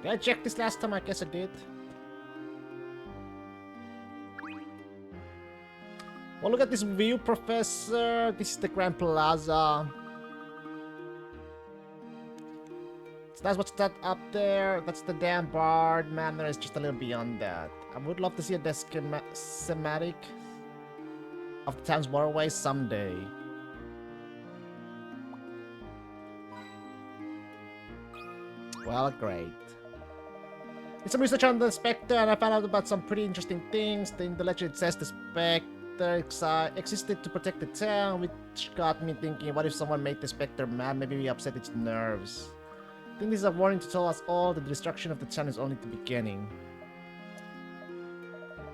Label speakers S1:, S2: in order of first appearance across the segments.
S1: Did I check this last time? I guess I did. Well, look at this view, Professor. This is the Grand Plaza. So that's what's that up there. That's the damn Bard Manor. Is just a little beyond that. I would love to see a schematic of the town's waterways someday. Well, great. Did some research on the Specter, and I found out about some pretty interesting things. In the legend, it says the Specter existed to protect the town, which got me thinking, what if someone made the Specter mad? Maybe we upset its nerves. I think this is a warning to tell us all that the destruction of the town is only the beginning.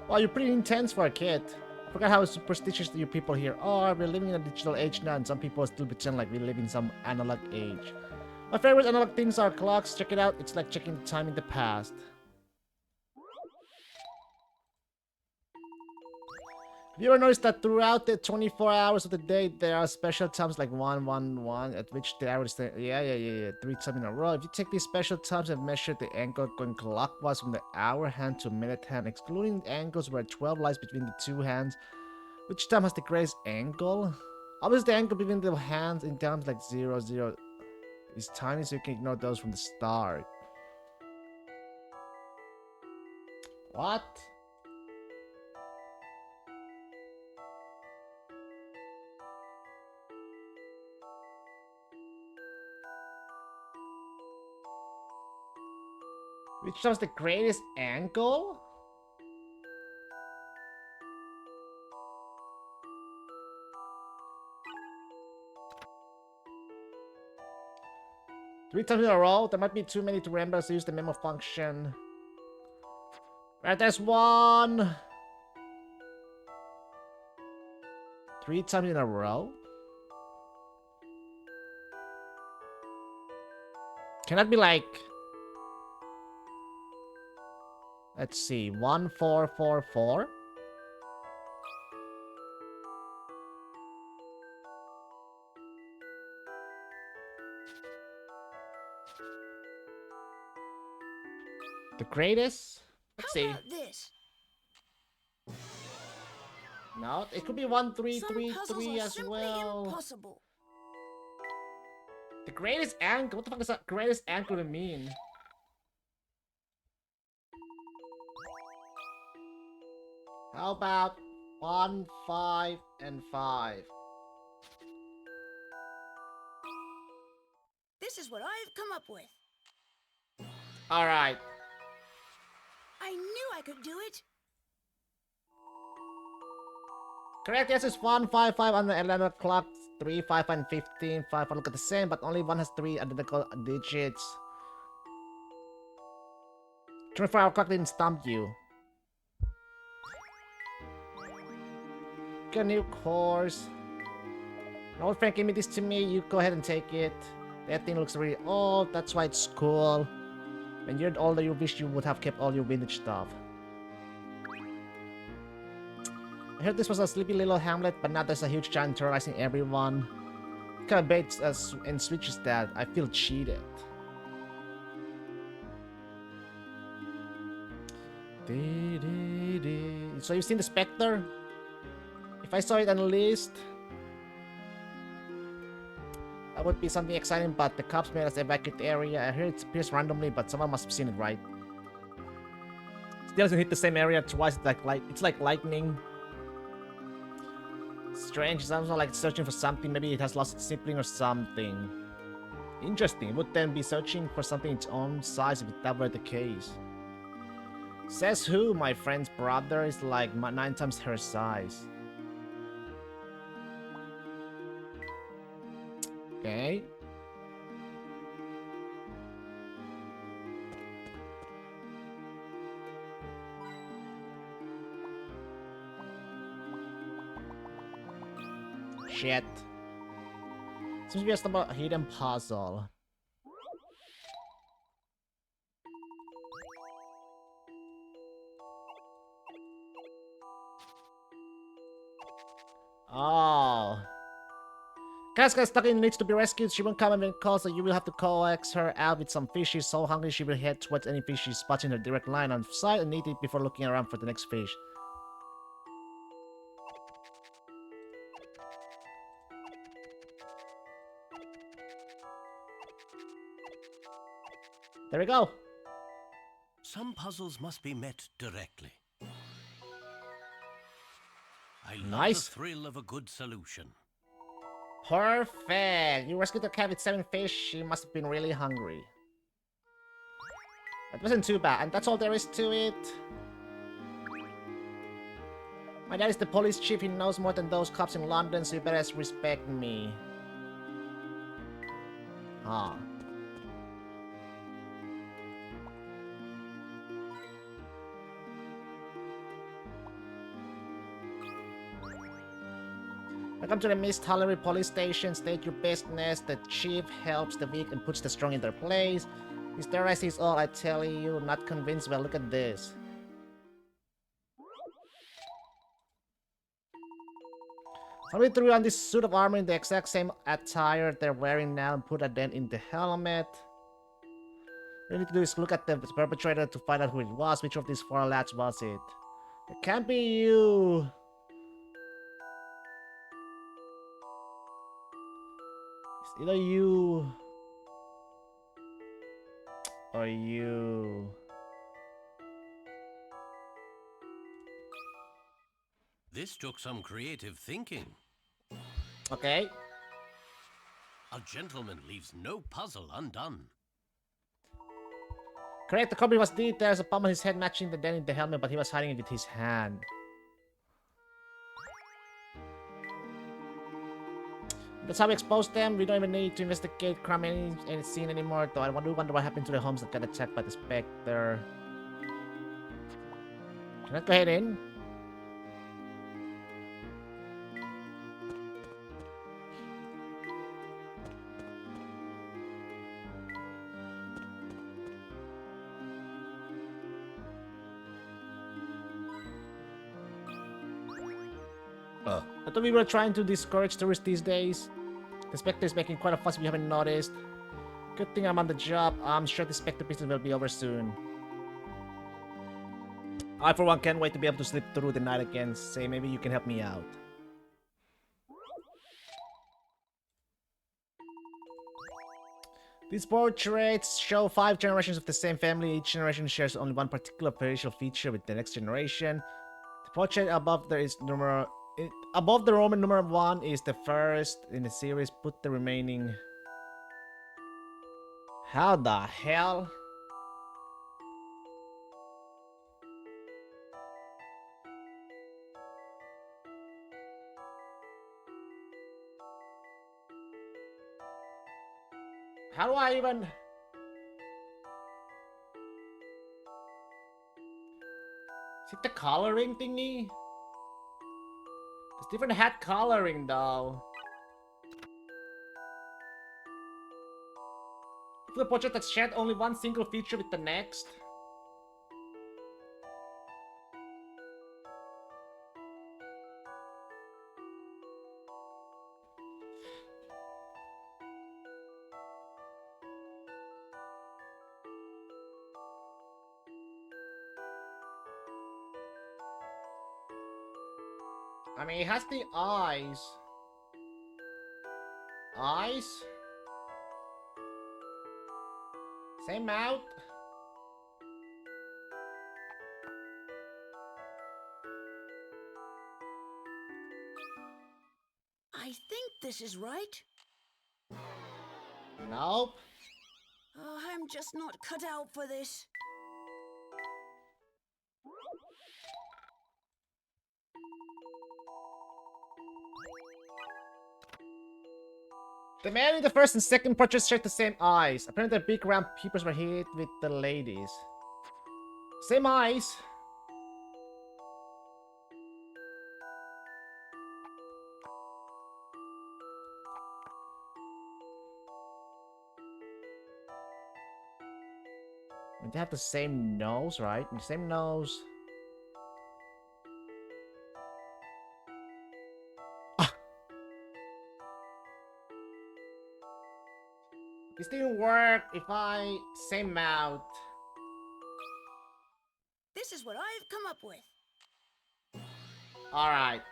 S1: Wow, you're pretty intense for a kid. I forgot how superstitious you people here are. We're living in a digital age now, and some people still pretend like we live in some analog age. My favorite analog things are clocks. Check it out. It's like checking the time in the past. Have you ever noticed that throughout the 24 hours of the day, there are special times like 111, at which the hour is yeah, 3 times in a row. If you take these special times and measure the angle going clockwise from the hour hand to minute hand, excluding angles where 12 lies between the two hands, which time has the greatest angle? Obviously, the angle between the hands in times like 0, 0 is tiny, so you can ignore those from the start. What? Which shows the greatest angle? Three times in a row? There might be too many to remember, so use the memo function. Right, there's one! 3 times in a row? Can that be like... Let's see, 1444? The greatest? Let's see.
S2: How about this?
S1: No, it could be 1333 as
S2: simply
S1: well.
S2: Impossible.
S1: The greatest angle? What the fuck does that greatest angle mean? How about 1, 5, and 5?
S2: This is what I've come up with.
S1: Alright.
S2: I knew I could do it.
S1: Correct answer is 155 on the 11 o'clock. 3, 5, and 15. 5 look at the same, but only one has 3 identical digits. 24-hour clock didn't stump you. Get a new course. An old friend gave me this to me. You go ahead and take it. That thing looks really old. That's why it's cool. When you're older, you wish you would have kept all your vintage stuff. I heard this was a sleepy little hamlet, but now there's a huge giant terrorizing everyone. What kind of bait and switch is that? I feel cheated. So you've seen the Specter? If I saw it on the list, that would be something exciting, but the cops made us evacuate the area. I heard it appears randomly, but someone must have seen it right. Still doesn't hit the same area twice. It's like lightning. Strange. It sounds like it's searching for something. Maybe it has lost its sibling or something. Interesting. It would then be searching for something its own size if that were the case. Says who? My friend's brother is like 9 times her size. Okay. Shit. Seems to be just about a hidden puzzle. Oh. Casca is stuck in, needs to be rescued. She won't come when called, so you will have to coax her out with some fish. She's so hungry she will head towards any fish she spots in her direct line on sight and eat it before looking around for the next fish. There we go.
S3: Some puzzles must be met directly. I love
S1: Nice.
S3: the thrill of a good solution.
S1: Perfect. You rescued the cat with 7 fish. She must have been really hungry. That wasn't too bad, and that's all there is to it. My dad is the police chief. He knows more than those cops in London, so you better respect me. Ah. Welcome to the Miss Tollery police station. State your business. The chief helps the weak and puts the strong in their place. His terrorist is all, I tell you. Not convinced? Well, look at this. Somebody threw on this suit of armor in the exact same attire they're wearing now and put a dent in the helmet. What you need to do is look at the perpetrator to find out who it was. Which of these 4 lads was it? It can't be you. It's either you or you.
S3: This took some creative thinking.
S1: Okay.
S3: A gentleman leaves no puzzle undone.
S1: Correct, the culprit was dead. There's a palm on his head matching the dent in the helmet, but he was hiding it with his hand. That's how we exposed them. We don't even need to investigate crime any scene anymore, though I do wonder what happened to the homes that got attacked by the Specter. Can I go ahead in? I thought we were trying to discourage tourists these days. The Spectre is making quite a fuss if you haven't noticed. Good thing I'm on the job. I'm sure the Spectre business will be over soon. I, for one, can't wait to be able to sleep through the night again. Say, maybe you can help me out. These portraits show 5 generations of the same family. Each generation shares only one particular facial feature with the next generation. The portrait above there is above the Roman numeral 1 is the first in the series. Put the remaining... How the hell? How do I even... Is it the coloring thingy? There's different hat coloring though. If the portrait that shared only one single feature with the next. I mean, it has the eyes. Eyes? Same mouth?
S2: I think this is right.
S1: Nope.
S2: Oh, I'm just not cut out for this.
S1: The man in the first and second portraits shared the same eyes. Apparently the big round peepers were hit with the ladies. Same eyes. And they have the same nose, right? The same nose. This didn't work if I same mouth.
S2: This is what I've come up with.
S1: Alright.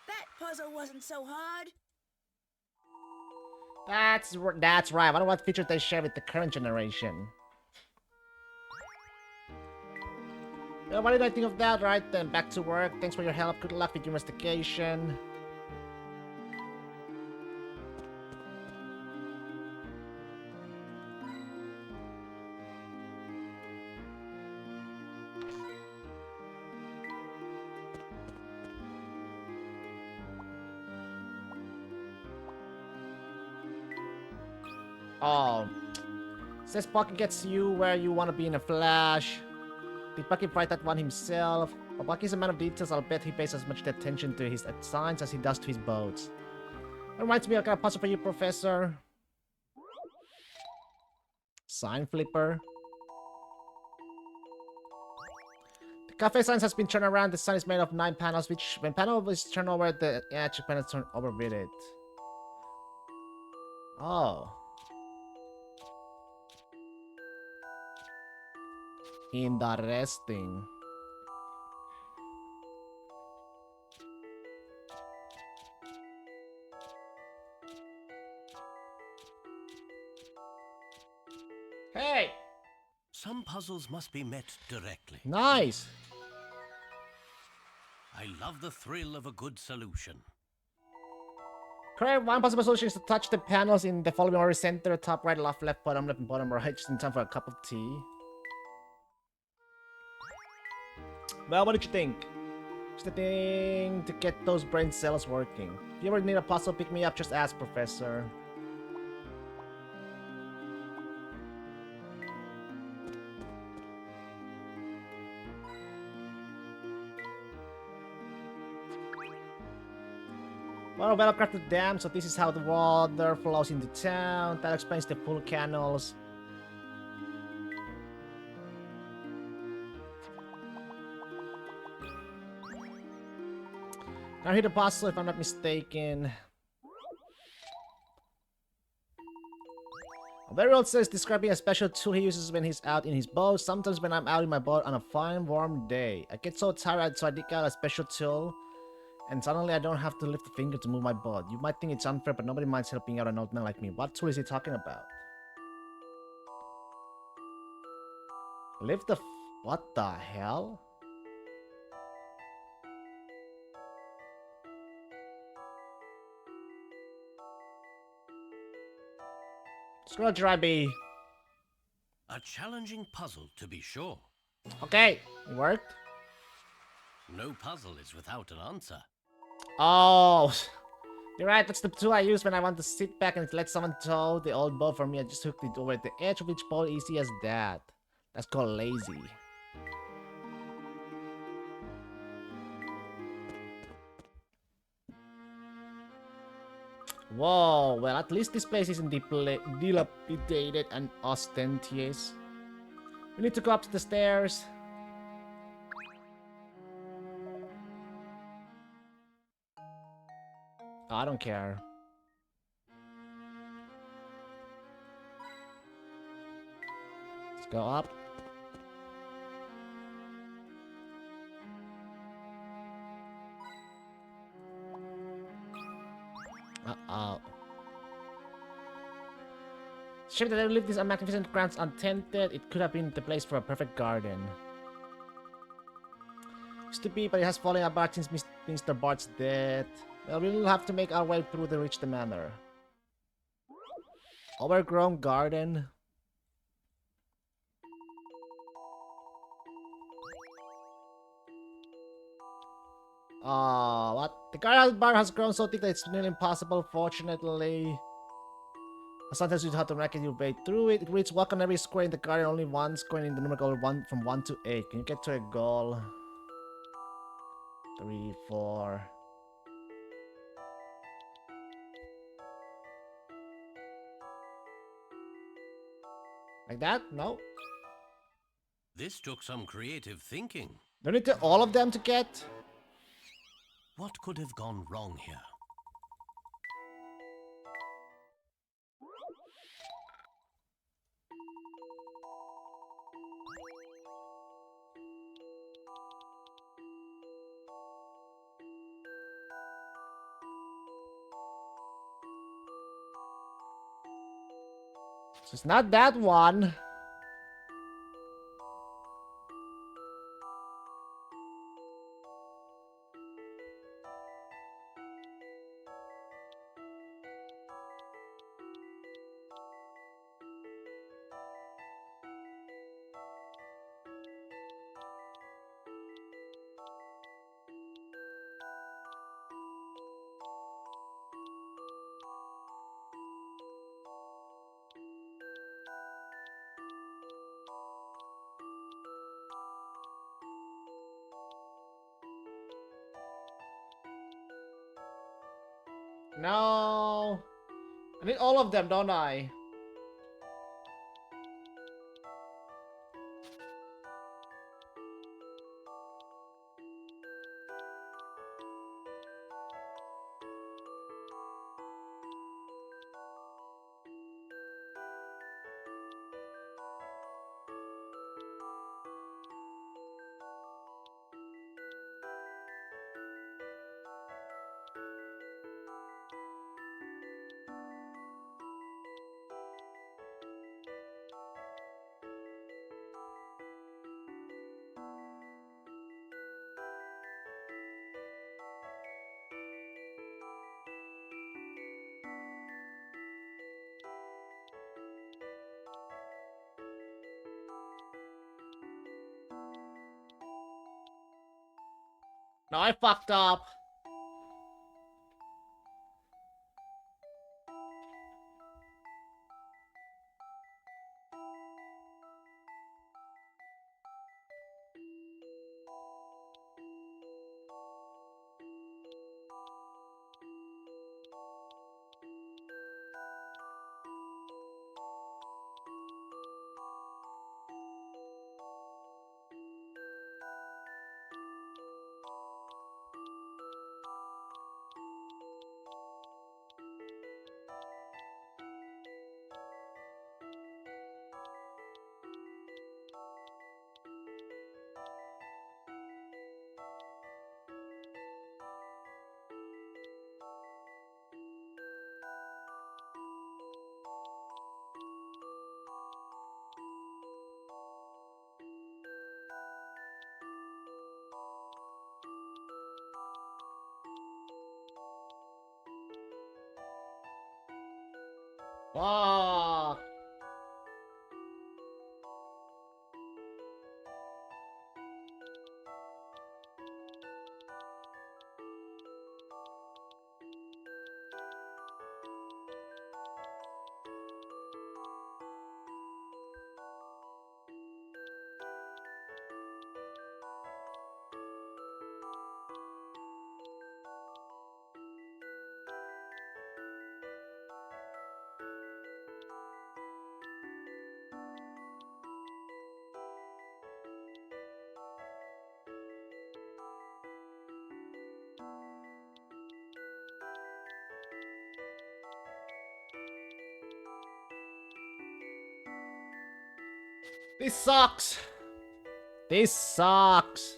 S2: That puzzle wasn't so hard.
S1: That's right. I wonder what feature they share with the current generation. Well, what did I think of that? Right then, back to work. Thanks for your help. Good luck with your investigation. Oh. Says Pocky gets you where you want to be in a flash. Did Pocky write that one himself? But Pocky's a man of details. I'll bet he pays as much attention to his signs as he does to his boats. That reminds me, I got a puzzle for you, Professor. Sign flipper. The cafe signs has been turned around. The sign is made of 9 panels, which when panel is turned over, the edge panel turn over with it. Oh. Interesting. Hey!
S3: Some puzzles must be met directly.
S1: Nice!
S3: I love the thrill of a good solution.
S1: Correct. One possible solution is to touch the panels in the following order: center, top right, left, bottom left, and bottom right, just in time for a cup of tea. Well, what did you think? Just the thing to get those brain cells working. If you ever need a puzzle, pick me up, just ask, Professor. Well, well-crafted dam, so this is how the water flows into town. That explains the pool canals. Now hit the puzzle if I'm not mistaken. Very old says describing a special tool he uses when he's out in his boat. Sometimes when I'm out in my boat on a fine warm day. I get so tired so I dig out a special tool. And suddenly I don't have to lift a finger to move my boat. You might think it's unfair, but nobody minds helping out an old man like me. What tool is he talking about? Lift the what the hell? Scroll Drabby.
S3: A challenging puzzle, to be sure.
S1: Okay, it worked.
S3: No puzzle is without an answer.
S1: Oh, you're right. That's the tool I use when I want to sit back and let someone tow the old boat for me. I just hooked it over at the edge of each boat, easy as that. That's called lazy. Whoa, well, at least this place isn't dilapidated and ostentatious. We need to go up the stairs. Oh, I don't care. Let's go up. Uh-oh. Shame that they leave these magnificent grounds untended. It could have been the place for a perfect garden. Used to be, but it has fallen apart since Mr. Bart's death. Well, we'll have to make our way through to reach the manor. Overgrown garden. What? The garden bar has grown so thick that it's nearly impossible, fortunately. Sometimes you have to racket your way through it. It reads walk on every square in the garden, only one square in the numerical 1 from 1 to 8. Can you get to a goal? 3, 4. Like that? No?
S3: This took some creative thinking.
S1: Don't need to all of them to get?
S3: What could have gone wrong here?
S1: So it's not that one. No. I need all of them, don't I? No, I fucked up. Fuck. This sucks. This sucks.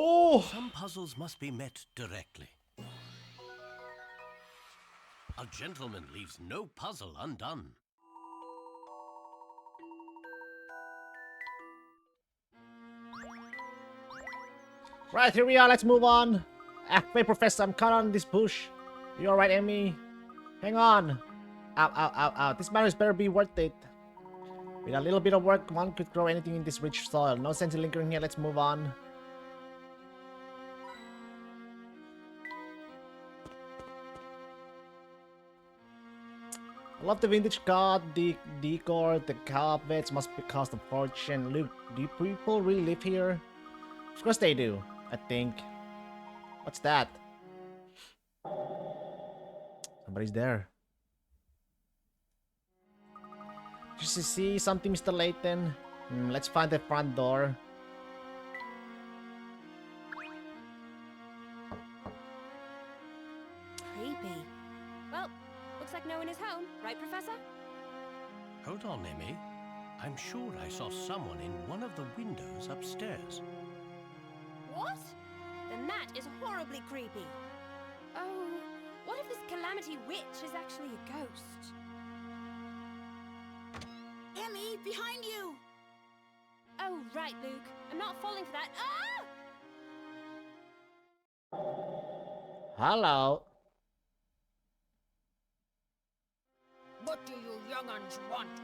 S1: Oh.
S3: Some puzzles must be met directly. A gentleman leaves no puzzle undone.
S1: Right, here we are. Let's move on. Wait, Professor, I'm caught on this bush. You alright, Emmy? Hang on. Ow, ow, ow, ow. This matters better be worth it. With a little bit of work, one could grow anything in this rich soil. No sense in lingering here, let's move on. I love the vintage car, the decor, the carpets must be cost a fortune. Look, do people really live here? Of course they do, I think. What's that? Somebody's there. Just to see something, Mr. Layton. Let's find the front door.
S4: Creepy. Well, looks like no one is home, right, Professor?
S3: Hold on, Emmy. I'm sure I saw someone in one of the windows upstairs.
S4: What? Then that is horribly creepy. Oh, what if this Calamity Witch is actually a ghost?
S2: Emmy, behind you!
S4: Oh, right, Luke. I'm not falling for that. Ah!
S1: Hello.
S2: What do you young'uns want?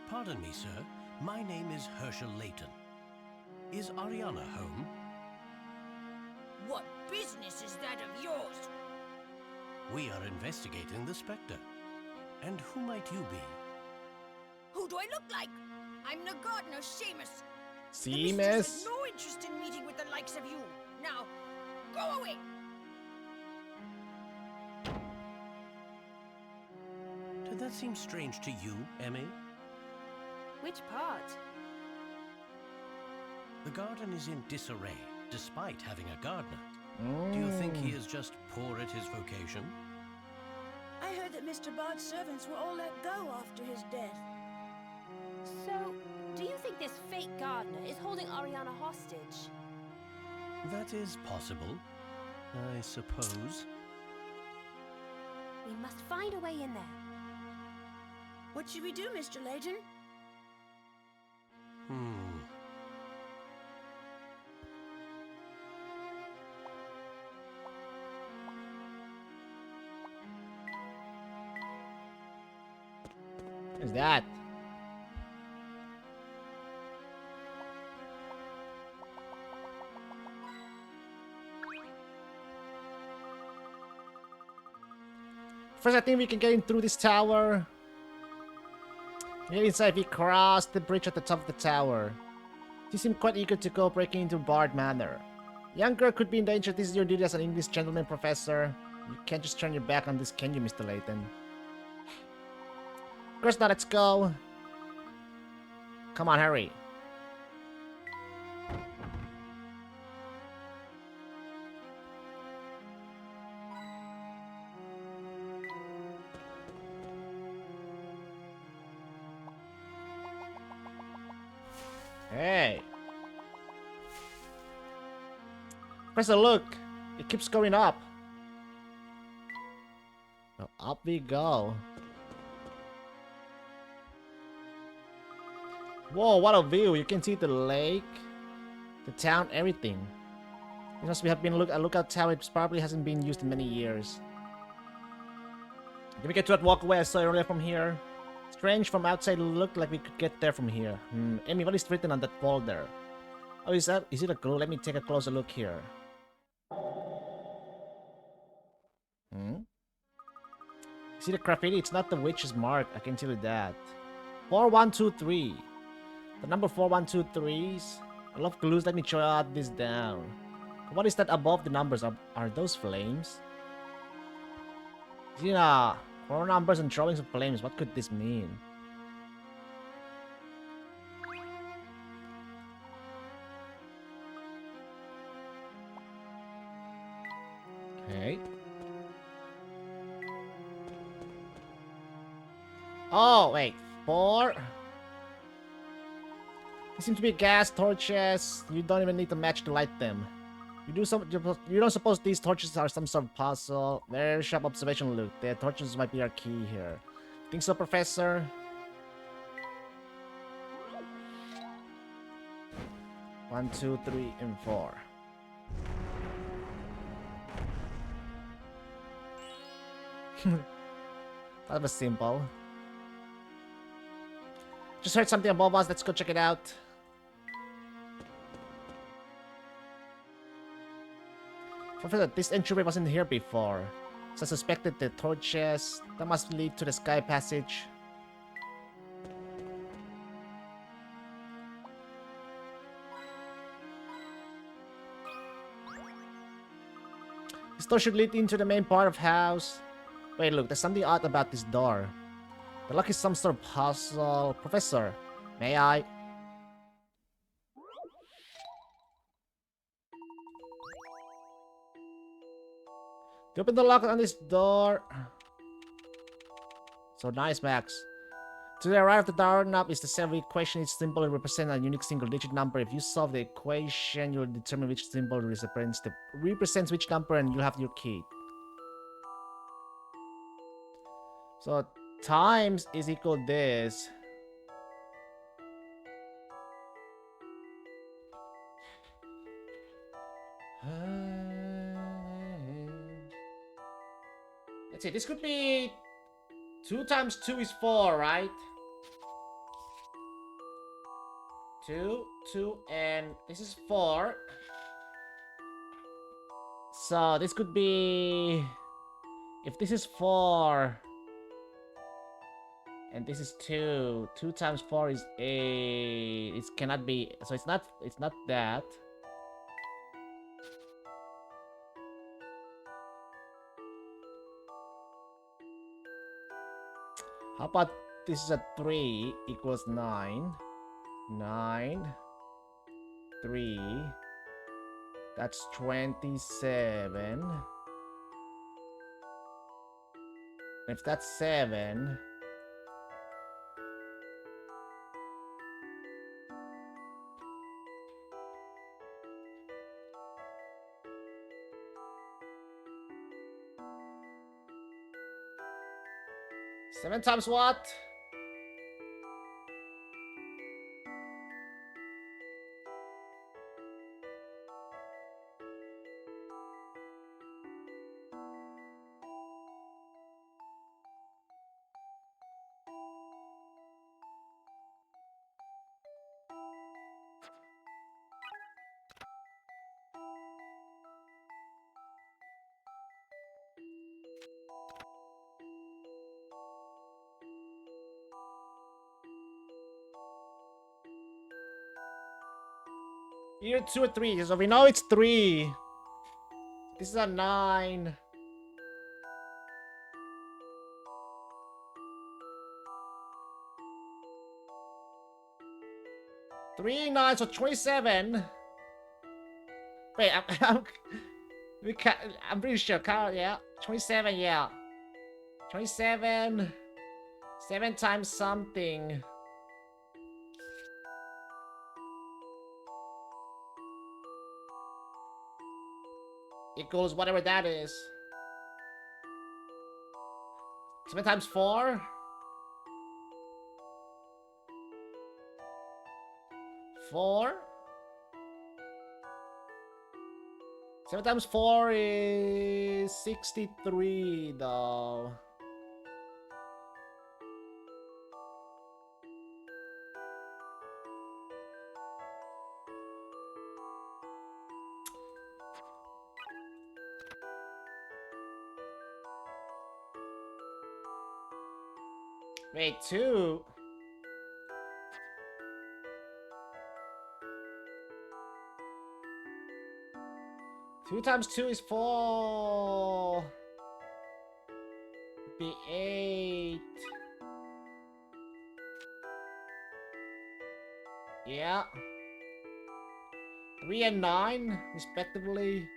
S3: Pardon me, sir. My name is Herschel Layton. Is Ariana home?
S2: What business is that of yours?
S3: We are investigating the Specter. And who might you be?
S2: Who do I look like? I'm the gardener, Seamus. The
S1: Seamus?
S2: mistress has no interest in meeting with the likes of you. Now, go away!
S3: Did that seem strange to you, Emmy?
S4: Which part?
S3: The garden is in disarray, despite having a gardener. Do you think he is just poor at his vocation?
S2: I heard that Mr. Bard's servants were all let go after his death.
S4: So, do you think this fake gardener is holding Ariana hostage?
S3: That is possible, I suppose.
S4: We must find a way in there.
S2: What should we do, Mr. Layton?
S1: What's that? First, I think we can get in through this tower. Get inside, we cross the bridge at the top of the tower. She seemed quite eager to go breaking into Bard Manor. Young girl could be in danger. This is your duty as an English gentleman, Professor. You can't just turn your back on this, can you, Mr. Layton? Of course not, let's go. Come on, hurry. Hey. Professor, look. It keeps going up. Well, up we go. Whoa, what a view. You can see the lake, the town, everything. It must have been a lookout tower. It probably hasn't been used in many years. Can we get to that walkway I saw earlier from here? Strange, from outside it looked like we could get there from here. Amy, what is written on that folder? Oh, is it a clue? Let me take a closer look here. See the graffiti? It's not the witch's mark. I can tell you that. 4123. The number 4123s. I love clues. Let me jot this down. What is that above the numbers? Are those flames? Yeah, 4 numbers and drawings of flames. What could this mean? Okay. Oh, wait. 4. They seem to be gas torches. You don't even need to match to light them. You don't suppose these torches are some sort of puzzle? Very sharp observation, Luke. The torches might be our key here. Think so, Professor? One, 2, 3, and 4. That was simple. Just heard something above us. Let's go check it out. Professor, this entryway wasn't here before. So I suspected the torches. That must lead to the sky passage. This door should lead into the main part of house. Wait, look, there's something odd about this door. The lock is some sort of puzzle. Professor, may I? To open the lock on this door. So nice, Max. To the right of the doorknob is the seven equation. Each symbol represents a unique single-digit number. If you solve the equation, you'll determine which symbol represents which number, and you'll have your key. So times is equal to this. Let's see. This could be 2 times 2 is 4, right? 2, 2, and this is 4. So this could be... If this is 4... And this is 2. 2 times 4 is 8. It cannot be... So it's not that. How about this is a 3 equals 9. 9, 3, that's 27. If that's 7, seven times what? Either 2 or 3, so we know it's 3. This is a 9. 3, 9, so 27. Wait, I'm pretty sure, yeah. 27, yeah. 27. 7 times something. Equals whatever that is. 7 times 4. 4. 7 times 4 is 63 though. Wait, 2. 2 times 2 is 4. Be 8. Yeah. 3 and 9, respectively.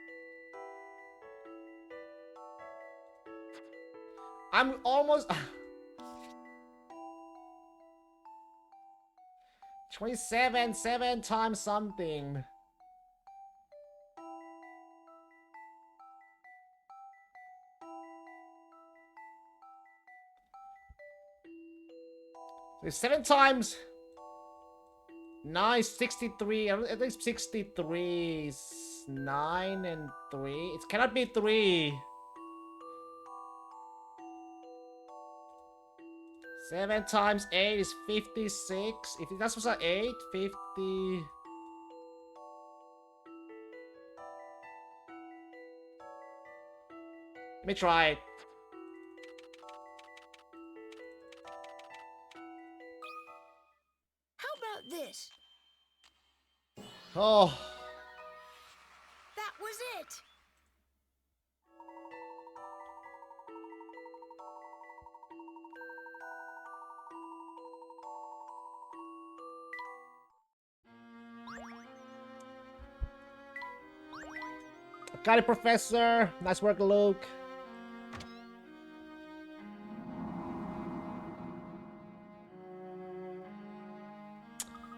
S1: I'm almost... 27, 7 times something. So 7 times 9 is 63. I think 63 is 9 and 3. It cannot be 3. 7 times 8 is 56. If that was an 8, 50. Let me try it.
S2: How about this?
S1: Oh.
S2: That was it.
S1: Got it, Professor. Nice work, Luke.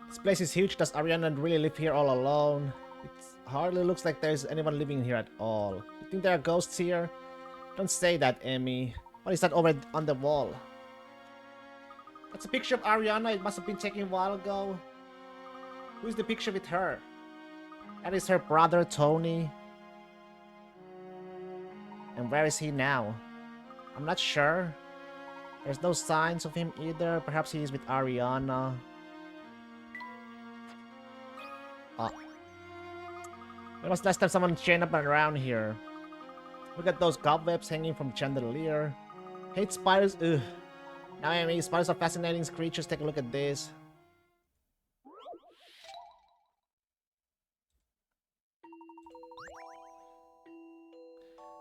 S1: This place is huge. Does Ariana really live here all alone? It hardly looks like there's anyone living here at all. You think there are ghosts here? Don't say that, Emmy. What is that over on the wall? That's a picture of Ariana. It must have been taken a while ago. Who is the picture with her? That is her brother, Tony. And where is he now? I'm not sure. There's no signs of him either. Perhaps he is with Ariana. When was the last time someone chained up around here? Look at those cobwebs hanging from the chandelier. Hate spiders. Ugh. Now I mean, spiders are fascinating creatures. Take a look at this.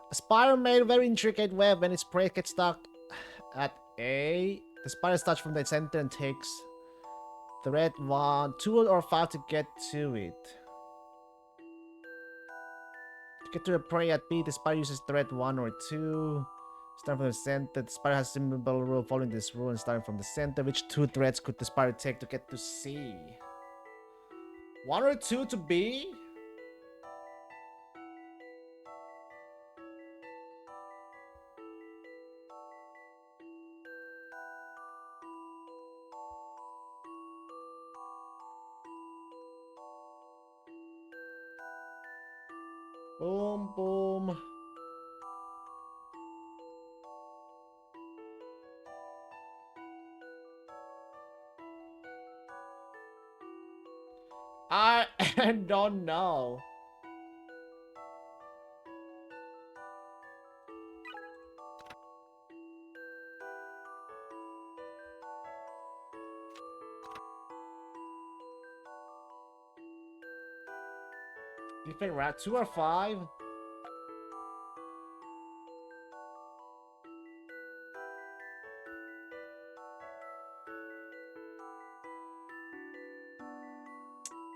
S1: A spider made a very intricate web. When its prey gets stuck at A, the spider starts from the center and takes thread 1, 2 or 5 to get to it. To get to the prey at B, the spider uses thread 1 or 2. Starting from the center, the spider has a simple rule following this rule and starting from the center. Which 2 threads could the spider take to get to C? 1 or 2 to B? Boom, boom. I don't know. Different route, 2 or 5?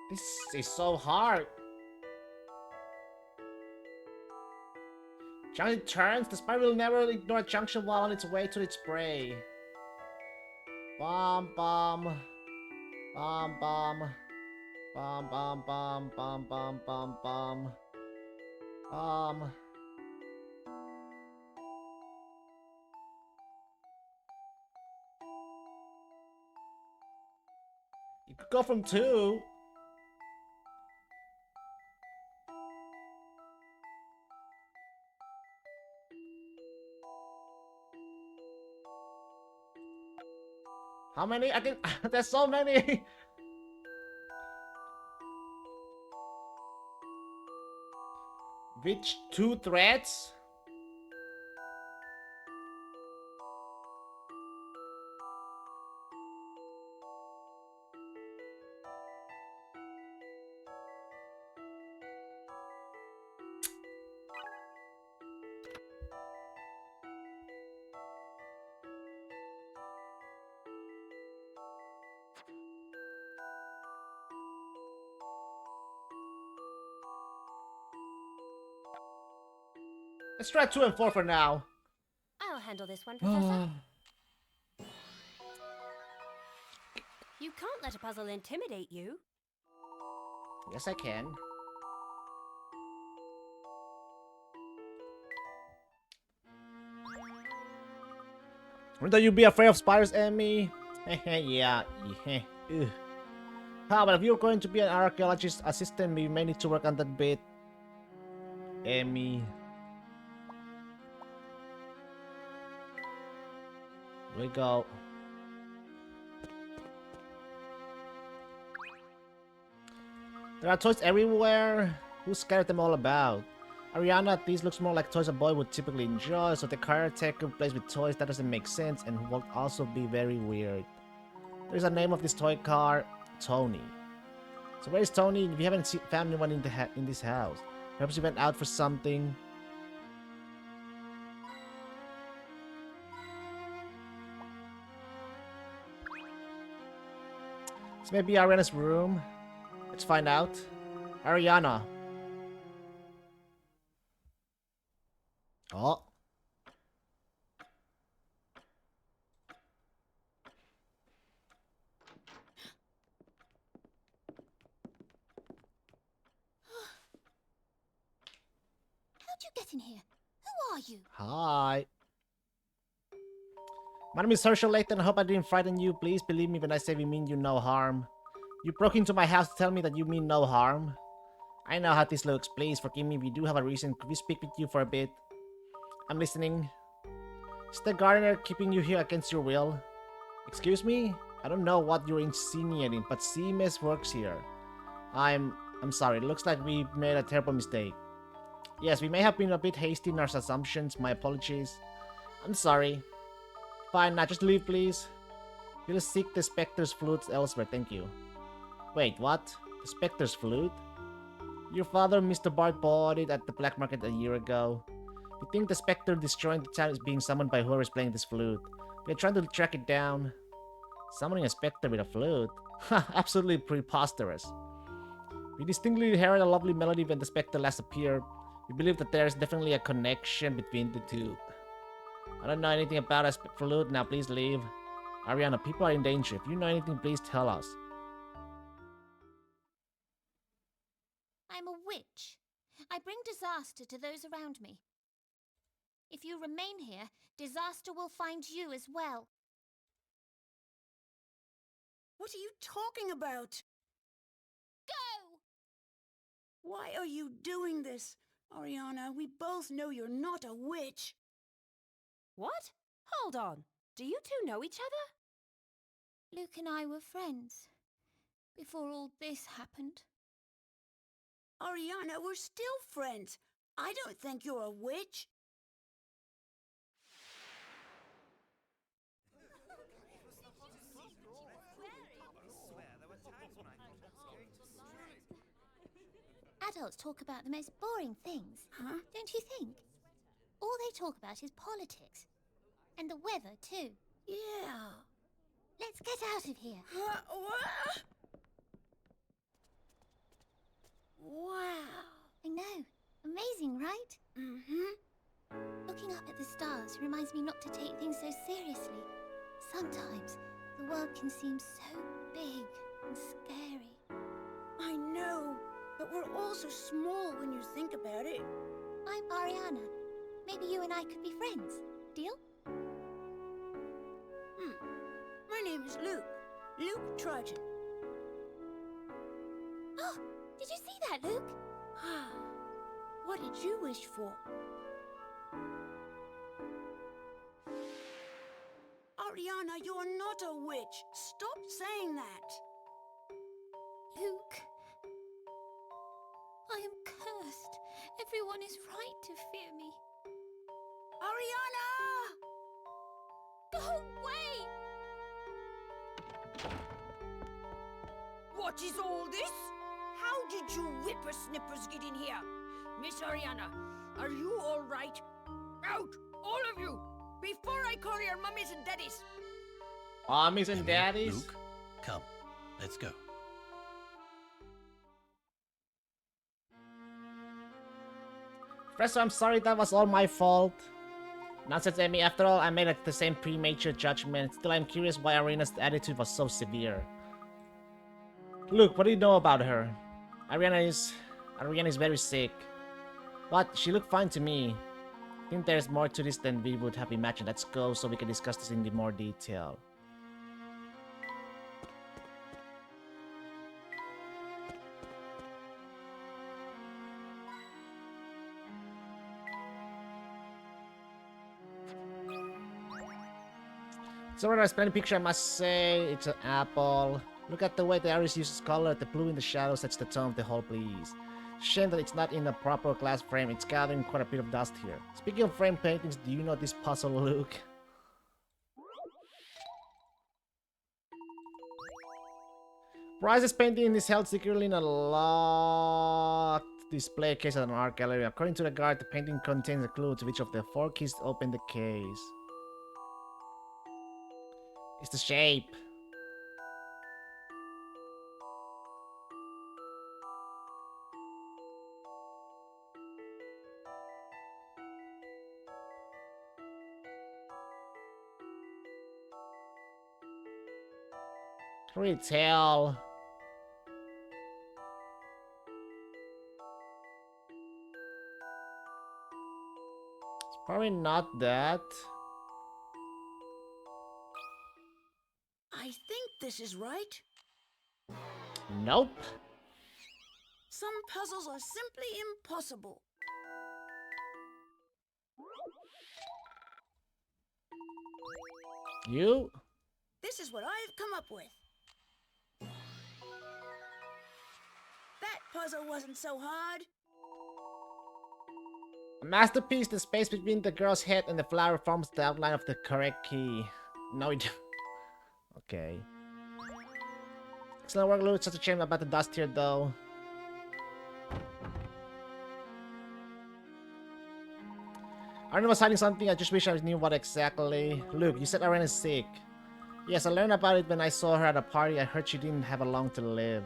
S1: This is so hard. Junction turns. The spider will never ignore a junction while on its way to its prey. Bomb, bomb. Bomb, bomb. Bomb, bomb, bomb, bomb, bomb, bomb, bomb. Bomb. You could go from 2. How many? I can. There's so many. Which 2 threads? Let's try 2 and 4 for now.
S4: I'll handle this one, Professor. You can't let a puzzle intimidate you.
S1: Yes, I can. Wouldn't you be afraid of spiders, Emmy? Yeah. Ugh. How about if you're going to be an archaeologist assistant, we may need to work on that bit. Emmy. Here we go. There are toys everywhere. Who scared them all about? Ariana, these looks more like toys a boy would typically enjoy, so the caretaker plays with toys that doesn't make sense and will also be very weird. There's a name of this toy car, Tony. So where is Tony? We haven't found anyone in this house. Perhaps he went out for something. This may be Ariana's room. Let's find out. Ariana. Oh.
S2: How'd you get in here? Who are you?
S1: Hi. My name is Layton. I hope I didn't frighten you. Please believe me when I say we mean you no harm. You broke into my house to tell me that you mean no harm. I know how this looks. Please forgive me. We do have a reason. Could we speak with you for a bit? I'm listening. Is the gardener keeping you here against your will? Excuse me? I don't know what you're insinuating, but CMS works here. I'm sorry. It looks like we made a terrible mistake. Yes, we may have been a bit hasty in our assumptions. My apologies. I'm sorry. Fine, now just leave, please. We'll seek the Specter's flute elsewhere, thank you. Wait, what? The Specter's flute? Your father, Mr. Bart, bought it at the black market a year ago. We think the Specter destroying the town is being summoned by whoever is playing this flute. We're trying to track it down. Summoning a Specter with a flute? Ha, absolutely preposterous. We distinctly heard a lovely melody when the Specter last appeared. We believe that there is definitely a connection between the two. I don't know anything about a flute, now please leave. Ariana, people are in danger. If you know anything, please tell us.
S2: I'm a witch. I bring disaster to those around me. If you remain here, disaster will find you as well.
S5: What are you talking about?
S2: Go!
S5: Why are you doing this? Ariana, we both know you're not a witch.
S4: What? Hold on. Do you two know each other?
S2: Luke and I were friends before all this happened.
S5: Ariana, we're still friends. I don't think you're a witch.
S2: Adults talk about the most boring things,
S5: Huh?
S2: don't you think? All they talk about is politics. And the weather, too.
S5: Yeah.
S2: Let's get out of here.
S5: Wow.
S2: I know. Amazing, right?
S5: Mm-hmm.
S2: Looking up at the stars reminds me not to take things so seriously. Sometimes the world can seem so big and scary.
S5: I know, but we're all so small when you think about it.
S2: I'm Ariana. Maybe you and I could be friends. Deal?
S5: My name is Luke. Luke Trojan.
S2: Oh, did you see that, Luke?
S5: What did you wish for? Ariana, you're not a witch. Stop saying that.
S2: Luke, I am cursed. Everyone is right to fear me.
S5: Ariana!
S2: Go away!
S6: What is all this? How did you whippersnippers get in here? Miss Ariana, are you all right? Out, all of you, before I call your mummies and daddies.
S1: Mommies and
S3: Come here,
S1: daddies?
S3: Luke, come. Let's go.
S1: Professor, I'm sorry, that was all my fault. Nonsense, Amy. After all, I made the same premature judgment. Still, I'm curious why Arena's attitude was so severe. Luke, what do you know about her? Ariana is very sick. But she looked fine to me. I think there's more to this than we would have imagined. Let's go so we can discuss this in more detail. It's a rather splendid picture, I must say. It's an apple. Look at the way the iris uses color. The blue in the shadow sets the tone of the whole piece. Shame that it's not in a proper glass frame. It's gathering quite a bit of dust here. Speaking of frame paintings, do you know this puzzle look? Bryce's painting is held securely in a locked display case at an art gallery. According to the guard, the painting contains a clue to which of the 4 keys to open the case. It's the shape. Retail. It's probably not that.
S5: I think this is right.
S1: Nope.
S5: Some puzzles are simply impossible.
S1: You?
S5: This is what I've come up with. That puzzle wasn't so hard.
S1: A masterpiece. The space between the girl's head and the flower forms the outline of the correct key. No, it. Okay. Excellent work, Lou. It's such a shame about the dust here, though. Arnold was hiding something. I just wish I knew what exactly. Luke, you said Ariana's sick. Yes, I learned about it when I saw her at a party. I heard she didn't have long to live.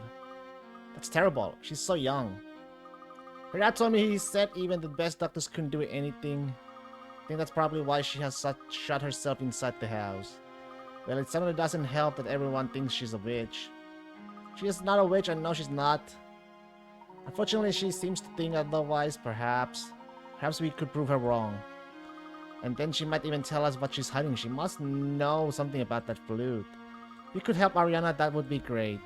S1: That's terrible. She's so young. Her dad told me he said even the best doctors couldn't do anything. I think that's probably why she has shut herself inside the house. Well, it certainly doesn't help that everyone thinks she's a witch. She is not a witch, I know she's not. Unfortunately, she seems to think otherwise, perhaps. Perhaps we could prove her wrong. And then she might even tell us what she's hiding. She must know something about that flute. If we could help Ariana, that would be great.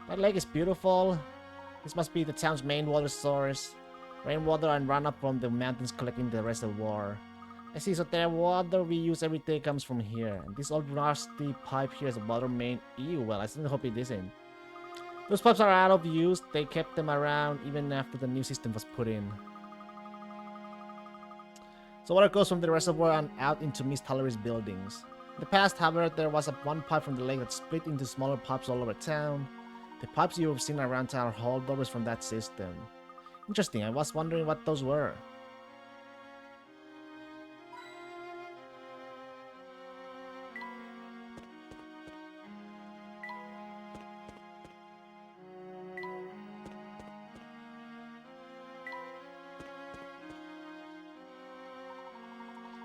S1: That lake is beautiful. This must be the town's main water source. Rainwater and runoff from the mountains collecting the reservoir. I see, so the water we use every day comes from here. And this old rusty pipe here is a water main. Ew, well, I still hope it isn't. Those pipes are out of use. They kept them around even after the new system was put in. So water goes from the reservoir and out into Miss Tallery's buildings. In the past, however, there was one pipe from the lake that split into smaller pipes all over town. The pipes you've seen around town are holdovers from that system. Interesting, I was wondering what those were.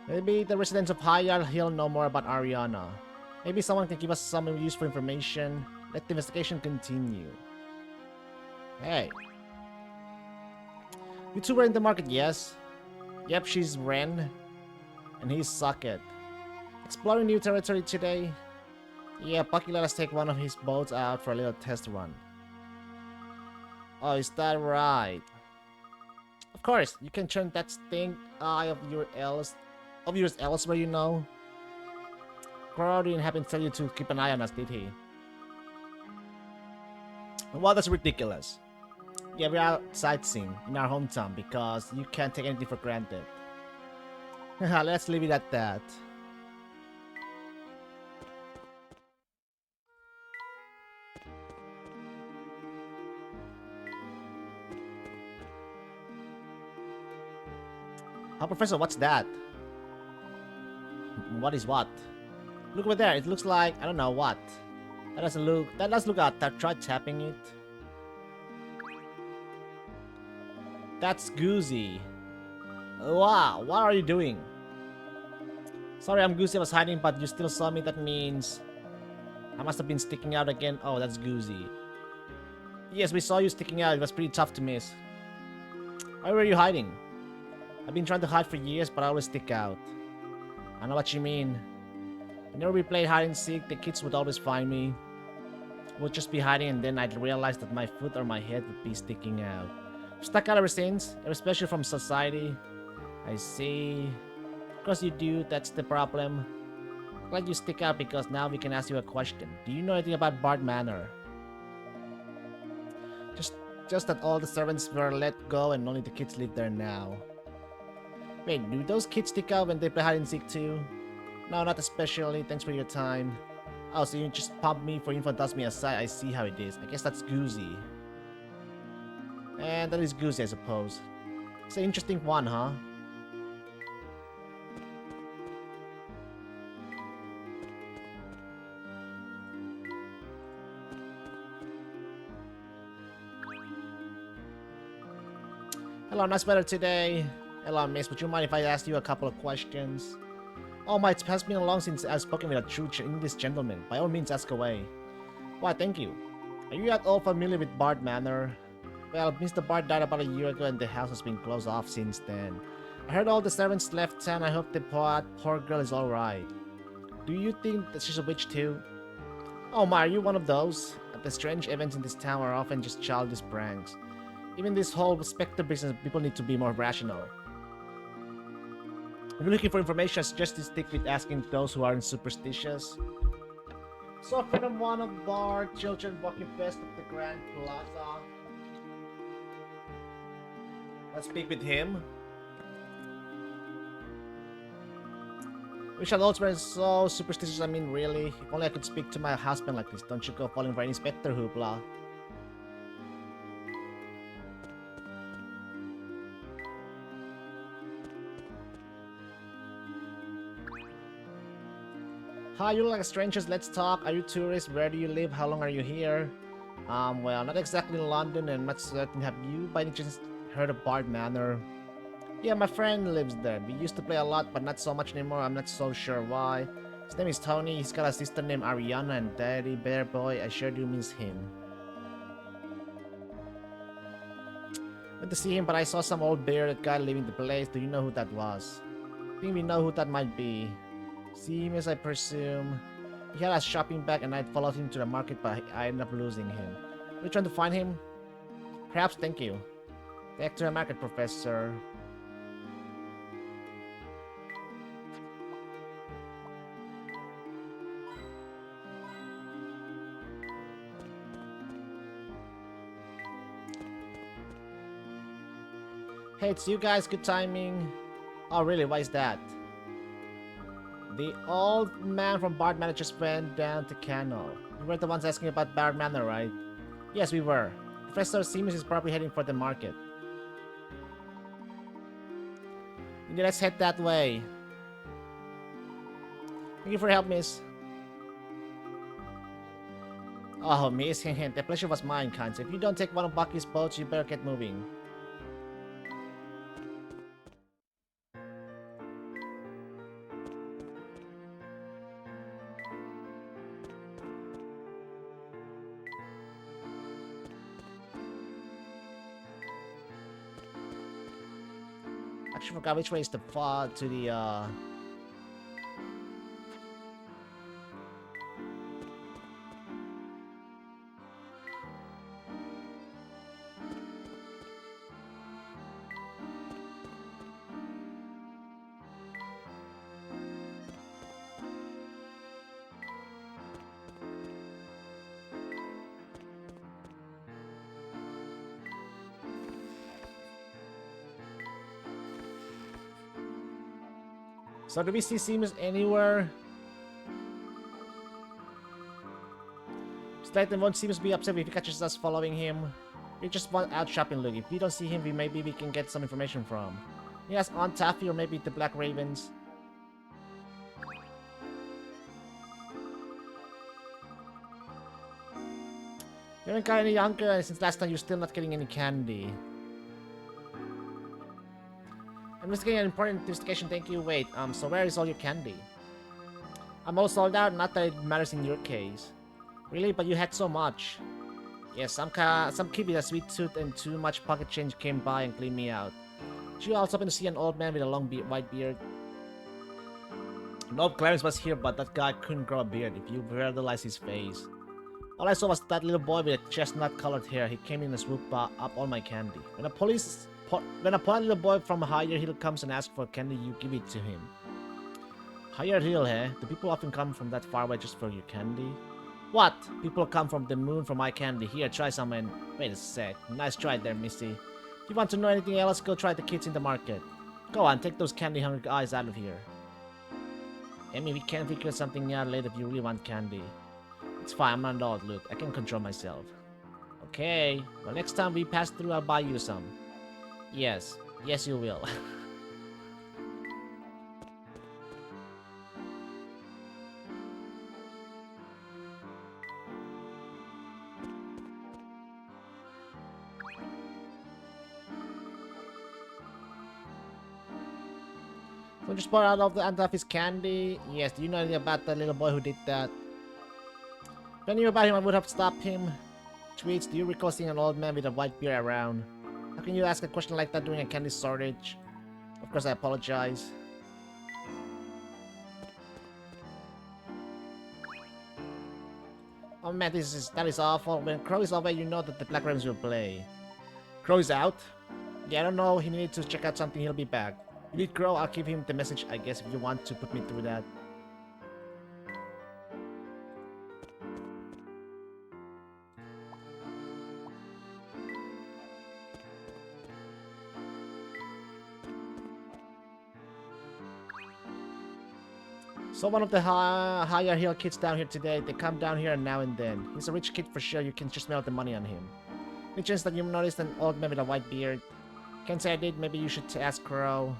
S1: Maybe the residents of Hyal Hill know more about Ariana. Maybe someone can give us some useful information. Let the investigation continue. Hey. You two were in the market, yes? Yep, she's Ren. And he's Socket. Exploring new territory today? Yeah, Bucky let us take one of his boats out for a little test run. Oh, is that right? Of course, you can turn that stink eye of yours elsewhere, you know. Crow didn't happen to tell you to keep an eye on us, did he? Well, that's ridiculous. Yeah, we're out sightseeing in our hometown because you can't take anything for granted. Let's leave it at that. Oh, Professor, what's that? What is what? Look over there. It looks like I don't know what. That doesn't look. That does look at that. Try tapping it. That's Goosey. Wow, what are you doing? Sorry, I'm Goosey. I was hiding, but you still saw me. That means I must have been sticking out again. Oh, that's Goosey. Yes, we saw you sticking out. It was pretty tough to miss. Why were you hiding? I've been trying to hide for years, but I always stick out. I know what you mean. Whenever we played hide and seek, the kids would always find me. would just be hiding, and then I'd realize that my foot or my head would be sticking out. Stuck out ever since, especially from society. I see. Of course you do, that's the problem. Glad you stick out because now we can ask you a question. Do you know anything about Bard Manor? Just that all the servants were let go and only the kids live there now. Wait, do those kids stick out when they play hide and seek too? No, not especially. Thanks for your time. Oh, so you just pump me for info and toss me aside. I see how it is. I guess that's Goosey. And that is Goosey, I suppose. It's an interesting one, huh? Hello, nice weather today. Hello, miss. Would you mind if I asked you a couple of questions? Oh my, it has been long since I've spoken with a true English gentleman. By all means, ask away. Why, thank you. Are you at all familiar with Bard Manor? Well, Mr. Bard died about a year ago and the house has been closed off since then. I heard all the servants left town. I hope the poor girl is alright. Do you think that she's a witch too? Oh my, are you one of those? The strange events in this town are often just childish pranks. Even this whole Specter business, people need to be more rational. If you're looking for information, I suggest you stick with asking those who aren't superstitious. So from one of bar children walking past of the Grand Plaza. Let's speak with him. Wish adults weren't so superstitious, I mean really. If only I could speak to my husband like this. Don't you go falling for any Specter hoopla. Hi, you look like strangers, let's talk. Are you tourists? Where do you live? How long are you here? Well, not exactly in London and much certain. Have you by any chance heard of Bard Manor? Yeah, my friend lives there. We used to play a lot, but not so much anymore. I'm not so sure why. His name is Tony. He's got a sister named Ariana and Daddy Bear Boy. I sure do miss him. Went to see him, but I saw some old bearded guy leaving the place. Do you know who that was? I think we know who that might be. See him as I presume. He had a shopping bag and I followed him to the market, but I ended up losing him. Are you trying to find him? Perhaps, thank you. Back to the market, Professor. Hey, it's you guys, good timing. Oh really, why is that? The old man from Bard Manor just went down to Canal. You were the ones asking about Bard Manor, right? Yes, we were. Professor Seamus is probably heading for the market. Let's head that way. Thank you for your help, miss. Oh, miss, the pleasure was mine, kind. So if you don't take one of Bucky's boats, you better get moving. Actually forgot which way is the far to the So do we see Seamus anywhere? Layton won't Seamus be upset if he catches us following him. We just want out shopping, look. If we don't see him, maybe we can get some information from. Yes, Aunt Taffy or maybe the Black Ravens. You haven't got any younger, and since last time you're still not getting any candy. I'm just getting an important investigation, thank you. Wait, so where is all your candy? I'm all sold out, not that it matters in your case. Really? But you had so much. Yes, some kid with a sweet tooth and too much pocket change came by and cleaned me out. Did you also happen to see an old man with a long white beard? Nope, Clarence was here, but that guy couldn't grow a beard if you realize his face. All I saw was that little boy with chestnut-colored hair. He came in and swooped up all my candy. When a polite little boy from Higher Hill comes and asks for candy, you give it to him. Higher Hill, eh? Do people often come from that far away just for your candy? What? People come from the moon for my candy. Here, try some and... Wait a sec. Nice try there, Missy. If you want to know anything else, go try the kids in the market. Go on, take those candy-hungry eyes out of here. Amy, we can figure something out later if you really want candy. It's fine, I'm an adult, look. I can control myself. Okay. Well, next time we pass through, I'll buy you some. Yes. Yes, you will. So just pour out of the end of his candy. Yes, do you know anything about the little boy who did that? If I knew about him, I would have stopped him. Tweets, do you recall seeing an old man with a white beard around? How can you ask a question like that during a candy shortage? Of course, I apologize. Oh man, that is awful. When Crow is away, you know that the Black Ravens will play. Crow is out? Yeah, I don't know. He needs to check out something. He'll be back. You need Crow, I'll give him the message, I guess, if you want to put me through that. So one of the Higher Hill kids down here today, they come down here now and then. He's a rich kid for sure, you can just smell the money on him. Any chance that you noticed an old man with a white beard? Can't say I did, maybe you should ask Crow.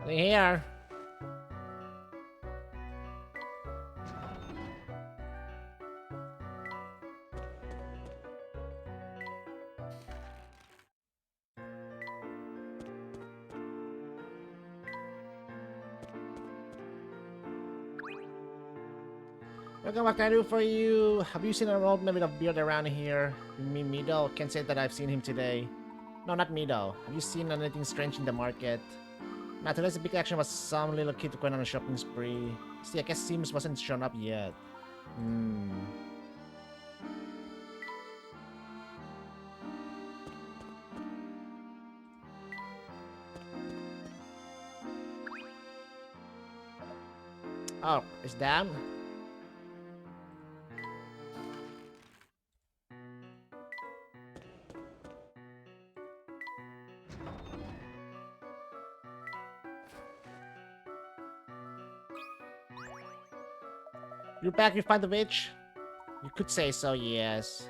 S1: They're here. Welcome, what can I do for you? Have you seen an old man with a beard around here? You mean Mido? Can't say that I've seen him today. No, not Mido. Have you seen anything strange in the market? Nah, today's big action was some little kid going on a shopping spree. See, I guess Sims wasn't shown up yet. Hmm. Oh, it's down? You're back, you find the witch? You could say so, yes.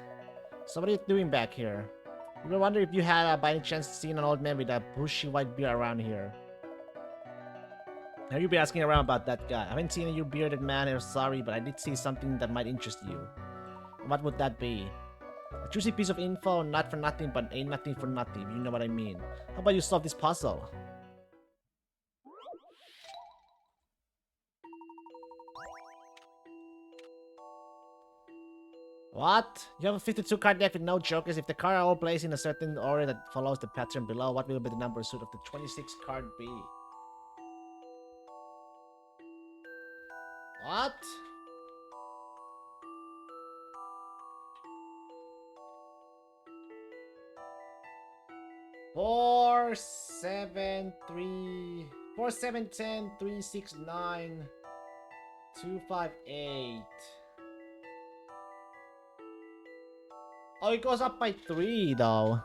S1: So what are you doing back here? You were wondering if you had, by any chance, seen an old man with a bushy white beard around here. Have you been asking around about that guy? I haven't seen you bearded man here, sorry, but I did see something that might interest you. What would that be? A juicy piece of info, not for nothing, but ain't nothing for nothing, you know what I mean. How about you solve this puzzle? What? You have a 52 card deck with no jokers. If the cards are all placed in a certain order that follows the pattern below, what will be the number suit of the 26 card be? What? Four, seven, 10, 3, 6, 9, 2, 5, 8. Oh, it goes up by 3 though.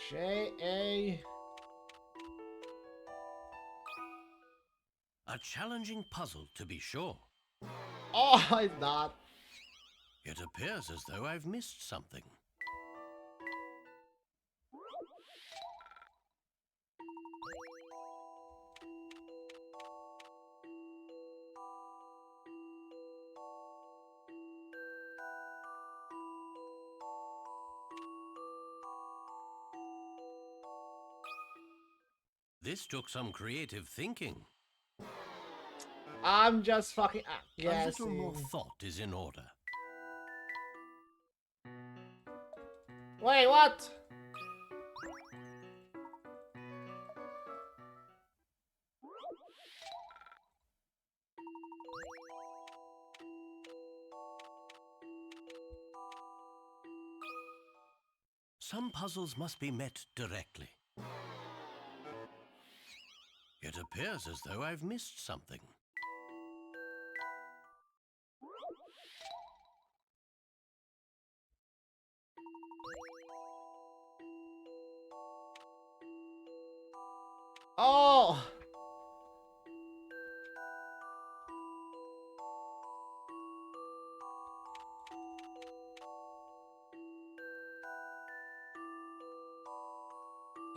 S1: J A
S3: A challenging puzzle, to be sure.
S1: Oh, it's not.
S3: It appears as though I've missed something. This took some creative thinking.
S1: I'm just fucking
S3: A little more
S1: guessing.
S3: thought is in order.
S1: Wait, what?
S3: Some puzzles must be met directly. It appears as though I've missed something.
S1: Oh!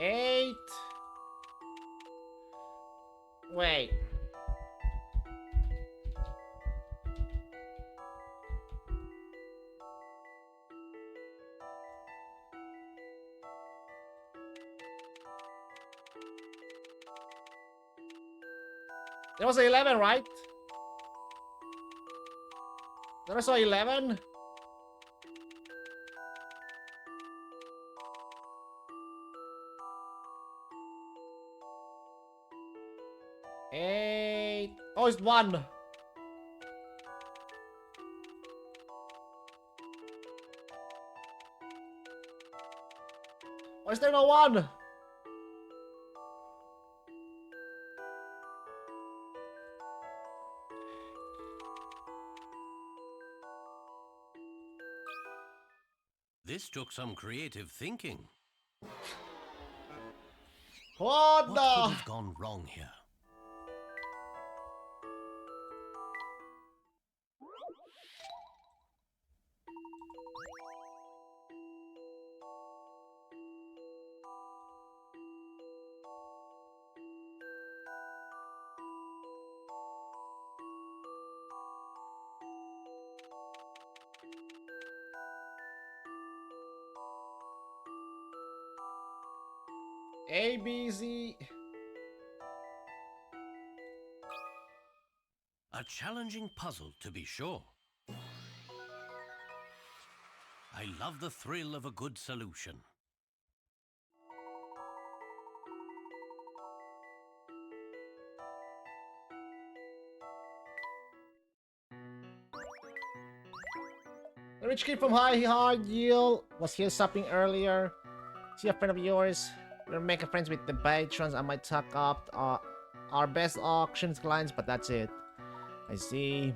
S1: Eight. Wait. There was 11, right? There was 11? Eight. Oh, it's one. Why is there no one?
S3: This took some creative thinking.
S1: What
S3: What
S1: the?
S3: could have gone wrong here?
S1: A, B, Z.
S3: A challenging puzzle, to be sure. I love the thrill of a good solution.
S1: The rich kid from High Hard Yield was here shopping earlier. See a friend of yours? We're making friends with the patrons. I might talk up our best auctions clients, but that's it. I see.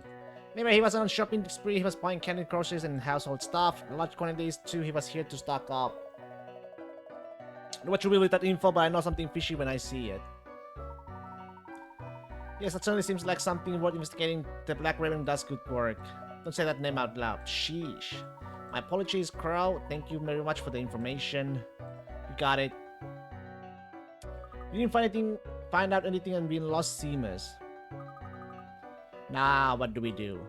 S1: Maybe he was on a shopping spree. He was buying candy, groceries, and household stuff. Large quantities too. He was here to stock up. I don't know what you will with that info, but I know something fishy when I see it. Yes, that certainly seems like something worth investigating. The Black Raven does good work. Don't say that name out loud. Sheesh. My apologies, Crow. Thank you very much for the information. You got it. You didn't find out anything on being lost Seamers. Nah, what do we do?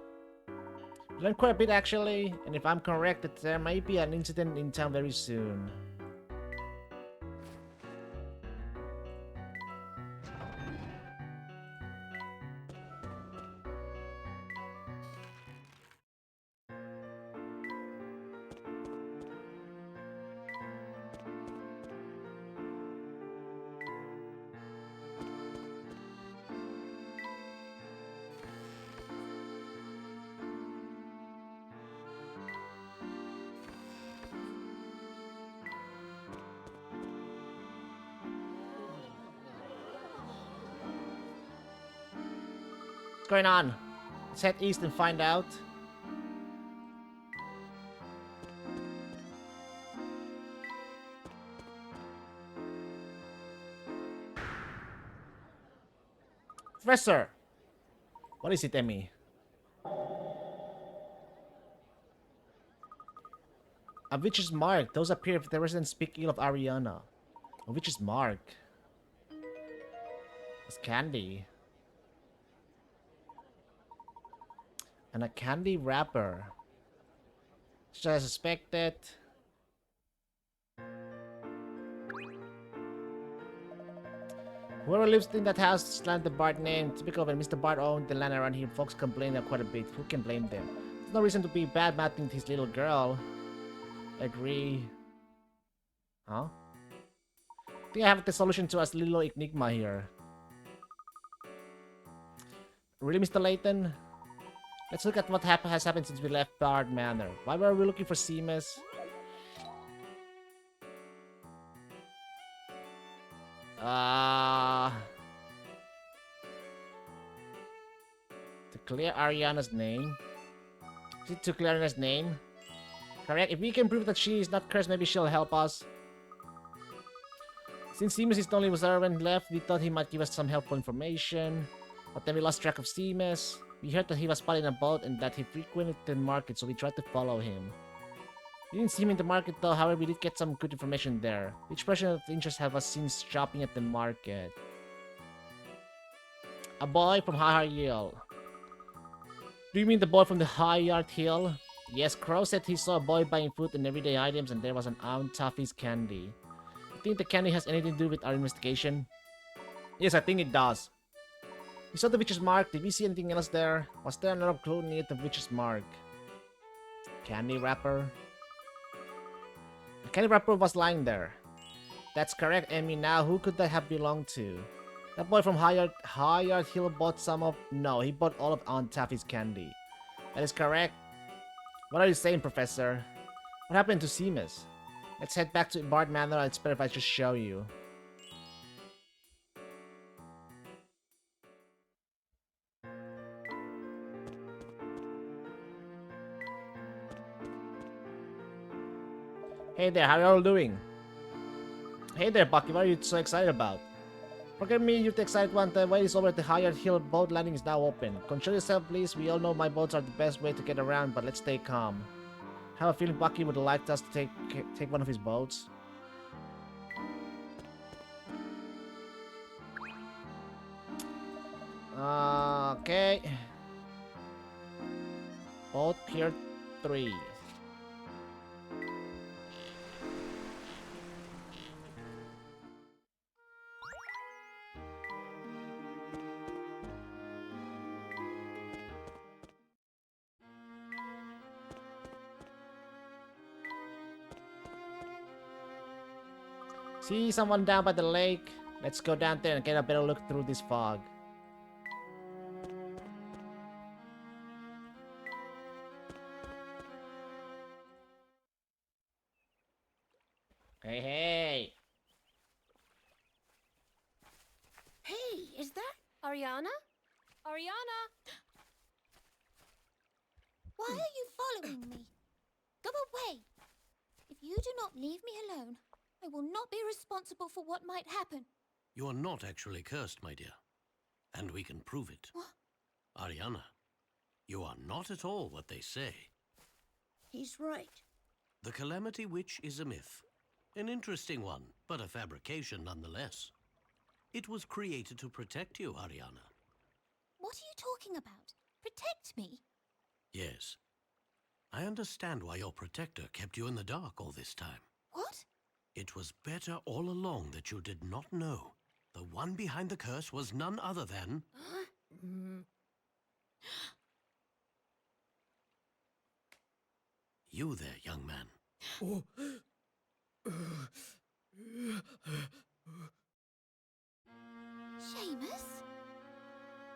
S1: We learned quite a bit actually, and if I'm correct, that there might be an incident in town very soon. What's going on? Let's head east and find out. Professor, What is it, Emmy? A witch's mark. Those appear if the residents speak ill of Ariana. A witch's mark. It's candy. And a candy wrapper. Just as I suspected. Whoever lives in that house slanted the Bart name. Typical when Mr. Bart owned the land around here, folks complain quite a bit. Who can blame them? There's no reason to be bad mouthing his little girl. Agree. Huh? I think I have the solution to us little enigma here. Really, Mr. Layton? Let's look at what has happened since we left Bard Manor. Why were we looking for Seamus? To clear Ariana's name? Is it to clear Ariana's name? Correct. If we can prove that she is not cursed, maybe she'll help us. Since Seamus is the only servant left, we thought he might give us some helpful information. But then we lost track of Seamus. We heard that he was spotted in a boat and that he frequented the market, so we tried to follow him. We didn't see him in the market though, however we did get some good information there. Which person of interest have us seen shopping at the market? A boy from High Hill. Do you mean the boy from the High Hill? Yes, Crow said he saw a boy buying food and everyday items and there was an Aunt Toffee's candy. You think the candy has anything to do with our investigation? Yes, I think it does. We saw the witch's mark. Did we see anything else there? Was there another clue near the witch's mark? Candy wrapper? The candy wrapper was lying there. That's correct, Emmy. Now, who could that have belonged to? That boy from High Hill bought some of... No, he bought all of Aunt Taffy's candy. That is correct. What are you saying, Professor? What happened to Seamus? Let's head back to Bard Manor. It's better if I just show you. Hey there, how are you all doing? Hey there, Bucky, what are you so excited about? Forgive me, you're the excited one. The way is over at the Higher Hill boat landing is now open. Control yourself, please. We all know my boats are the best way to get around, but let's stay calm. I have a feeling Bucky would like us to take one of his boats. Okay. Boat Pier 3. See someone down by the lake? Let's go down there and get a better look through this fog. Hey, hey!
S4: Hey, is that Ariana? Ariana!
S2: Why are you following me? Go away! If you do not leave me alone, I will not be responsible for what might happen.
S3: You are not actually cursed, my dear. And we can prove it.
S2: What?
S3: Ariana, you are not at all what they say.
S5: He's right.
S3: The Calamity Witch is a myth. An interesting one, but a fabrication nonetheless. It was created to protect you, Ariana.
S2: What are you talking about? Protect me?
S3: Yes. I understand why your protector kept you in the dark all this time.
S2: What?
S3: It was better all along that you did not know. The one behind the curse was none other than... You there, young man.
S2: Seamus?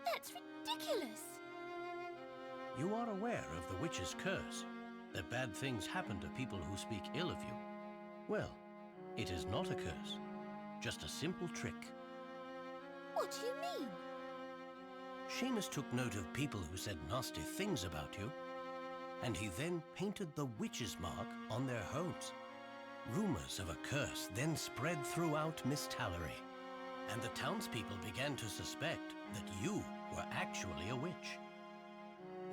S2: That's ridiculous!
S3: You are aware of the witch's curse, that bad things happen to people who speak ill of you. Well, it is not a curse, just a simple trick.
S2: What do you mean?
S3: Seamus took note of people who said nasty things about you, and he then painted the witch's mark on their homes. Rumors of a curse then spread throughout Miss Tallery, and the townspeople began to suspect that you were actually a witch.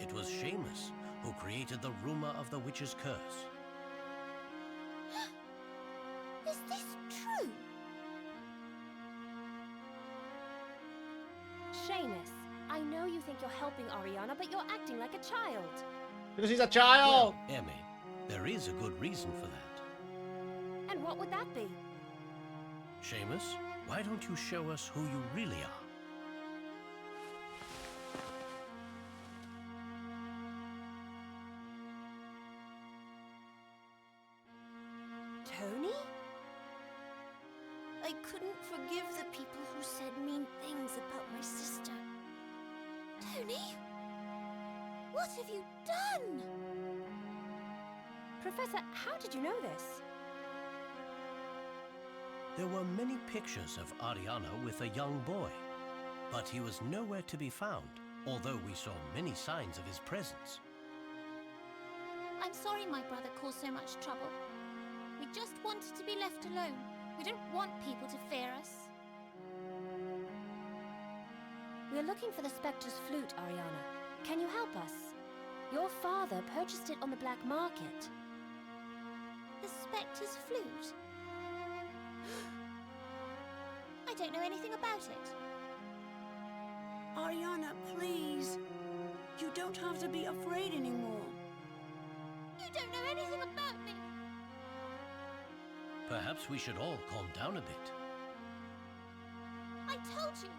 S3: It was Seamus who created the rumor of the witch's curse.
S2: Is this true?
S4: Seamus, I know you think you're helping Ariana, but you're acting like a child.
S1: Because he's a child!
S3: Well, Emmy, there is a good reason for that.
S4: And what would that be?
S3: Seamus, why don't you show us who you really are?
S4: Tony?
S5: I couldn't forgive the people who said mean things about my sister.
S2: Tony? What have you done?
S4: Professor, how did you know this?
S3: There were many pictures of Ariana with a young boy, but he was nowhere to be found, although we saw many signs of his presence.
S2: I'm sorry my brother caused so much trouble. We just wanted to be left alone. We don't want people to fear us.
S4: We're looking for the Specter's flute, Ariana. Can you help us? Your father purchased it on the black market.
S2: The Specter's flute? I don't know anything about it.
S5: Ariana, please. You don't have to be afraid anymore.
S2: You don't know anything about me.
S3: Perhaps we should all calm down a bit.
S2: I told you,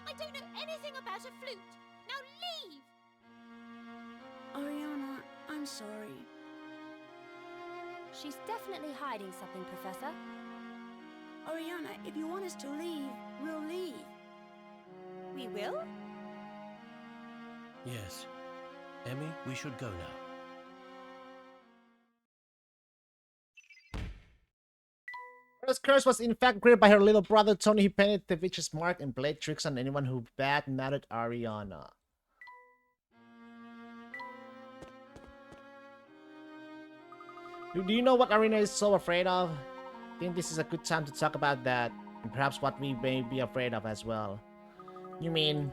S2: I don't know anything about a flute. Now leave!
S5: Ariana, I'm sorry.
S4: She's definitely hiding something, Professor.
S5: Ariana, if you want us to leave, we'll leave.
S4: We will?
S3: Yes. Emmy, we should go now.
S1: This curse was in fact created by her little brother Tony. He painted the witch's mark and played tricks on anyone who bad-mouthed Ariana. Do you know what Ariana is so afraid of? I think this is a good time to talk about that, and perhaps what we may be afraid of as well. You mean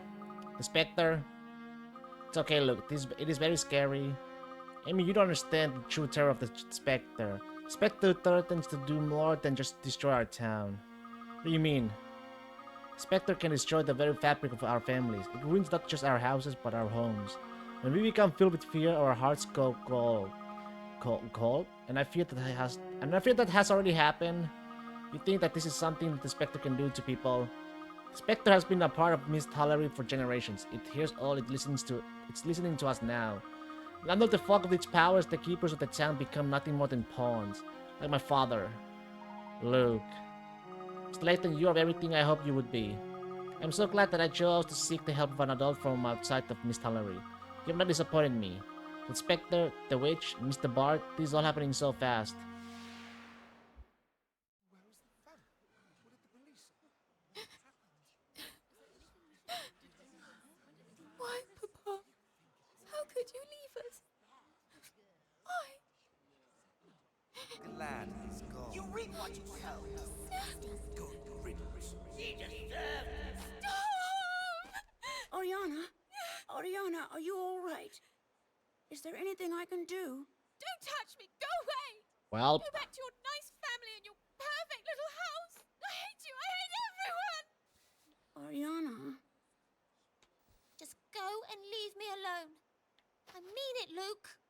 S1: the Specter? It's okay, look, it is very scary. I mean, you don't understand the true terror of the Specter. Specter threatens to do more than just destroy our town. What do you mean? Specter can destroy the very fabric of our families. It ruins not just our houses, but our homes. When we become filled with fear, our hearts go cold, and I fear that has already happened. You think that this is something that the Specter can do to people? The Specter has been a part of Miss Tollery for generations. It hears all, it's listening to us now. And under the fog of its powers, the keepers of the town become nothing more than pawns. Like my father, Luke. Mr. Layton, you are everything I hoped you would be. I'm so glad that I chose to seek the help of an adult from outside of Miss Tollery. You have not disappointed me. The Specter, the Witch, Mr. Bart, this is all happening so fast.
S2: Why, Papa? How could you leave us? Why?
S7: Glad he's gone.
S6: You reap what you sow.
S7: Good riddance.
S6: He deserves.
S5: Ariana, are you all right? Is there anything I can do?
S2: Don't touch me! Go away!
S1: Well,
S2: Go back to your nice family and your perfect little house! I hate you! I hate everyone!
S5: Ariana.
S2: Just go and leave me alone. I mean it, Luke.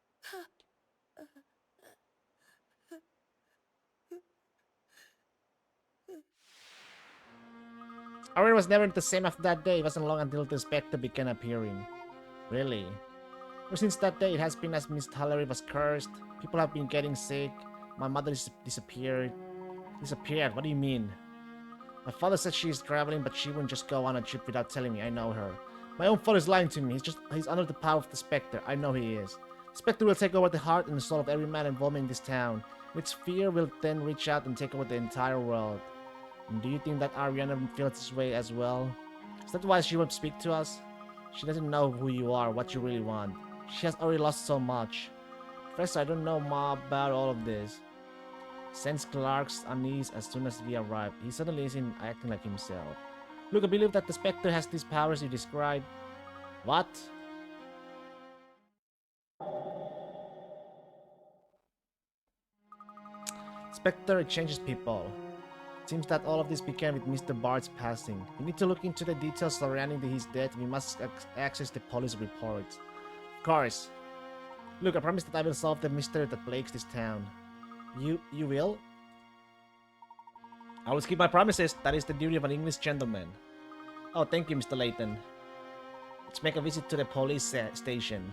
S1: Ariana was never the same after that day. It wasn't long until the Specter began appearing. Really? Ever since that day, it has been as Miss Tollery was cursed. People have been getting sick. My mother disappeared. Disappeared? What do you mean? My father said she is traveling, but she wouldn't just go on a trip without telling me. I know her. My own father is lying to me. He's under the power of the Specter. I know he is. The Specter will take over the heart and the soul of every man involved in this town. Its fear will then reach out and take over the entire world. And do you think that Ariana feels this way as well? Is that why she won't speak to us? She doesn't know who you are, what you really want. She has already lost so much. Professor, I don't know more about all of this. Sensed Clark's unease as soon as we arrived. He suddenly isn't acting like himself. Look, I believe that the Specter has these powers you described. What? Specter changes people. Seems that all of this began with Mr. Bard's passing. We need to look into the details surrounding his death. We must access the police reports. Of course. Look, I promise that I will solve the mystery that plagues this town. You will? I will keep my promises. That is the duty of an English gentleman. Oh, thank you, Mr. Layton. Let's make a visit to the police station.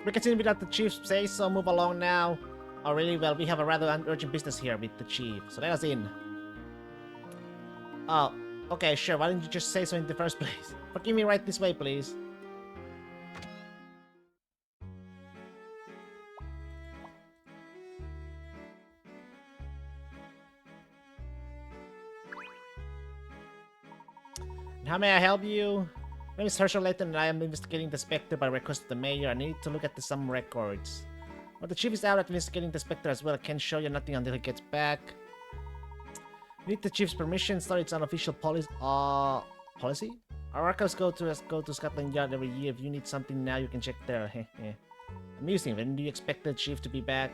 S1: We continue without the chief say so. Move along now. Oh, really? Well, we have a rather urgent business here with the chief, so let us in. Oh, okay, sure. Why didn't you just say so in the first place? Forgive me right this way, please. How may I help you? My name is Herschel Layton and I am investigating the Specter by request of the mayor. I need to look at some records. Well, the chief is out investigating the Specter as well. I can't show you nothing until he gets back. Need the chief's permission. Sorry, it's unofficial policy. Policy? Our archives go to Scotland Yard every year. If you need something now, you can check there. Amusing. When do you expect the chief to be back?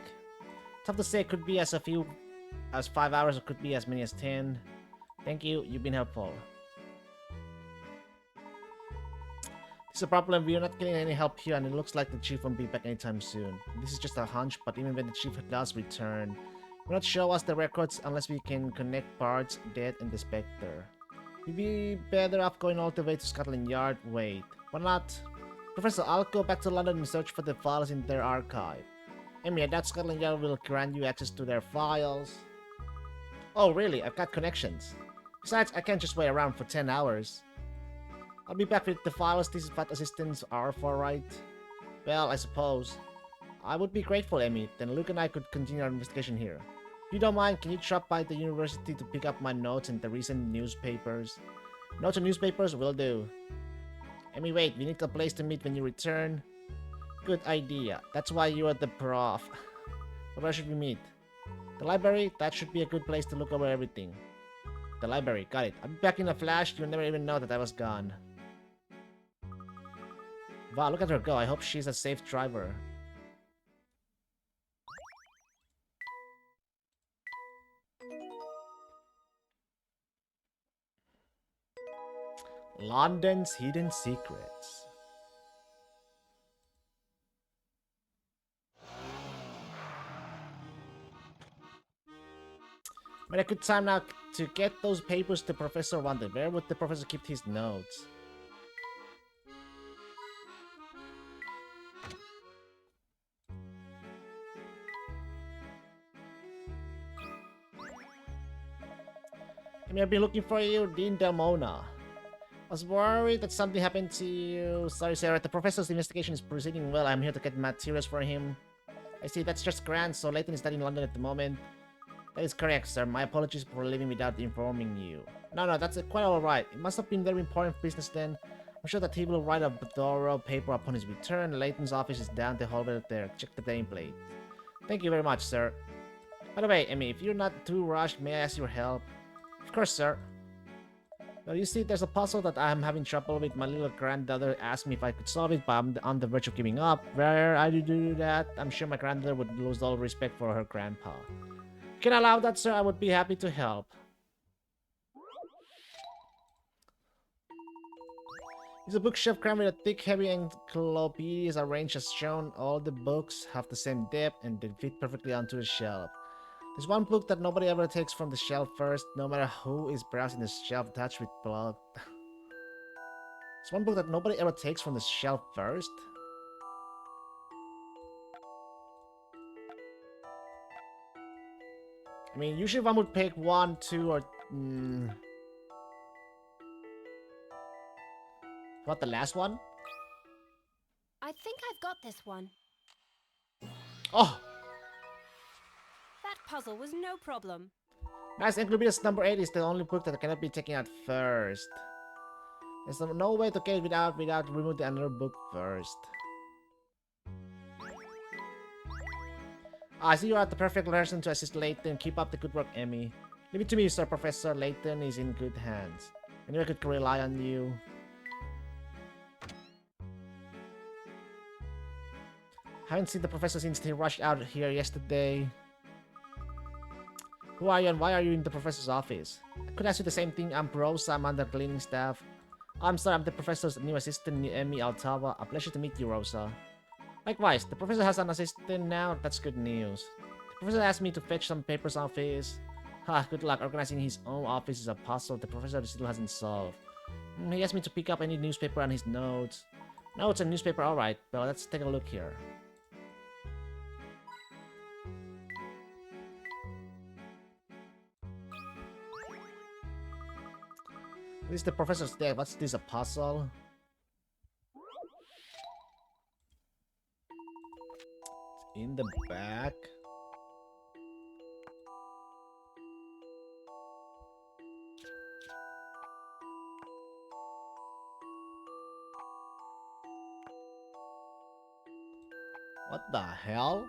S1: Tough to say. It could be as 5 hours, or could be as many as 10. Thank you. You've been helpful. It's a problem. We are not getting any help here, and it looks like the chief won't be back anytime soon. This is just a hunch, but even when the chief does return, will not show us the records unless we can connect Bard's death and the Spectre. We'd be better off going all the way to Scotland Yard. Wait, why not? Professor, I'll go back to London and search for the files in their archive. I mean, I doubt Scotland Yard will grant you access to their files. Oh, really? I've got connections. Besides, I can't just wait around for 10 hours. I'll be back with the files. This is what assistants are for, right? Well, I suppose. I would be grateful, Emmy. Then Luke and I could continue our investigation here. If you don't mind, can you drop by the university to pick up my notes and the recent newspapers? Notes and newspapers will do. Emmy, wait. We need a place to meet when you return. Good idea. That's why you are the prof. But where should we meet? The library? That should be a good place to look over everything. The library. Got it. I'll be back in a flash. You'll never even know that I was gone. Wow, look at her go. I hope she's a safe driver. London's Hidden Secrets. But a good time now to get those papers the professor wanted. Where would the professor keep his notes? I've been looking for you, Dean Delmona. I was worried that something happened to you. Sorry, Sarah. The professor's investigation is proceeding well. I'm here to get materials for him. I see, that's just grand. So Layton is not in London at the moment. That is correct, sir. My apologies for leaving without informing you. No, that's quite alright. It must have been very important business then. I'm sure that he will write a thorough paper upon his return. Layton's office is down the hallway there. Check the nameplate. Thank you very much, sir. By the way, Emmy, if you're not too rushed, may I ask your help? Of course, sir. Well, you see, there's a puzzle that I'm having trouble with. My little granddaughter asked me if I could solve it, but I'm on the verge of giving up. Where I do that, I'm sure my granddaughter would lose all respect for her grandpa. Can I allow that, sir? I would be happy to help. It's a bookshelf crammed with a thick, heavy encyclopedias arranged as shown. All the books have the same depth and they fit perfectly onto the shelf. There's one book that nobody ever takes from the shelf first, no matter who is browsing the shelf attached with blood. There's one book that nobody ever takes from the shelf first? I mean, usually one would pick 1, 2, or... What, the last one?
S4: I think I've got this one.
S1: Oh!
S4: That puzzle was no problem.
S1: Nice, Encyclopedia's number 8 is the only book that cannot be taken out first. There's no way to get it without removing another book first. I see you are the perfect person to assist Layton. Keep up the good work, Emmy. Leave it to me, Sir Professor. Layton is in good hands. I knew I could rely on you. Haven't seen the professor since he rushed out here yesterday. Who are you and why are you in the professor's office? I could ask you the same thing. I'm Rosa. I'm on the cleaning staff. I'm sorry, I'm the professor's new assistant, Emmy Altava. A pleasure to meet you, Rosa. Likewise, the professor has an assistant now. That's good news. The professor asked me to fetch some papers off his. Ha, good luck. Organizing his own office is a puzzle the professor still hasn't solved. He asked me to pick up any newspaper on his notes. Notes and newspaper, alright. Well, let's take a look here. This is the professor's deck. What's this, a puzzle? It's in the back. What the hell?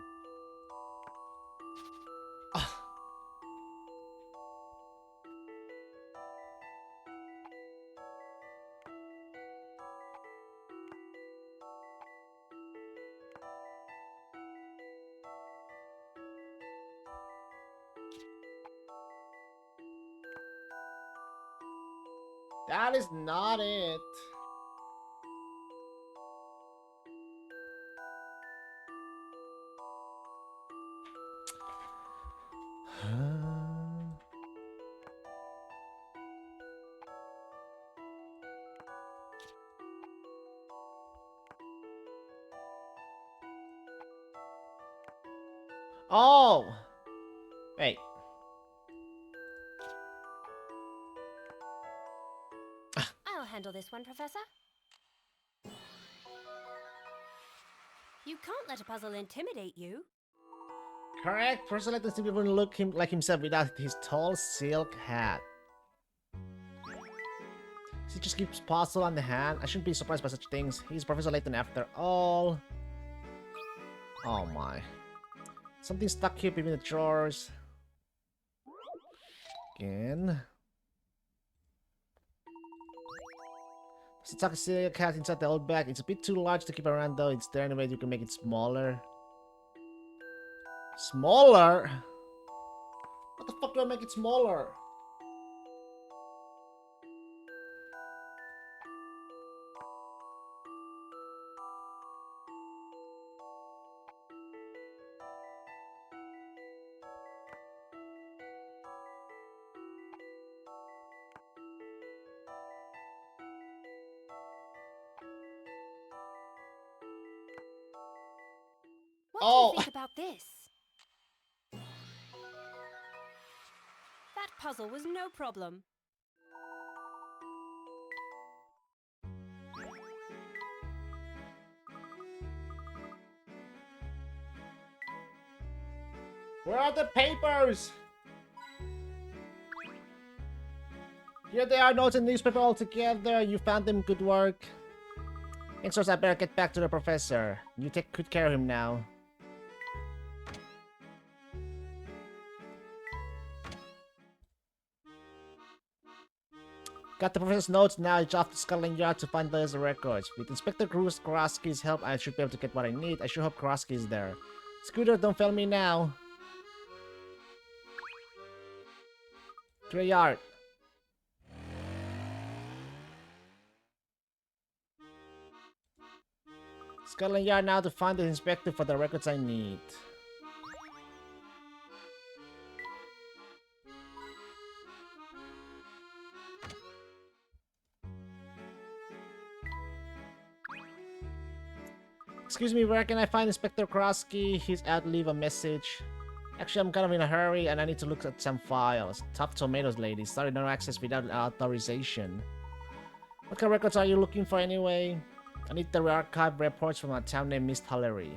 S1: That is not it. Oh! Wait.
S4: I'll handle this one, Professor. You can't let a puzzle intimidate you.
S1: Correct. Professor Layton simply wouldn't look like himself without his tall silk hat. He just keeps puzzle on the hand. I shouldn't be surprised by such things. He's Professor Layton after all. Oh my. Something stuck here between the drawers. Again. There's a tuxedo cat inside the old bag. It's a bit too large to keep around though. Is there any way you can make it smaller? Smaller? What the fuck do I make it smaller?
S4: What do you think about this? That puzzle was no problem.
S1: Where are the papers? Here they are, notes and newspaper all together. You found them, good work. Thanks, I better get back to the professor. You take good care of him now. Got the professor's notes now. It's off to Scotland Yard to find those records. With Inspector Kowalski's help, I should be able to get what I need. I sure hope Kowalski is there. Scooter, don't fail me now. To the yard. Scotland Yard now to find the inspector for the records I need. Excuse me, where can I find Inspector Krosky? He's out, leave a message. Actually, I'm kind of in a hurry and I need to look at some files. Tough tomatoes, lady. Sorry, no access without authorization. What kind of records are you looking for anyway? I need the archive reports from a town named Miss Tullery.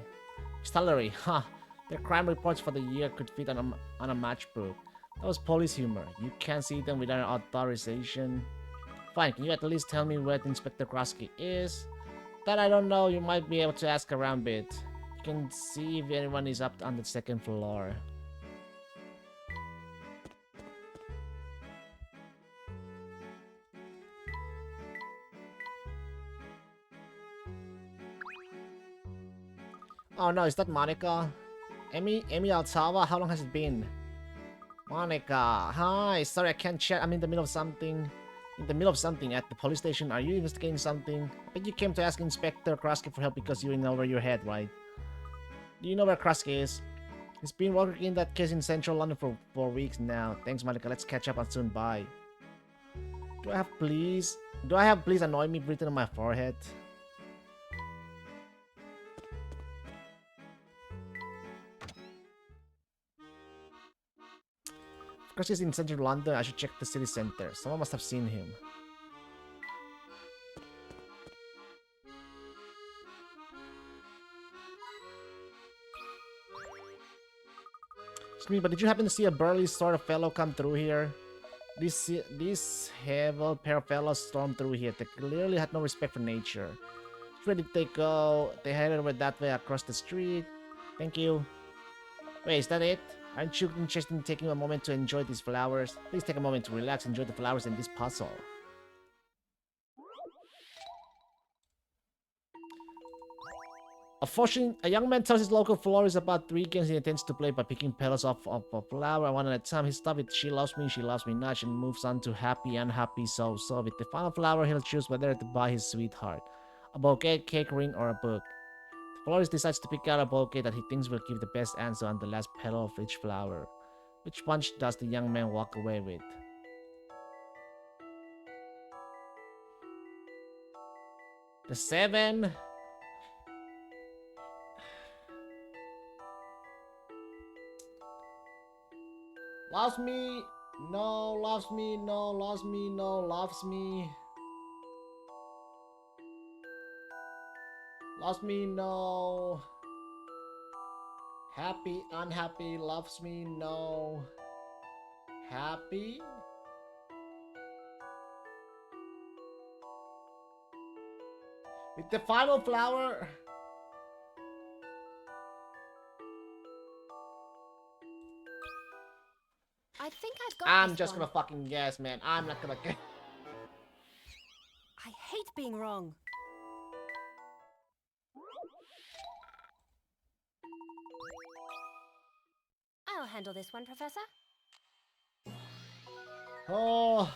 S1: Miss Tullery, huh? Their crime reports for the year could fit on a matchbook. That was police humor. You can't see them without authorization. Fine, can you at least tell me where Inspector Krosky is? That I don't know, you might be able to ask around a bit. You can see if anyone is up on the second floor. Oh no, is that Monica? Amy Altava, how long has it been? Monica, hi, sorry I can't chat, I'm in the middle of something. In the middle of something at the police station, are you investigating something? I bet you came to ask Inspector Krosky for help because you're in over your head, right? Do you know where Krosky is? He's been working in that case in central London for 4 weeks now. Thanks, Monica, let's catch up soon, bye. Do I have please annoy me written on my forehead? Because he's in central London, I should check the city center. Someone must have seen him. Excuse me, but did you happen to see a burly sort of fellow come through here? This heavy pair of fellows stormed through here. They clearly had no respect for nature. Where did they go? They headed over that way across the street. Thank you. Wait, is that it? Aren't you interested in taking a moment to enjoy these flowers? Please take a moment to relax, enjoy the flowers in this puzzle. A young man tells his local florist about 3 games he intends to play by picking petals off of a flower one at a time. He starts with She Loves Me Not, and moves on to Happy, Unhappy, So. With the final flower, he'll choose whether to buy his sweetheart a bouquet, cake, ring, or a book. The florist decides to pick out a bouquet that he thinks will give the best answer on the last petal of each flower. Which bunch does the young man walk away with? The 7. Loves me, no, loves me, no, loves me, no, loves me. Loves me, no. Happy, unhappy, loves me, no. Happy? With the final flower.
S4: I think I've got
S1: I'm
S4: this
S1: just
S4: one.
S1: gonna fucking guess, man. I'm not gonna guess.
S4: I hate being wrong. I'll handle this one, Professor.
S1: Oh,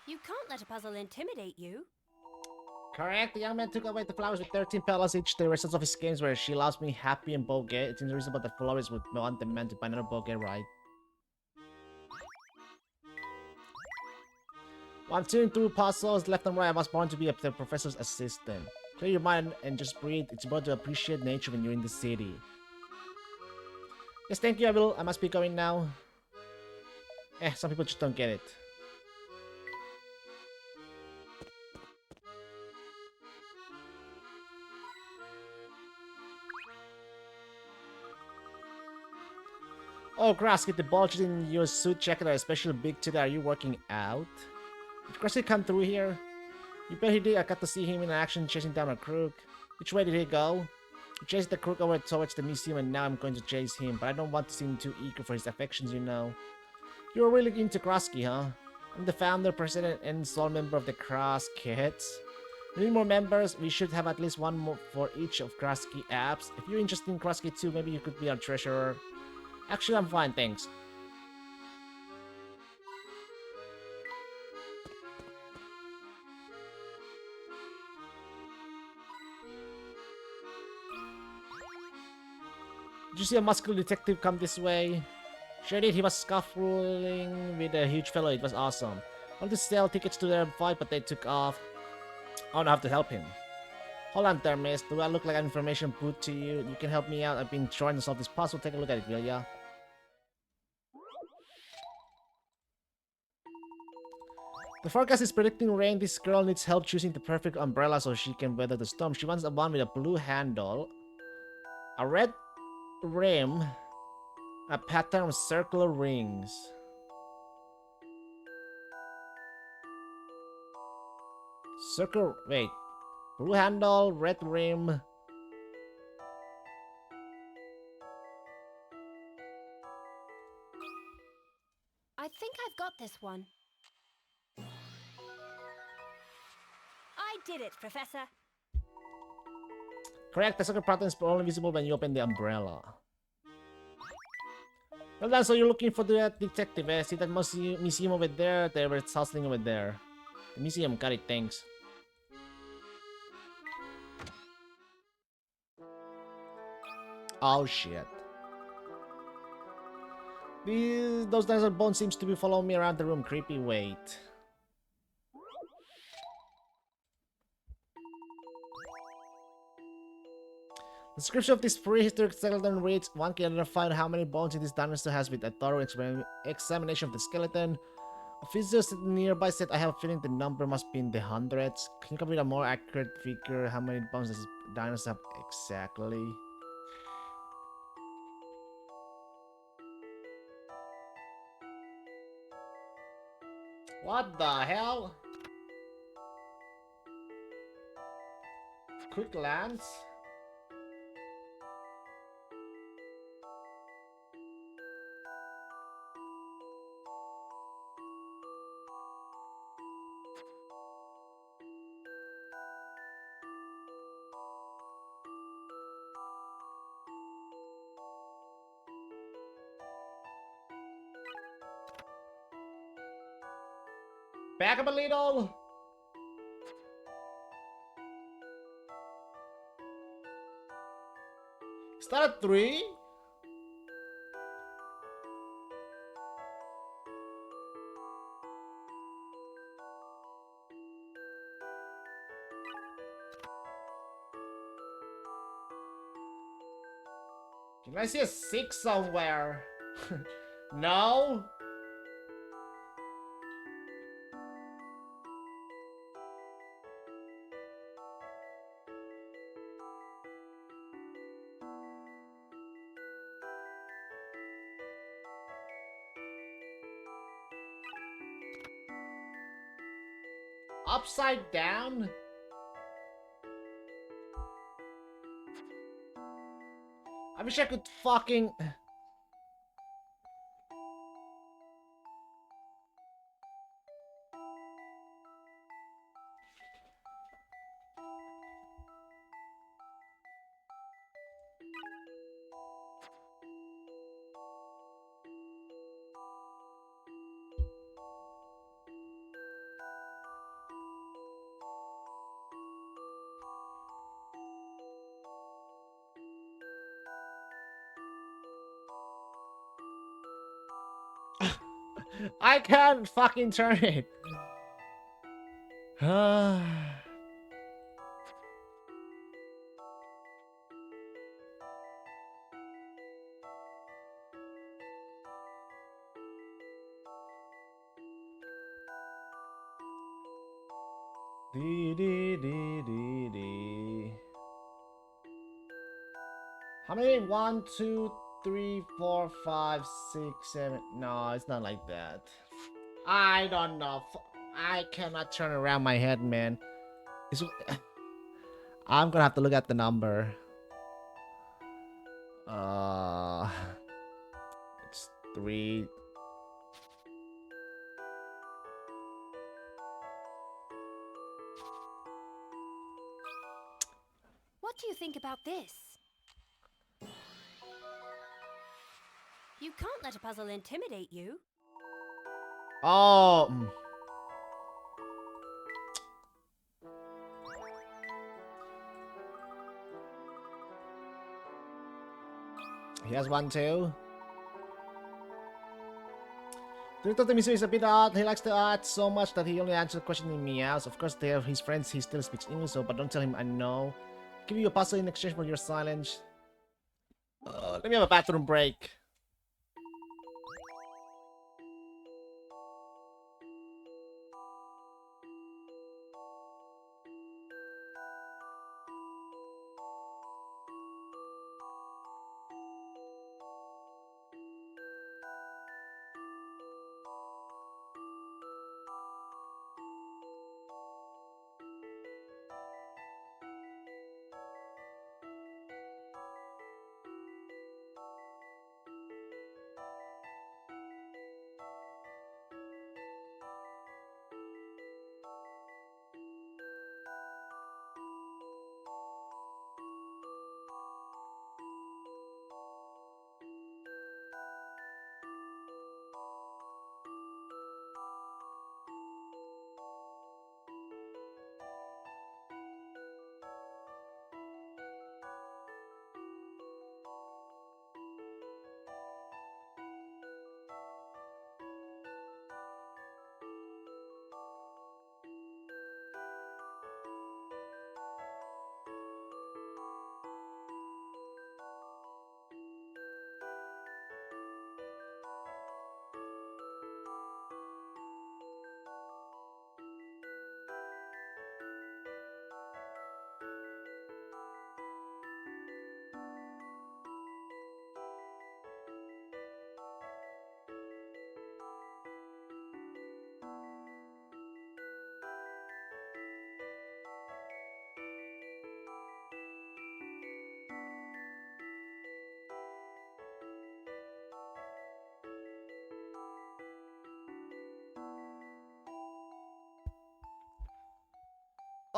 S4: You can't let a puzzle intimidate you.
S1: correct. The young man took away the flowers with 13 petals each. The results of his games were She Loves Me, Happy, and Bouquet. It seems reasonable that florist would want the man to buy another bouquet, right? While I'm tuning through puzzles left and right, I was born to be the professor's assistant. Clear your mind and just breathe. It's important to appreciate nature when you're in the city. Yes, thank you, I must be going now. Some people just don't get it. Oh, Grass, the bulges in your suit jacket are especially big today. Are you working out? Did Krusty come through here? You bet he did. I got to see him in action chasing down a crook. Which way did he go? He chased the crook over towards the museum and now I'm going to chase him, but I don't want to seem too eager for his affections, you know. You're really into Krusty, huh? I'm the founder, president, and sole member of the Cross Kids. We need more members. We should have at least one more for each of Krusty apps. If you're interested in Krusty too, maybe you could be our treasurer. Actually, I'm fine, thanks. Did you see a muscular detective come this way? Sure did. He was scuffling with a huge fellow. It was awesome. I wanted to sell tickets to their fight, but they took off. I don't have to help him. Hold on there, miss. Do I look like information put to you? You can help me out. I've been trying to solve this puzzle. Take a look at it, will ya? The forecast is predicting rain. This girl needs help choosing the perfect umbrella so she can weather the storm. She wants a one with a blue handle, a red rim, a pattern of circular rings. Wait. Blue handle, red rim.
S4: I think I've got this one. I did it, Professor.
S1: Correct, the circle pattern is only visible when you open the umbrella. Well done, so you're looking for the detective, eh? See that museum over there? They were hustling over there. The museum, got it, thanks. Oh shit. Those dinosaur bones seems to be following me around the room. Creepy, wait. The description of this prehistoric skeleton reads, one can identify how many bones in this dinosaur has with a thorough examination of the skeleton. A physicist nearby said, I have a feeling the number must be in the hundreds. Can you come with a more accurate figure? How many bones does this dinosaur have exactly? What the hell? Quick glance? Back up a little! Is that a 3? Can I see a 6 somewhere? No? Upside down? I wish I could fucking... I can't fucking turn it. Dee dee dee dee dee. How many? 1, 2, 3, 4, 5, 6, 7. No, it's not like that. I don't know. I cannot turn around my head, man. It's... I'm gonna have to look at the number. It's 3.
S4: What do you think about this? You can't let a puzzle intimidate you.
S1: Oh. He has one too. Director of the museum is a bit odd. He likes the art so much that he only answers questions in meows. Of course, they have his friends. He still speaks English, so but don't tell him I know. Give you a puzzle in exchange for your silence. Let me have a bathroom break.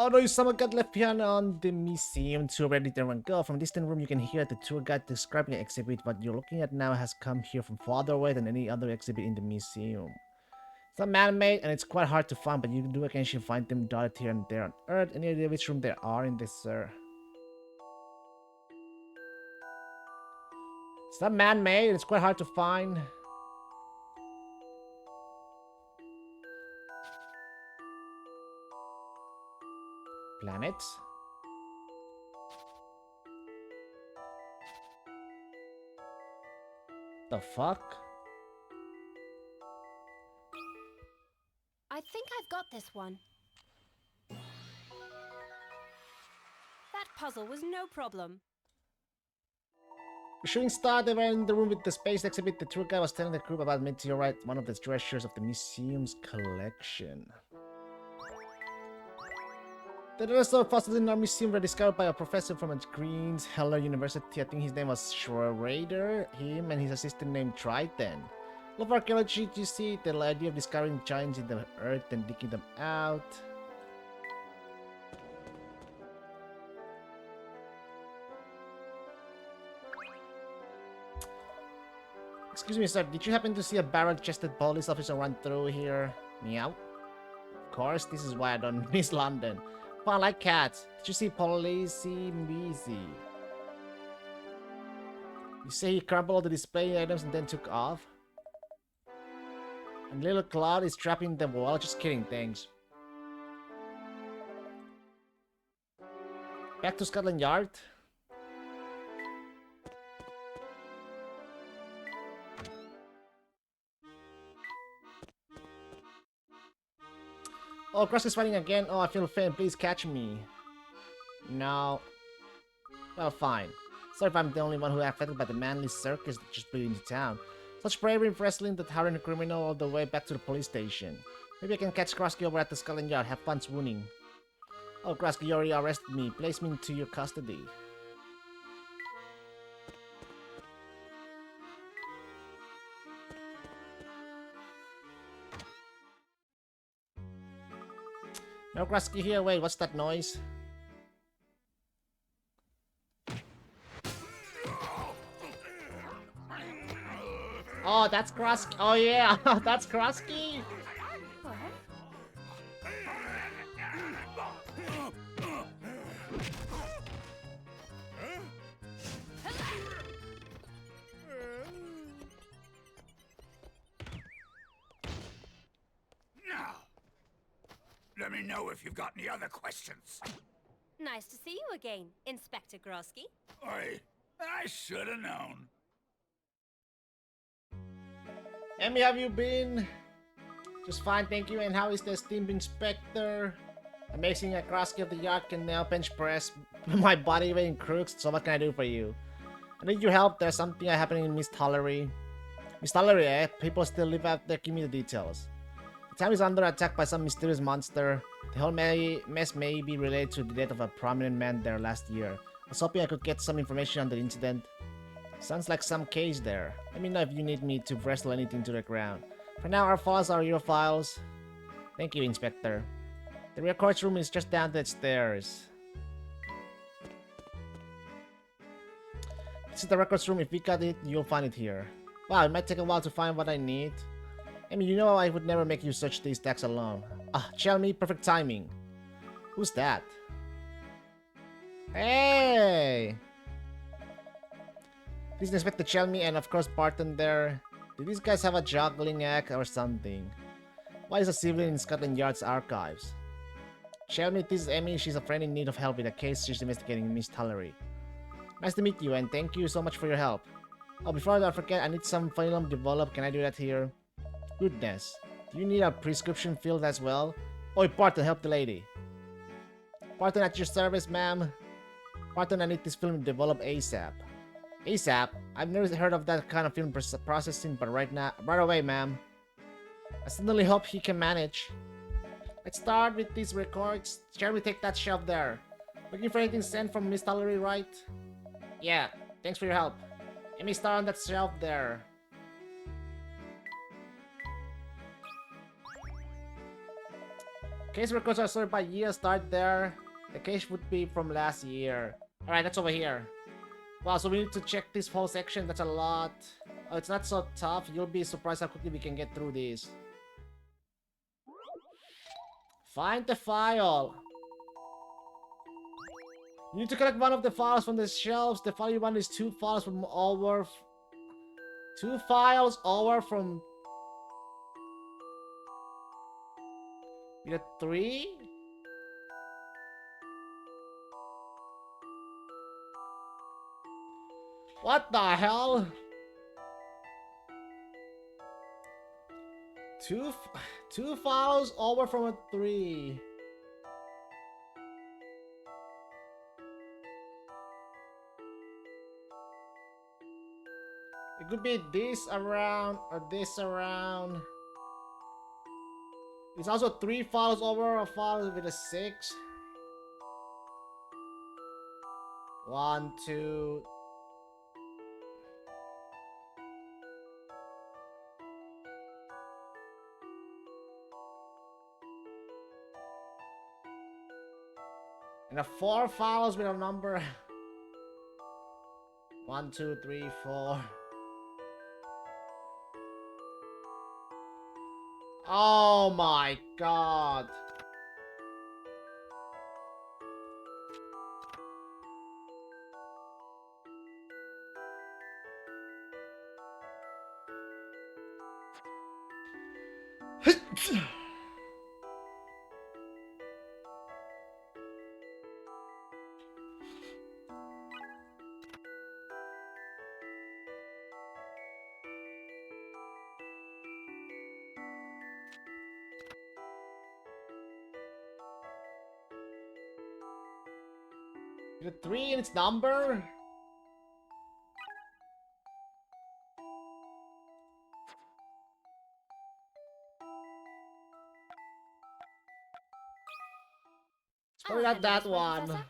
S1: Oh no, someone got left behind on the museum tour ready to run go. From a distant room you can hear the tour guide describing an exhibit. What you're looking at now has come here from farther away than any other exhibit in the museum. It's not man-made and it's quite hard to find, but you do occasionally find them dotted here and there on Earth. Any idea which room they are in this, sir? It's not man-made, it's quite hard to find. Planets? The fuck?
S4: I think I've got this one. That puzzle was no problem.
S1: The shooting star, they were in the room with the space exhibit. The tour guide was telling the group about meteorite, one of the treasures of the museum's collection. The dinosaur fossils in our museum were discovered by a professor from Queen's Heller University. I think his name was Schroeder. Him and his assistant named Triton. Love archaeology, you see, the idea of discovering giants in the earth and digging them out. Excuse me, sir, did you happen to see a barrel-chested police officer run through here? Meow. Of course, this is why I don't miss London. Oh, I like cats. Did you see Policy Measy? You say he crumpled all the display items and then took off? And little Cloud is trapped in the wall. Just kidding, thanks. Back to Scotland Yard. Oh, Cross is fighting again. Oh, I feel faint. Please catch me. No. Well, fine. Sorry if I'm the only one who affected by the manly circus that just blew into town. Such bravery in wrestling that hurried a criminal all the way back to the police station. Maybe I can catch Krusky over at the Scotland Yard. Have fun swooning. Oh, Krusky, you already arrested me. Place me into your custody. No Krusky here. Wait, what's that noise? Oh, that's Krusky. Oh yeah, that's Krusky.
S7: Now, let me know if you've got any other questions.
S4: Nice to see you again, Inspector Grosky.
S7: I should have known.
S1: Emmy, have you been? Just fine, thank you. And how is the esteemed Inspector? Amazing that Krusky of the Yard can now bench press my body weight in crooks. So what can I do for you? I need your help. There's something happening in Miss Tollery. Miss Tollery, eh? People still live out there. Give me the details. The town is under attack by some mysterious monster. The whole mess may be related to the death of a prominent man there last year. I was hoping I could get some information on the incident. Sounds like some case there. Let me know if you need me to wrestle anything to the ground. For now, our files are your files. Thank you, Inspector. The records room is just down the stairs. This is the records room. If we got it, you'll find it here. Wow, it might take a while to find what I need. I mean, you know I would never make you search these stacks alone. Ah, Chelmy, perfect timing. Who's that? Hey! Please inspect the Chelmy and of course Barton there. Did these guys have a juggling act or something? Why is a civilian in Scotland Yard's archives? Chelmy, this is Emmy. She's a friend in need of help with a case she's investigating in Miss Tollery. Nice to meet you and thank you so much for your help. Oh, before I forget, I need some film developed. Can I do that here? Goodness. Do you need a prescription filled as well? Oi, Barton, help the lady. Barton, at your service, ma'am. Barton, I need this film developed ASAP. ASAP? I've never heard of that kind of film processing, but right away, ma'am. I certainly hope he can manage. Let's start with these records. Shall we take that shelf there? Looking for anything sent from Miss Tollery, right? Yeah, thanks for your help. Let me start on that shelf there. Case records are sorted by year. Start there. The case would be from last year. Alright, that's over here. Wow, so we need to check this whole section. That's a lot. Oh, it's not so tough. You'll be surprised how quickly we can get through this. Find the file. You need to collect one of the files from the shelves. The file you want is 2 files from over... 2 files over from... You get 3? What the hell? Two files over from a 3. It could be this around or this around. It's also 3 files over a file with a 6. 1, 2. And a 4 files with a number. 1, 2, 3, 4. Oh my god. The 3 in its number? It's probably
S4: I'll
S1: not
S4: handle
S1: that
S4: this
S1: one.
S4: Professor.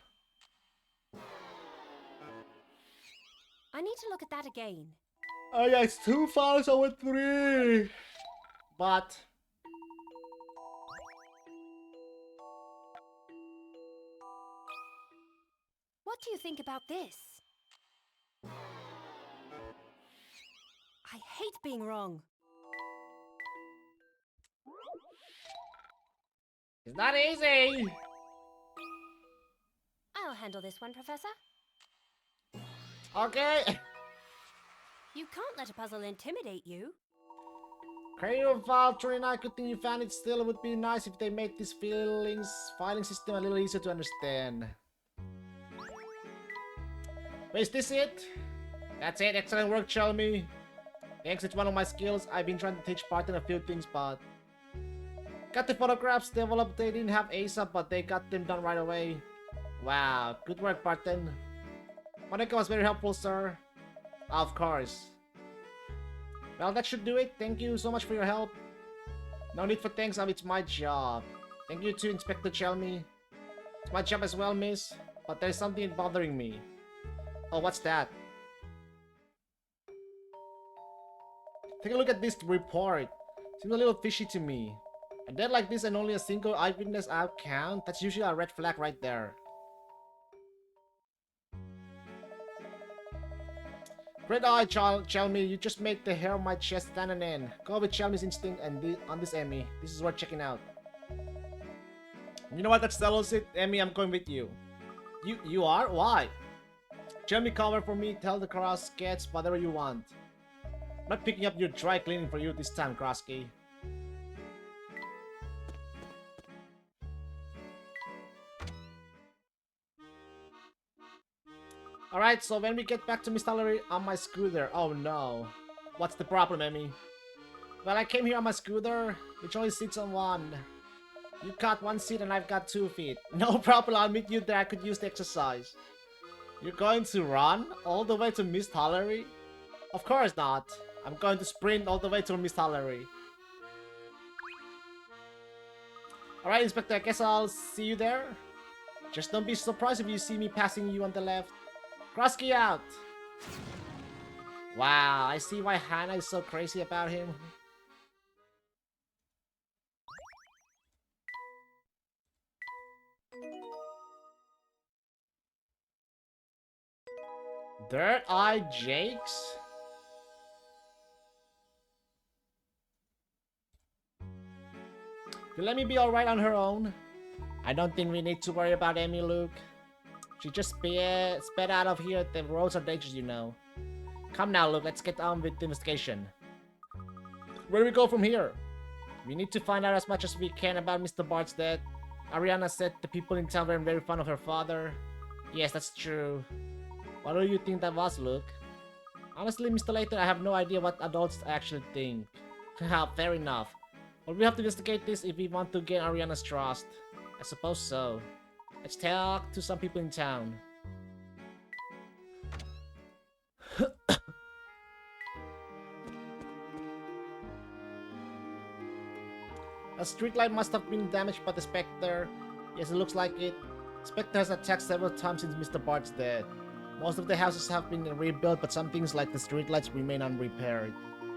S4: I need to look at that again.
S1: Oh yeah, it's 2 files over 3. But...
S4: What do you think about this? I hate being wrong.
S1: It's not easy!
S4: I'll handle this one, Professor.
S1: Okay!
S4: You can't let a puzzle intimidate you.
S1: Creative file 29, good thing you found it. Still, it would be nice if they made this filing system a little easier to understand. Wait, is this it? That's it, excellent work, Shelmy. Thanks, it's one of my skills. I've been trying to teach Barton a few things, but... Got the photographs developed. They didn't have ASAP, but they got them done right away. Wow, good work, Barton. Monica was very helpful, sir. Of course. Well, that should do it. Thank you so much for your help. No need for thanks, it's my job. Thank you to Inspector Shelmy. It's my job as well, miss. But there's something bothering me. Oh, what's that? Take a look at this report. Seems a little fishy to me. A death like this and only a single eyewitness out count? That's usually a red flag right there. Great eye, Chelmy. You just made the hair on my chest stand on end. Go with Chelmy's instinct and on this Emmy. This is worth checking out. You know what? That settles it. Emmy, I'm going with you. You are? Why? Chelmy, cover for me. Tell the Cross gets whatever you want. I'm not picking up your dry cleaning for you this time, Krosky. Alright, so when we get back to Miss Tallery on my scooter... Oh no. What's the problem, Emmy? Well, I came here on my scooter, which only sits on 1. You got 1 seat and I've got 2 feet. No problem, I'll meet you there. I could use the exercise. You're going to run all the way to Miss Tallery? Of course not. I'm going to sprint all the way to Miss Tallery. Alright, Inspector, I guess I'll see you there. Just don't be surprised if you see me passing you on the left. Krosky out! Wow, I see why Hannah is so crazy about him. Dirt Eye Jakes? Let me be alright on her own. I don't think we need to worry about Amy, Luke. She just sped out of here. The roads are dangerous, you know. Come now, Luke. Let's get on with the investigation. Where do we go from here? We need to find out as much as we can about Mr. Bart's death. Ariana said the people in town were very fond of her father. Yes, that's true. What do you think that was, Luke? Honestly, Mr. Layton, I have no idea what adults actually think. Fair enough. But we have to investigate this if we want to gain Ariana's trust. I suppose so. Let's talk to some people in town. A streetlight must have been damaged by the Specter. Yes, it looks like it. Specter has attacked several times since Mr. Bart's death. Most of the houses have been rebuilt, but some things like the streetlights remain unrepaired.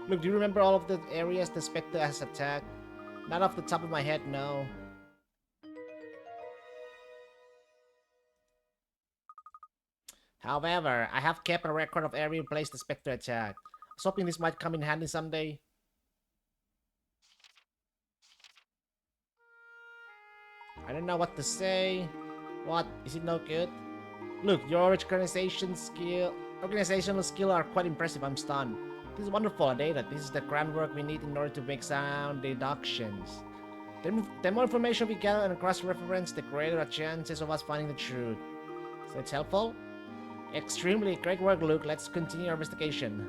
S1: Look, do you remember all of the areas the Specter has attacked? Not off the top of my head, no. However, I have kept a record of every place the Spectre attacked. I was hoping this might come in handy someday. I don't know what to say. What? Is it no good? Look, your organizational skill are quite impressive. I'm stunned. This is wonderful data. This is the groundwork we need in order to make sound deductions. The more information we gather and cross-reference, the greater the chances of us finding the truth. So it's helpful? Extremely. Great work, Luke. Let's continue our investigation.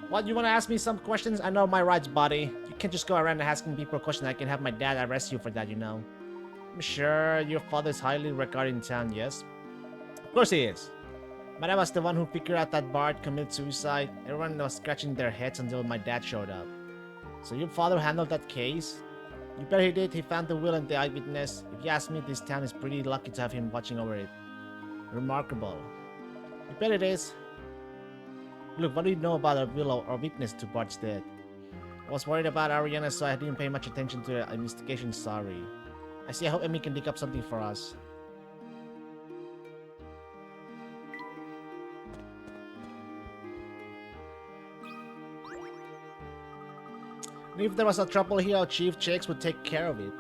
S1: What, you wanna ask me some questions? I know my rights, buddy. You can't just go around asking people questions. I can have my dad arrest you for that, you know. I'm sure your father is highly regarded in town, yes? Of course he is. My dad was the one who figured out that Bart committed suicide. Everyone was scratching their heads until my dad showed up. So your father handled that case? You bet he did. He found the will and the eyewitness. If you ask me, this town is pretty lucky to have him watching over it. Remarkable. You bet it is. Look, what do you know about a will or witness to Bart's death? I was worried about Ariana, so I didn't pay much attention to the investigation. Sorry. I see. I hope Emmy can dig up something for us. And if there was a trouble here, Chief Jakes would take care of it.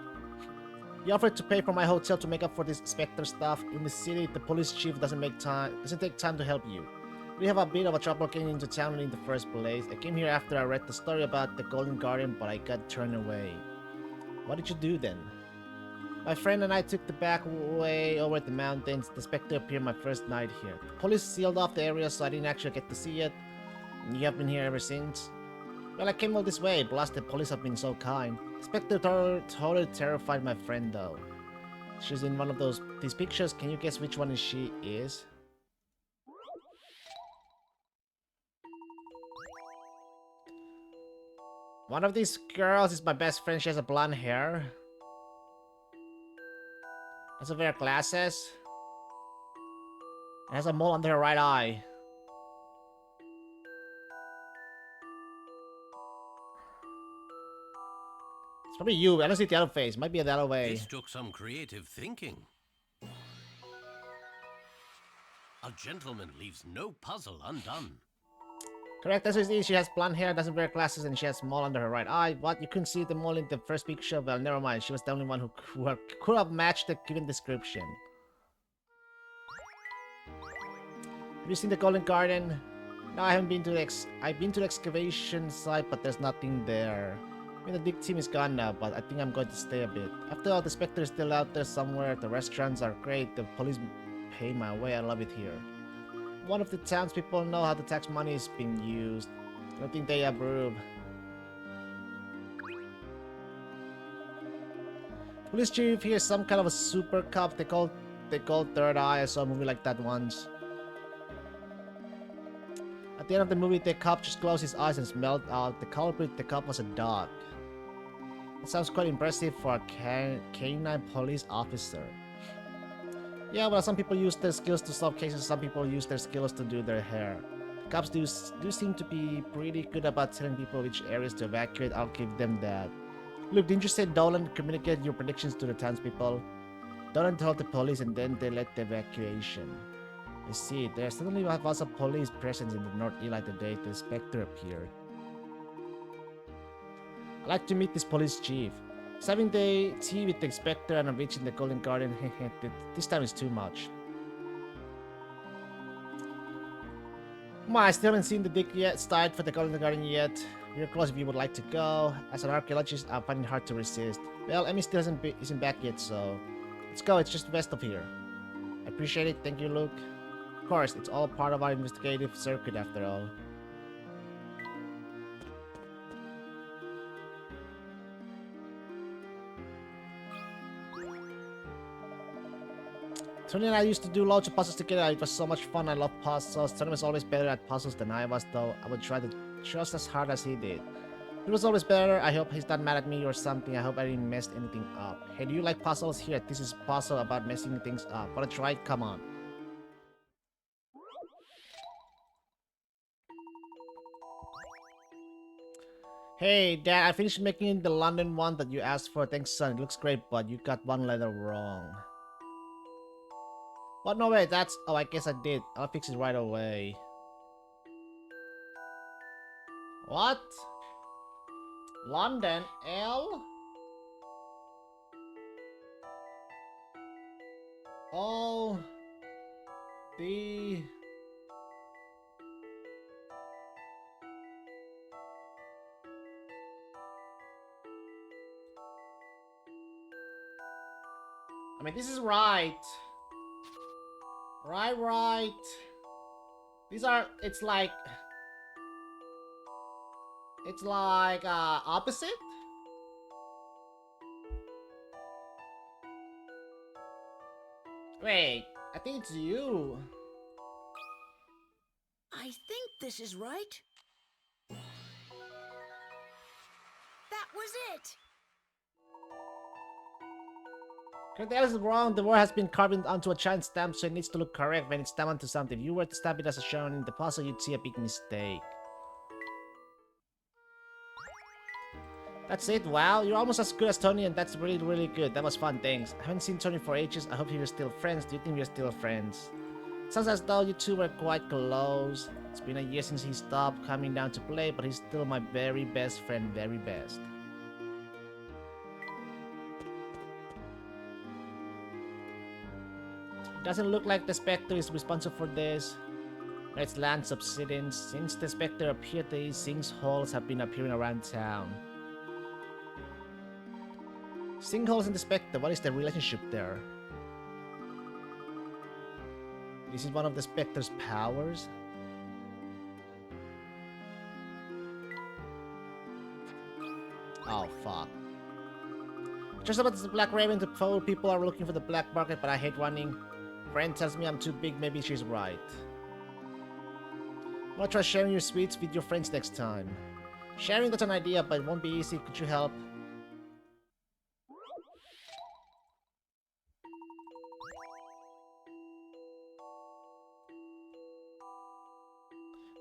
S1: He offered to pay for my hotel to make up for this Spectre stuff. In the city, the police chief doesn't take time to help you. We have a bit of a trouble getting into town in the first place. I came here after I read the story about the Golden Garden, but I got turned away. What did you do then? My friend and I took the back way over the mountains. The Spectre appeared my first night here. The police sealed off the area, so I didn't actually get to see it. And you have been here ever since? Well, I came all this way, plus the police have been so kind. Spectre totally terrified my friend though. She's in one of these pictures. Can you guess which one she is? One of these girls is my best friend. She has a blonde hair. Has a wear glasses. And has a mole under her right eye. It's probably you. I don't see the other face. Might be the other way.
S3: This took some creative thinking. A gentleman leaves no puzzle undone.
S1: Correct, that's what it is. She has blonde hair, doesn't wear glasses, and she has mole under her right eye. What? You couldn't see the mole in the first picture? Well, never mind. She was the only one who could have matched the given description. Have you seen the Golden Garden? No, I haven't been to the I've been to the excavation site, but there's nothing there. I mean, the big team is gone now, but I think I'm going to stay a bit. After all, the Spectre is still out there somewhere. The restaurants are great. The police pay my way. I love it here. One of the townspeople know how the tax money is being used. I don't think they approve. Police chief here is some kind of a super cop. They call Third Eye. I saw a movie like that once. At the end of the movie, the cop just closed his eyes and smelled out. The culprit, the cop, was a dog. That sounds quite impressive for a canine police officer. Yeah, well, some people use their skills to solve cases, some people use their skills to do their hair. Cops do seem to be pretty good about telling people which areas to evacuate. I'll give them that. Look, didn't you say Dolan communicate your predictions to the townspeople? Don't tell the police and then they let the evacuation. I see, there suddenly was a police presence in the North Eli the day the Specter appeared. I'd like to meet this police chief. He's having the tea with the Specter and a witch in the Golden Garden. This time is too much. Come on, I still haven't seen the dig yet. Start for the Golden Garden yet. We're close if you would like to go. As an archaeologist, I find it hard to resist. Well, Emmy still isn't back yet, so let's go. It's just west of here. I appreciate it. Thank you, Luke. Of course, it's all part of our investigative circuit after all. Tony and I used to do loads of puzzles together. It was so much fun. I love puzzles. Tony was always better at puzzles than I was, though. I would try to just as hard as he did. He was always better. I hope he's not mad at me or something. I hope I didn't mess anything up. Hey, do you like puzzles? Here, this is a puzzle about messing things up. Wanna try it? Come on. Hey, Dad, I finished making the London one that you asked for. Thanks, son. It looks great, but you got one letter wrong. What? No way, that's... Oh, I guess I did. I'll fix it right away. What? London? L? O? D? I mean, this is right. Right. These are, it's like opposite? Wait, I think it's you.
S5: I think this is right. That was it!
S1: That is wrong. The word has been carved onto a giant stamp, so it needs to look correct when it's stamped onto something. If you were to stamp it as shown in the puzzle, you'd see a big mistake. That's it. Wow, you're almost as good as Tony, and that's really, really good. That was fun. Thanks. I haven't seen Tony for ages. I hope you're still friends. Do you think we're still friends? It sounds as though you two were quite close. It's been a year since he stopped coming down to play, but he's still my very best friend. Very best. Doesn't look like the Specter is responsible for this. It's land subsidence. Since the Specter appeared, these sinkholes have been appearing around town. Sinkholes and the Specter, what is the relationship there? Is it one of the Specter's powers? Oh, fuck. Just about the Black Raven to phone people are looking for the black market, but I hate running. Friend tells me I'm too big, maybe she's right. I'm gonna try sharing your sweets with your friends next time. Sharing, that's an idea, but it won't be easy. Could you help?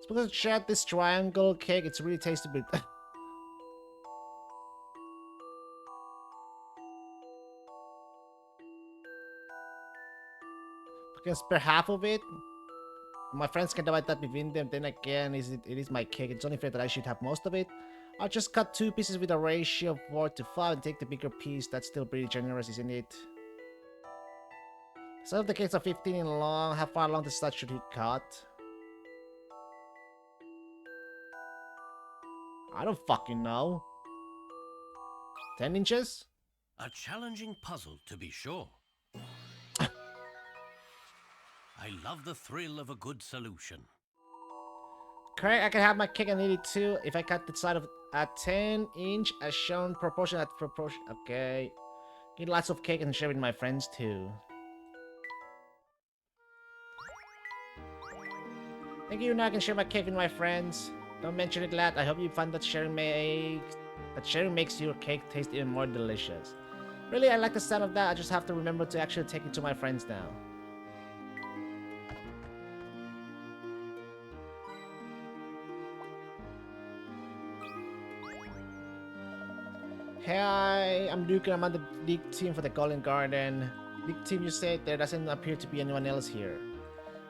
S1: Supposed to share this triangle cake. It's really tasty, but I can spare half of it. My friends can divide that between them. Then again, it is my cake. It's only fair that I should have most of it. I'll just cut 2 pieces with a ratio of 4:5 and take the bigger piece. That's still pretty generous, isn't it? Some of the cakes are 15 in long. How far along the side should he cut? I don't fucking know. 10 inches?
S3: A challenging puzzle, to be sure. I love the thrill of a good solution.
S1: Correct, I can have my cake and eat it too if I cut the side of a 10-inch as shown proportion at proportion. Okay. Eat lots of cake and share with my friends too. Thank you, now I can share my cake with my friends. Don't mention it, lad. I hope you find that sharing makes your cake taste even more delicious. Really, I like the sound of that. I just have to remember to actually take it to my friends now. Hey, I'm Duke and I'm on the league team for the Golden Garden. Big team, you say? There doesn't appear to be anyone else here.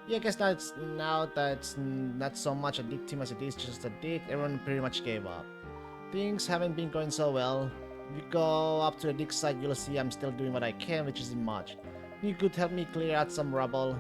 S1: Yeah, I guess now that it's not so much a Dick team as it is just a Dick, everyone pretty much gave up. Things haven't been going so well. If you go up to the Dick side, you'll see I'm still doing what I can, which isn't much. You could help me clear out some rubble.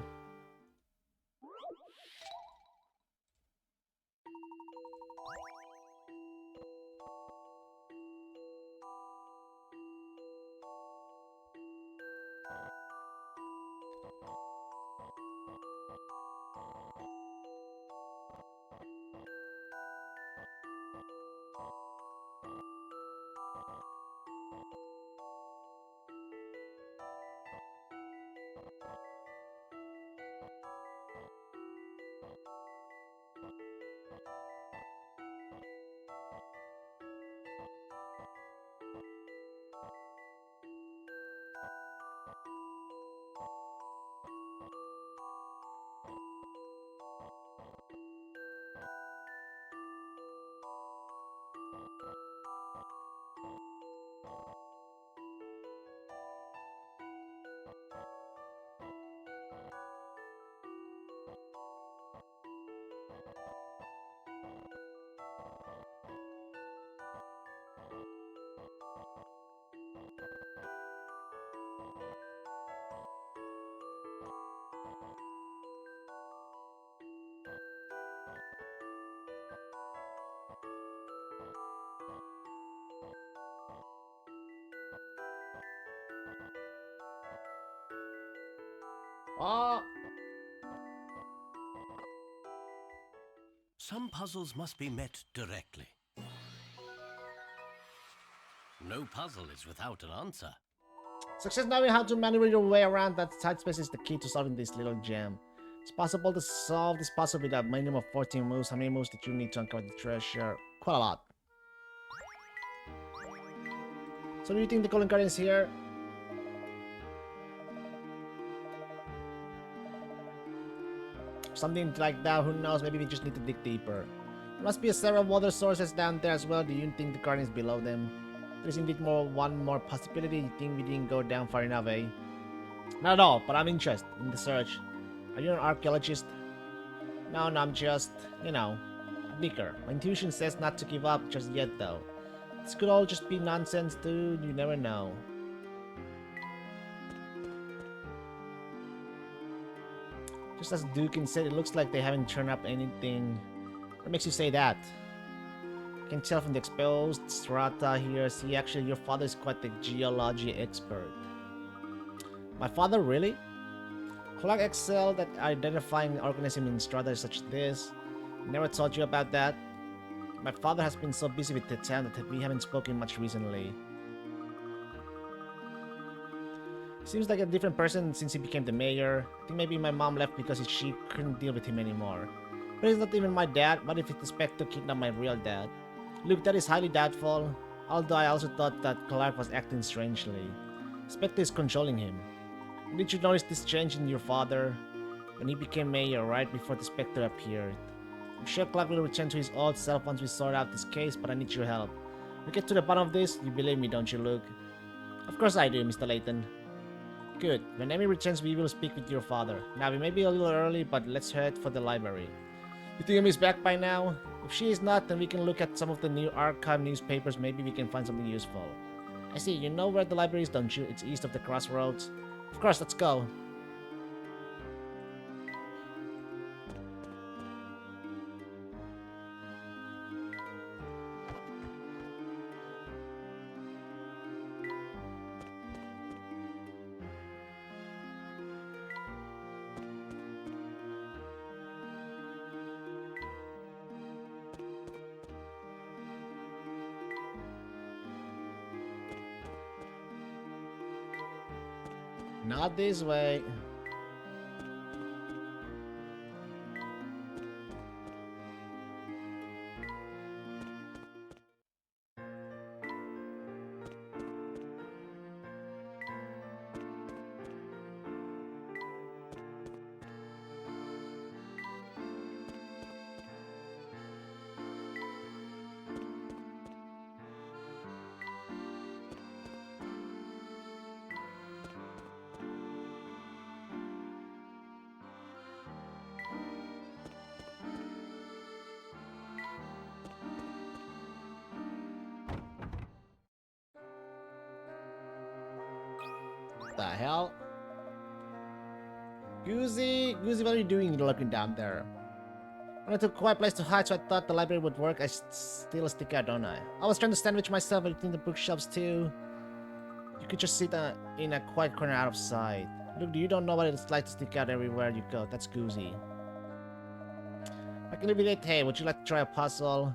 S1: Oh!
S3: Some puzzles must be met directly. No puzzle is without an answer.
S1: Success knowing how to maneuver your way around that tight space is the key to solving this little gem. It's possible to solve this puzzle with a minimum of 14 moves. How many moves did you need to uncover the treasure? Quite a lot. So do you think the Golden Guardian is here? Something like that, who knows, maybe we just need to dig deeper. There must be several water sources down there as well. Do you think the Guardian is below them? There's indeed one more possibility. You think we didn't go down far enough, eh? Not at all, but I'm interested in the search. Are you an archaeologist? No, I'm just, you know, a digger. My intuition says not to give up just yet though. This could all just be nonsense, dude. You never know. Just as Dukin said, it looks like they haven't turned up anything. What makes you say that? I can tell from the exposed strata here. See, actually, your father is quite the geology expert. My father, really? Clark excelled at identifying organisms in strata such as this. Never told you about that. My father has been so busy with the town that we haven't spoken much recently. Seems like a different person since he became the mayor. I think maybe my mom left because she couldn't deal with him anymore. But he's not even my dad. What if it's the Specter kidnapped my real dad? Look, that is highly doubtful. Although I also thought that Clark was acting strangely. Specter is controlling him. Did you notice this change in your father? When he became mayor right before the Specter appeared. I'm sure Clark will return to his old self once we sort out this case, but I need your help. We get to the bottom of this, you believe me, don't you, Luke? Of course I do, Mr. Layton. Good. When Amy returns, we will speak with your father. Now, we may be a little early, but let's head for the library. You think Amy's back by now? If she is not, then we can look at some of the new archive newspapers. Maybe we can find something useful. I see. You know where the library is, don't you? It's east of the crossroads. Of course, let's go. Not this way. the hell? Goosey, what are you doing looking down there? I went to a quiet place to hide, so I thought the library would work. I still stick out, don't I? I was trying to sandwich myself between the bookshelves too. You could just sit in a quiet corner out of sight. Look, you don't know what it's like to stick out everywhere you go. That's Goosey. I can leave it. Hey, would you like to try a puzzle?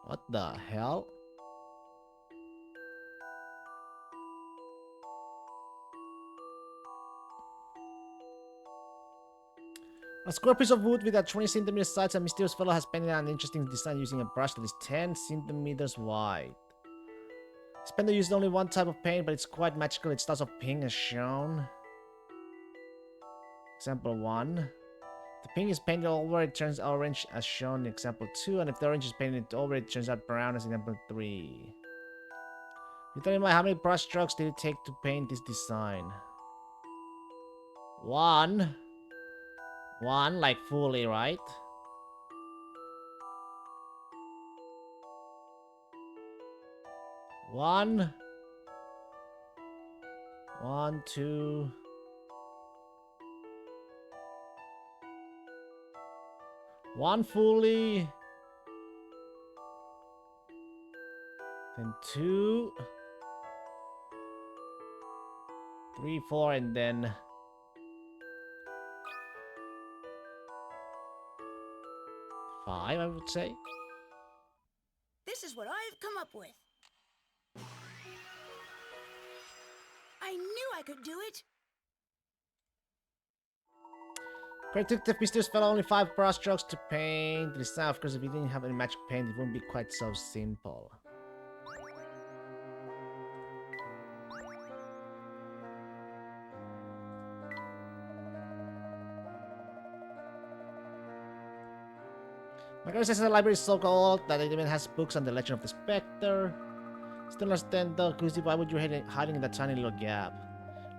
S1: What the hell? A square piece of wood with a 20 centimeter size, a mysterious fellow has painted an interesting design using a brush that is 10 centimeters wide. Specter used only one type of paint, but it's quite magical. It starts off pink as shown. Example 1. If the pink is painted over, it turns orange as shown in example 2, and if the orange is painted over, it turns out brown as example 3. You tell me how many brush strokes did it take to paint this design? 1. 1, like fully, right? One, 2. One fully. Then 2. 3, 4, and then 5, I would say.
S5: This is what I've come up with. I knew I could do it.
S1: Predictive Mysterious Fellow, only 5 brush strokes to paint. This time, of course, if you didn't have any magic paint, it wouldn't be quite so simple. My girl says the library is so old that it even has books on the legend of the Specter. Still understand though, Goosey, why would you hiding in that tiny little gap?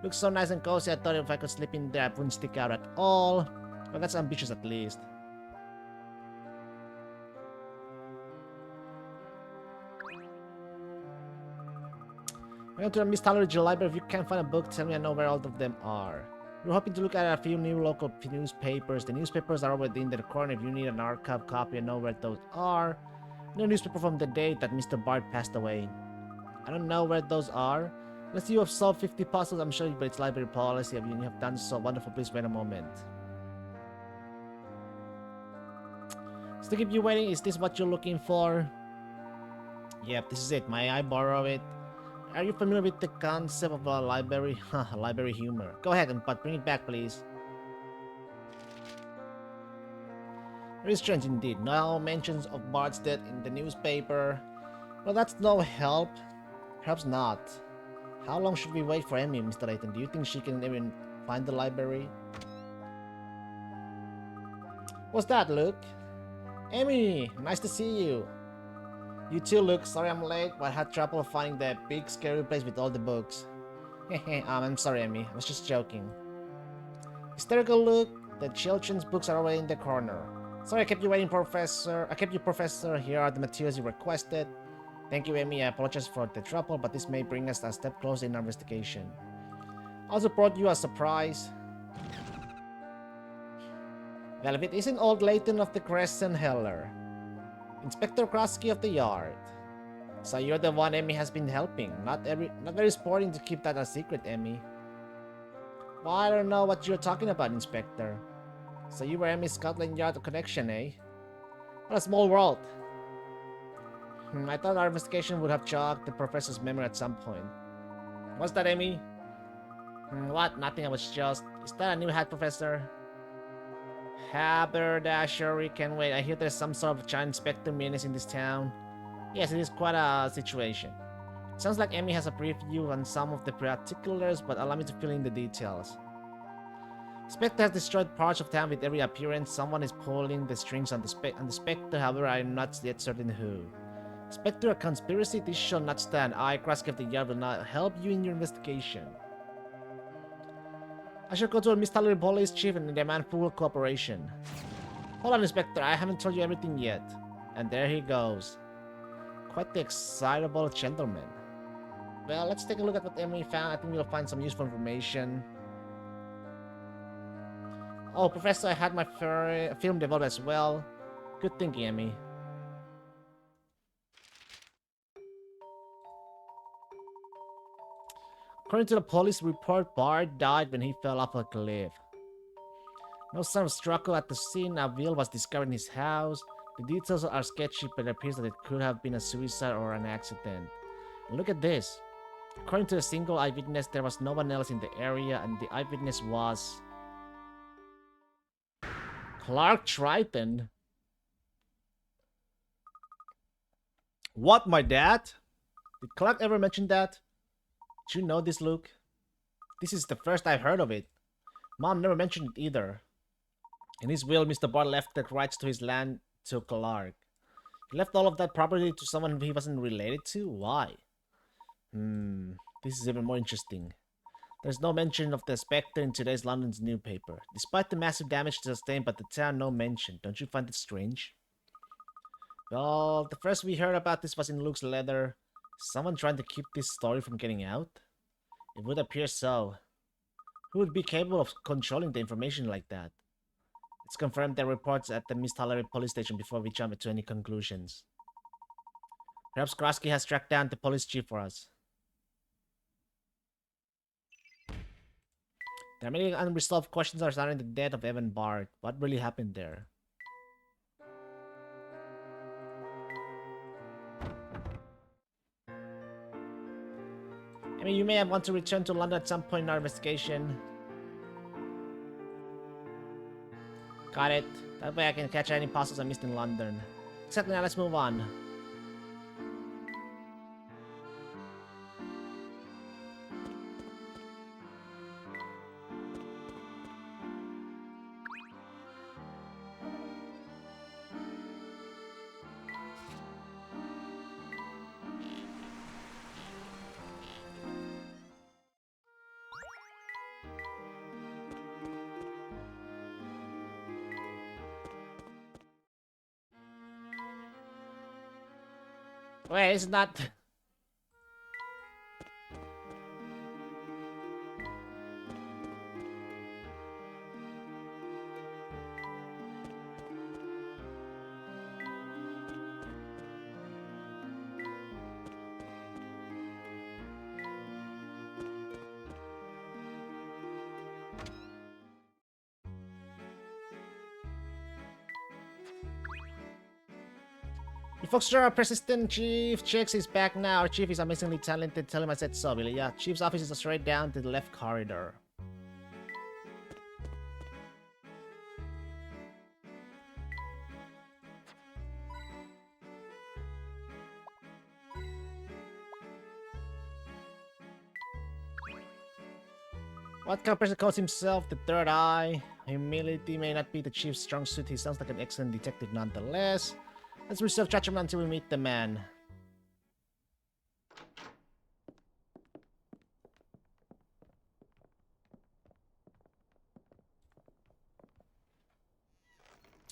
S1: Looks so nice and cozy, I thought if I could slip in there, I wouldn't stick out at all. But that's ambitious at least. I'm going to the Miss Talleridge Library. If you can't find a book, tell me. I know where all of them are. We're hoping to look at a few new local newspapers. The newspapers are over in the corner if you need an archive copy. I know where those are. No newspaper from the day that Mr. Bard passed away. I don't know where those are. Unless you have solved 50 puzzles, I'm sure, but it's library policy. If you have done so, wonderful. Please wait a moment. Still keep you waiting. Is this what you're looking for? Yep, this is it. May I borrow it? Are you familiar with the concept of a library? Library humor. Go ahead, but bring it back, please. Very strange indeed. No mentions of Bard's death in the newspaper. Well, that's no help. Perhaps not. How long should we wait for Emmy, Mr. Layton? Do you think she can even find the library? What's that, Luke? Emmy, nice to see you. You too, Luke. Sorry I'm late, but I had trouble finding the big scary place with all the books. I'm sorry, Emmy. I was just joking. Hysterical, Luke. The children's books are already in the corner. Sorry I kept you waiting, Professor. Professor. Here are the materials you requested. Thank you, Emmy. I apologize for the trouble, but this may bring us a step closer in our investigation. I also brought you a surprise. Well, if it isn't old Layton of the Crescent Heller, Inspector Krosky of the Yard. So you're the one Emmy has been helping. Not very sporting to keep that a secret, Emmy. Well, I don't know what you're talking about, Inspector. So you were Emmy's Scotland Yard connection, eh? What a small world. I thought our investigation would have jogged the professor's memory at some point. What's that, Emmy? What? Nothing, I was just... Is that a new hat, Professor? Haberdasher, we can wait. I hear there's some sort of giant Specter menace in this town. Yes, it is quite a situation. Sounds like Emmy has a brief view on some of the particulars, but allow me to fill in the details. Specter has destroyed parts of town with every appearance. Someone is pulling the strings on the Specter, however I am not yet certain who. Specter, a conspiracy? This shall not stand. I, Krosky of the Yard, will not help you in your investigation. I shall go to Miss Talleridge Police Chief and demand full cooperation. Hold on, Inspector. I haven't told you everything yet. And there he goes. Quite the excitable gentleman. Well, let's take a look at what Emily found. I think we'll find some useful information. Oh, Professor, I had my film developed as well. Good thinking, Emmy. According to the police report, Bard died when he fell off a cliff. No sign of struggle at the scene. A wheel was discovered in his house. The details are sketchy, but it appears that it could have been a suicide or an accident. And look at this. According to a single eyewitness, there was no one else in the area, and the eyewitness was Clark Triton. What, my dad? Did Clark ever mention that? Did you know this, Luke? This is the first I've heard of it. Mom never mentioned it either. In his will, Mr. Bard left the rights to his land to Clark. He left all of that property to someone he wasn't related to? Why? This is even more interesting. There's no mention of the Specter in today's London's newspaper. Despite the massive damage sustained by the town, no mention. Don't you find it strange? Well, the first we heard about this was in Luke's letter. Is someone trying to keep this story from getting out? It would appear so. Who would be capable of controlling the information like that? Let's confirm their reports at the Miss Tollery police station before we jump to any conclusions. Perhaps Krosky has tracked down the police chief for us. There are many unresolved questions surrounding the death of Evan Bard. What really happened there? I mean, you may want to return to London at some point in our investigation. Got it. That way I can catch any puzzles I missed in London. Exactly, now let's move on. Wait, it's not... You folks sure are persistent. Chief Chicks is back now. Our chief is amazingly talented. Tell him I said so, Billy. Yeah, chief's office is straight down to the left corridor. What kind of person calls himself the Third Eye? Humility may not be the chief's strong suit. He sounds like an excellent detective nonetheless. Let's reserve judgment until we meet the man.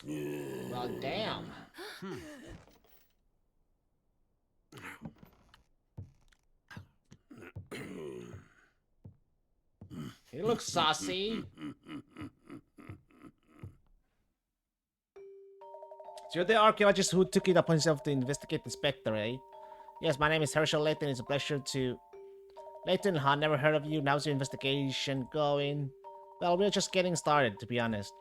S1: Well, damn. He looks saucy. So you're the archaeologist who took it upon himself to investigate the Specter, eh? Yes, my name is Herschel Layton. It's a pleasure to... Layton, huh? Never heard of you. How's your investigation going? Well, we're just getting started, to be honest.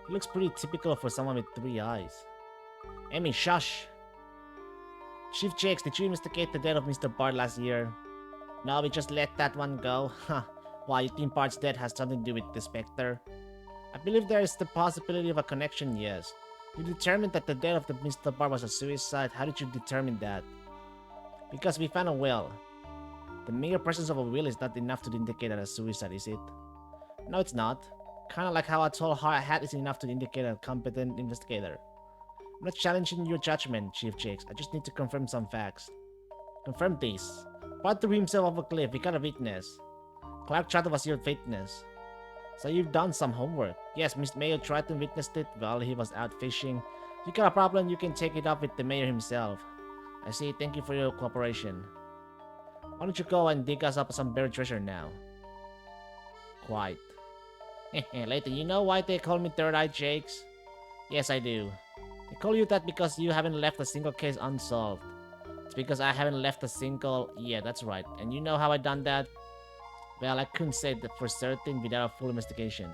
S1: He looks pretty typical for someone with 3 eyes. Emmy, shush! Chief Jakes, did you investigate the death of Mr. Bard last year? No, we just let that one go. Huh. Why, you think Bard's death has something to do with the Specter? I believe there is the possibility of a connection, yes. You determined that the death of the Mr. Bard was a suicide. How did you determine that? Because we found a will. The mere presence of a will is not enough to indicate that a suicide, is it? No, it's not. Kinda like how a tall hat isn't enough to indicate a competent investigator. I'm not challenging your judgment, Chief Jakes. I just need to confirm some facts. Confirm this. Bard threw himself off a cliff. We got a witness. Clark Triton was your witness. So you've done some homework. Yes, Mr. Mayor Triton witnessed it while he was out fishing. you got a problem, you can take it up with the mayor himself. I see, thank you for your cooperation. Why don't you go and dig us up some buried treasure now? Quite. Layton, you know why they call me Third Eye Jakes? Yes, I do. They call you that because you haven't left a single case unsolved. It's because I haven't left a single... Yeah, that's right. And you know how I done that? Well, I couldn't say that for certain without a full investigation.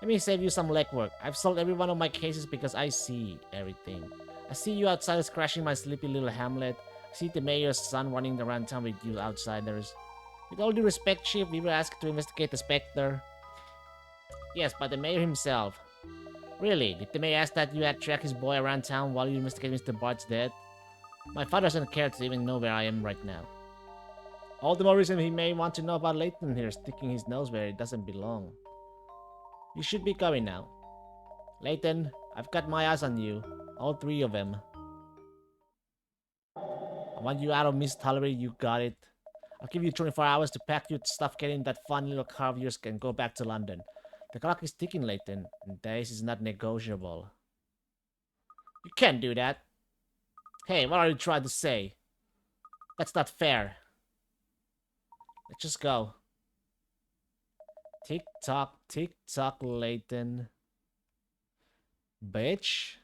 S1: Let me save you some legwork. I've solved every one of my cases because I see everything. I see you outsiders crashing my sleepy little hamlet. I see the mayor's son running around town with you outsiders. With all due respect, Chief, we were asked to investigate the Specter. Yes, by the mayor himself. Really? Did the mayor ask that you had tracked his boy around town while you investigate Mr. Bart's death? My father doesn't care to even know where I am right now. All the more reason he may want to know about Layton here sticking his nose where it doesn't belong. You should be going now. Layton, I've got my eyes on you. All three of them. I want you out of Miss Tollery, you got it. I'll give you 24 hours to pack your stuff, get in that fun little car of yours, and go back to London. The clock is ticking, Layton, and this is not negotiable. You can't do that. Hey, what are you trying to say? That's not fair. Let's just go. Tick tock, Layton. Bitch.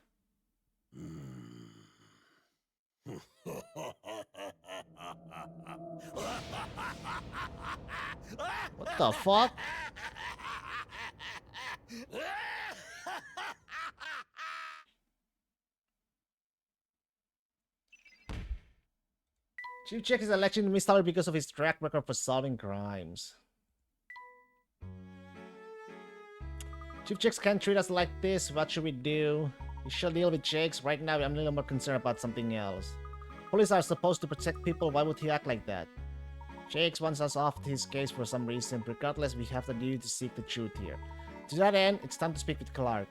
S1: What the fuck? Chief Check is election in Miss Tower because of his track record for solving crimes. Chief Chicks can't treat us like this. What should we do? We shall deal with Jakes. Right now, I'm a little more concerned about something else. Police are supposed to protect people. Why would he act like that? Jakes wants us off his case for some reason. Regardless, we have the duty to seek the truth here. To that end, it's time to speak with Clark.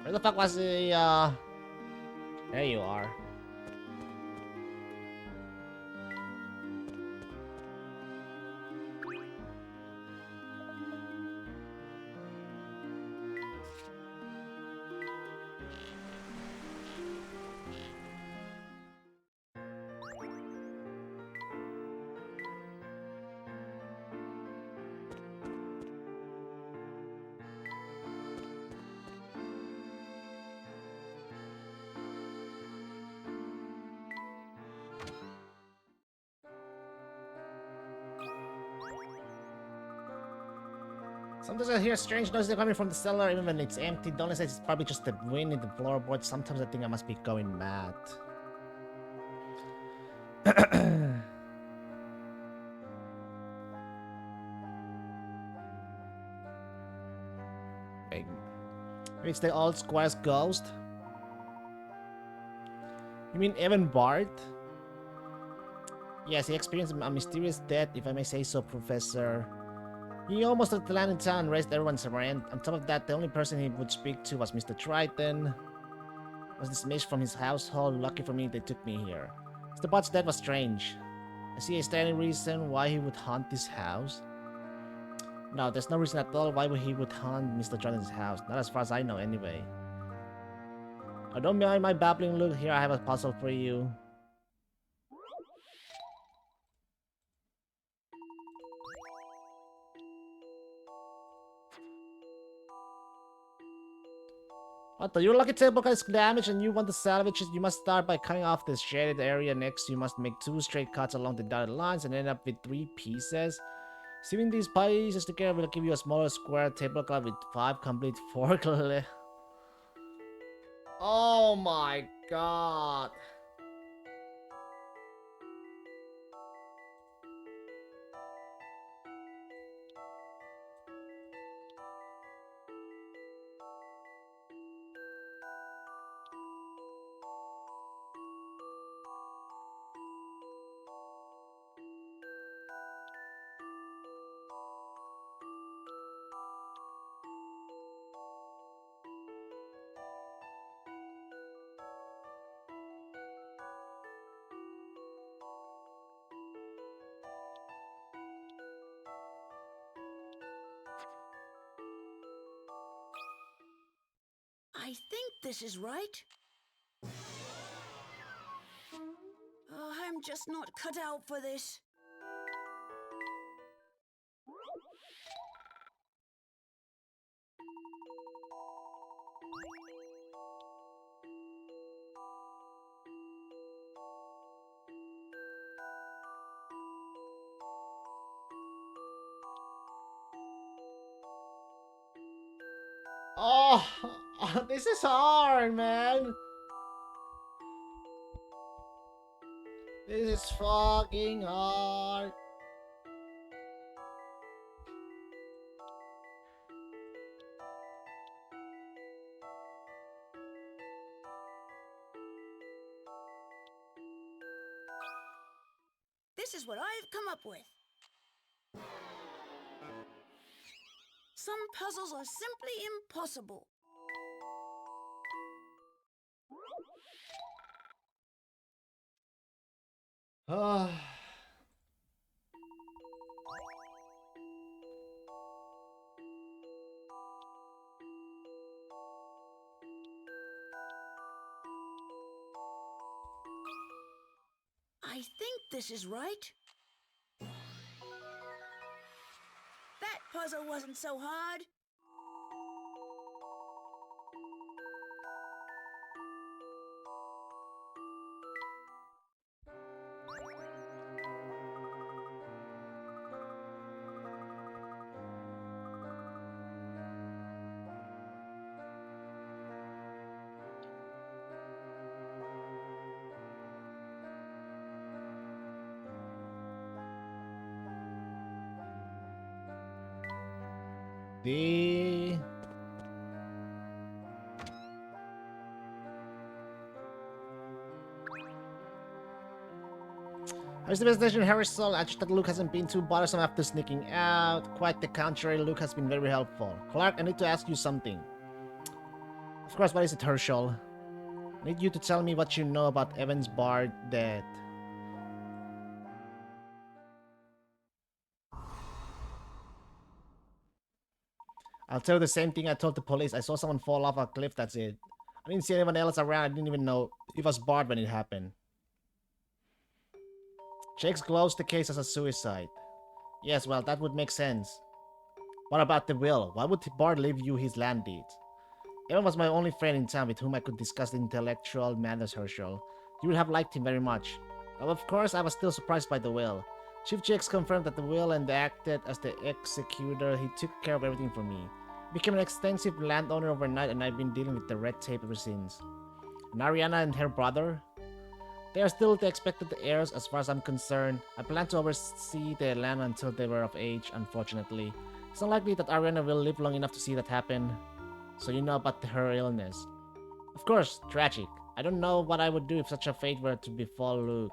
S1: Where the fuck was the, There you are. Sometimes I hear strange noises coming from the cellar even when it's empty. Don't say it's probably just the wind in the floorboards. Sometimes I think I must be going mad. Wait. Maybe it's the old squire's ghost? You mean Evan Bart? Yes, he experienced a mysterious death, if I may say so, Professor. He almost took the land in town and raised everyone's rent. On top of that, the only person he would speak to was Mr. Triton. Was dismissed from his household. Lucky for me, they took me here. Mr. Bart's death was strange. I see, is there any reason why he would haunt this house? No, there's no reason at all why he would haunt Mr. Triton's house. Not as far as I know, anyway. Oh, don't mind my babbling. Look, here I have a puzzle for you. What the? Your lucky table is damaged and you want to salvage it? You must start by cutting off this shaded area. Next, you must make 2 straight cuts along the dotted lines and end up with 3 pieces. Seeing these pieces together will give you a smaller square tablecloth with 5 complete fork. Oh my god.
S5: I think this is right. I'm just not cut out for this.
S1: Oh, this is hard, man. This is fucking hard.
S5: This is what I've come up with. Some puzzles are simply impossible.
S1: Ah.
S5: I think this is right. That puzzle wasn't so hard.
S1: D. How's the destination, Harrison? I just thought Luke hasn't been too bothersome after sneaking out. Quite the contrary, Luke has been very helpful. Clark, I need to ask you something. Of course, what is it, Herschel? I need you to tell me what you know about Evan's Bard death. I'll tell you the same thing I told the police. I saw someone fall off a cliff, that's it. I didn't see anyone else around. I didn't even know it was Bard when it happened. Jakes closed the case as a suicide. Yes, well, that would make sense. What about the will? Why would Bard leave you his land deeds? Evan was my only friend in town with whom I could discuss intellectual matters, Herschel. You would have liked him very much. Well, of course, I was still surprised by the will. Chief Jakes confirmed that the will and acted as the executor. He took care of everything for me. Became an extensive landowner overnight, and I've been dealing with the red tape ever since. And Ariana and her brother? They are still the expected heirs as far as I'm concerned. I plan to oversee their land until they were of age, unfortunately. It's unlikely that Ariana will live long enough to see that happen. So you know about her illness. Of course, tragic. I don't know what I would do if such a fate were to befall Luke.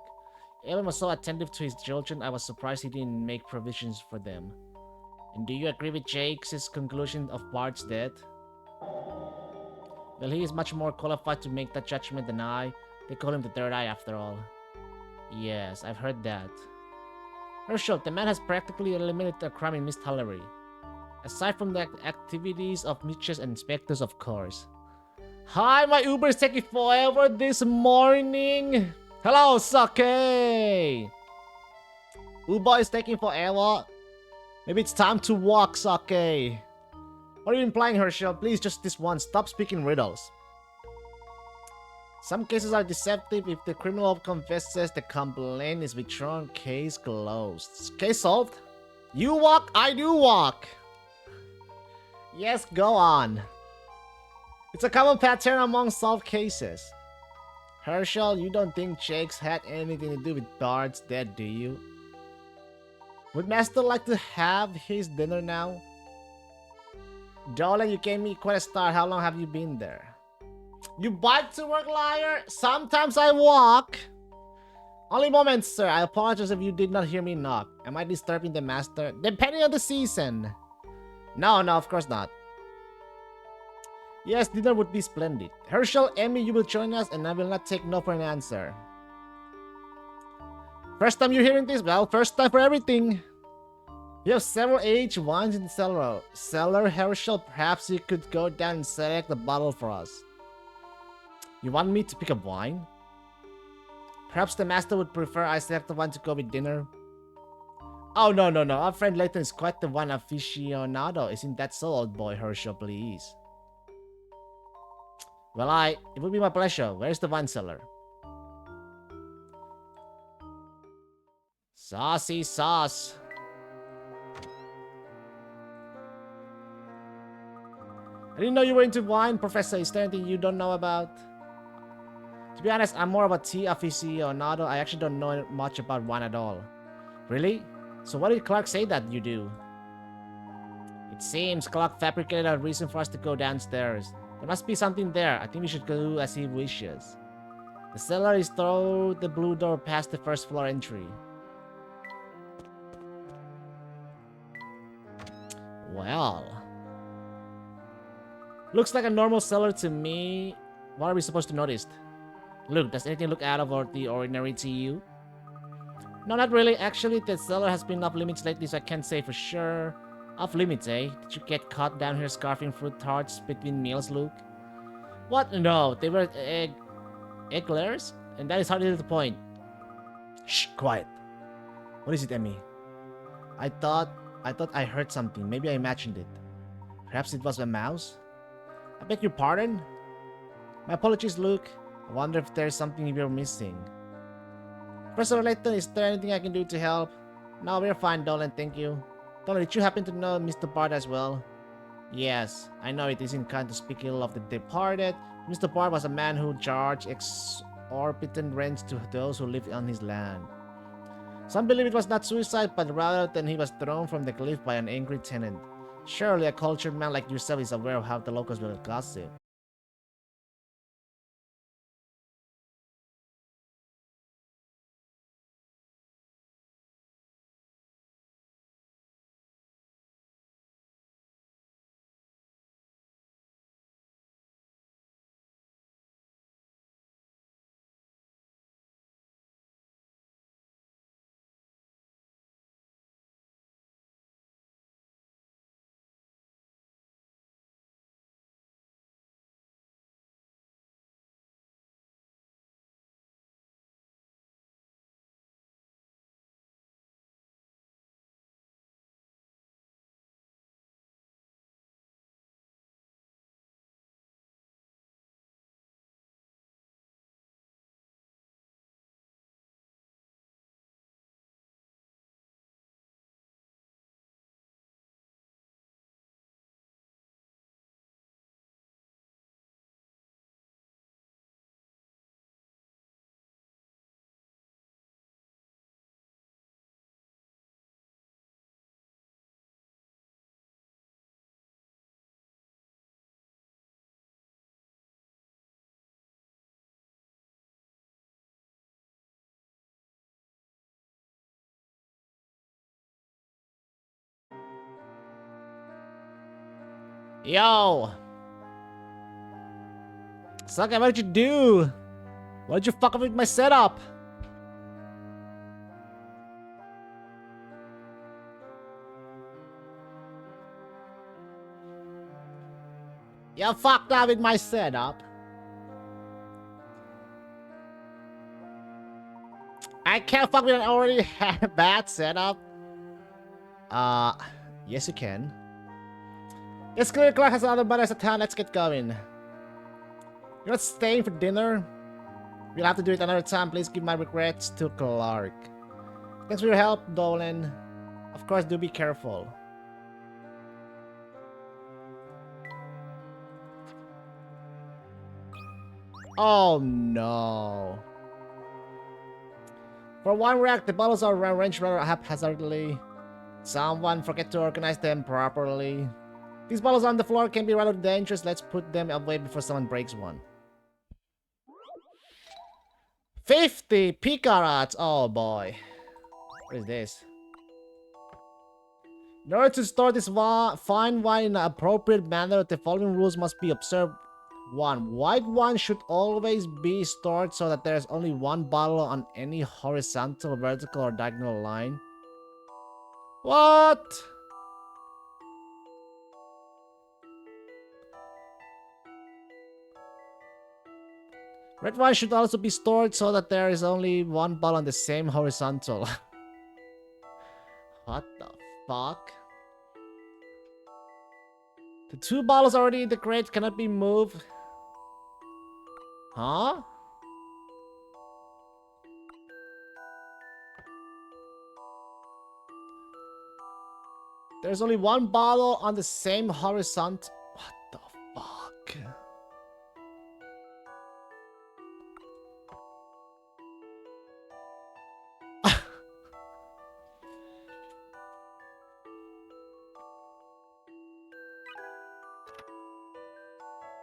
S1: Evan was so attentive to his children, I was surprised he didn't make provisions for them. And do you agree with Jake's conclusion of Bard's death? Well, he is much more qualified to make that judgment than I. They call him the Third Eye after all. Yes, I've heard that. Herschel, the man has practically eliminated the crime in Miss Tullery. Aside from the activities of Mitches and Specters, of course. Hi, my Uber is taking forever this morning. Hello, Sake. Uber is taking forever. Maybe it's time to walk, Sake. What are you implying, Herschel? Please, just this once. Stop speaking riddles. Some cases are deceptive. If the criminal confesses, the complaint is withdrawn. Case closed. Case solved? You walk, I do walk. Yes, go on. It's a common pattern among solved cases. Herschel, you don't think Jakes had anything to do with Bard's death, do you? Would Master like to have his dinner now? Dolan, you gave me quite a start. How long have you been there? You bike to work, liar? Sometimes I walk. Only moments, sir. I apologize if you did not hear me knock. Am I disturbing the master? Depending on the season. No, of course not. Yes, dinner would be splendid. Herschel, Emmy, you will join us, and I will not take no for an answer. First time you're hearing this? Well, first time for everything. We have several aged wines in the cellar. Herschel, perhaps you could go down and select the bottle for us. You want me to pick up wine? Perhaps the master would prefer I select the one to go with dinner. Oh, no. Our friend Layton is quite the wine aficionado. Isn't that so, old boy Herschel, please? Well, it would be my pleasure. Where's the wine cellar? Saucy sauce. I didn't know you were into wine, Professor. Is there anything you don't know about? To be honest, I'm more of a tea aficionado. I actually don't know much about wine at all. Really? So what did Clark say that you do? It seems Clark fabricated a reason for us to go downstairs. There must be something there. I think we should go as he wishes. The cellar is through the blue door past the first floor entry. Well. Looks like a normal cellar to me. What are we supposed to notice? Look, does anything look out of the ordinary to you? No, not really. Actually, the cellar has been off limits lately, so I can't say for sure. Off limits, eh? Did you get caught down here scarfing fruit tarts between meals, Luke? What? No, they were eclairs? And that is hardly the point. Shh, quiet. What is it, Emmy? I thought I heard something. Maybe I imagined it. Perhaps it was a mouse? I beg your pardon? My apologies, Luke. I wonder if there's something we're missing. Professor Layton, is there anything I can do to help? No, we're fine, Dolan, thank you. Dolan, did you happen to know Mr. Bard as well? Yes, I know it isn't kind to speak ill of the departed. Mr. Bard was a man who charged exorbitant rents to those who lived on his land. Some believe it was not suicide, but rather that he was thrown from the cliff by an angry tenant. Surely a cultured man like yourself is aware of how the locals will gossip. Yo! Sucker, what did you do? Why did you fuck up with my setup? You fucked up with my setup. I can't fuck with an already bad setup. Yes you can. It's clear Clark has other banners at town. Let's get going. You're not staying for dinner? We'll have to do it another time. Please give my regrets to Clark. Thanks for your help, Dolan. Of course, do be careful. Oh no. For one rack, the bottles are arranged rather haphazardly. Someone forget to organize them properly. These bottles on the floor can be rather dangerous. Let's put them away before someone breaks one. 50 picarats! Oh boy. What is this? In order to store this fine wine in an appropriate manner, the following rules must be observed. 1. White wine should always be stored so that there is only one bottle on any horizontal, vertical, or diagonal line. What? Red wine should also be stored so that there is only one bottle on the same horizontal. What the fuck? The 2 bottles already in the crate cannot be moved. Huh? There's only 1 bottle on the same horizontal. What the fuck?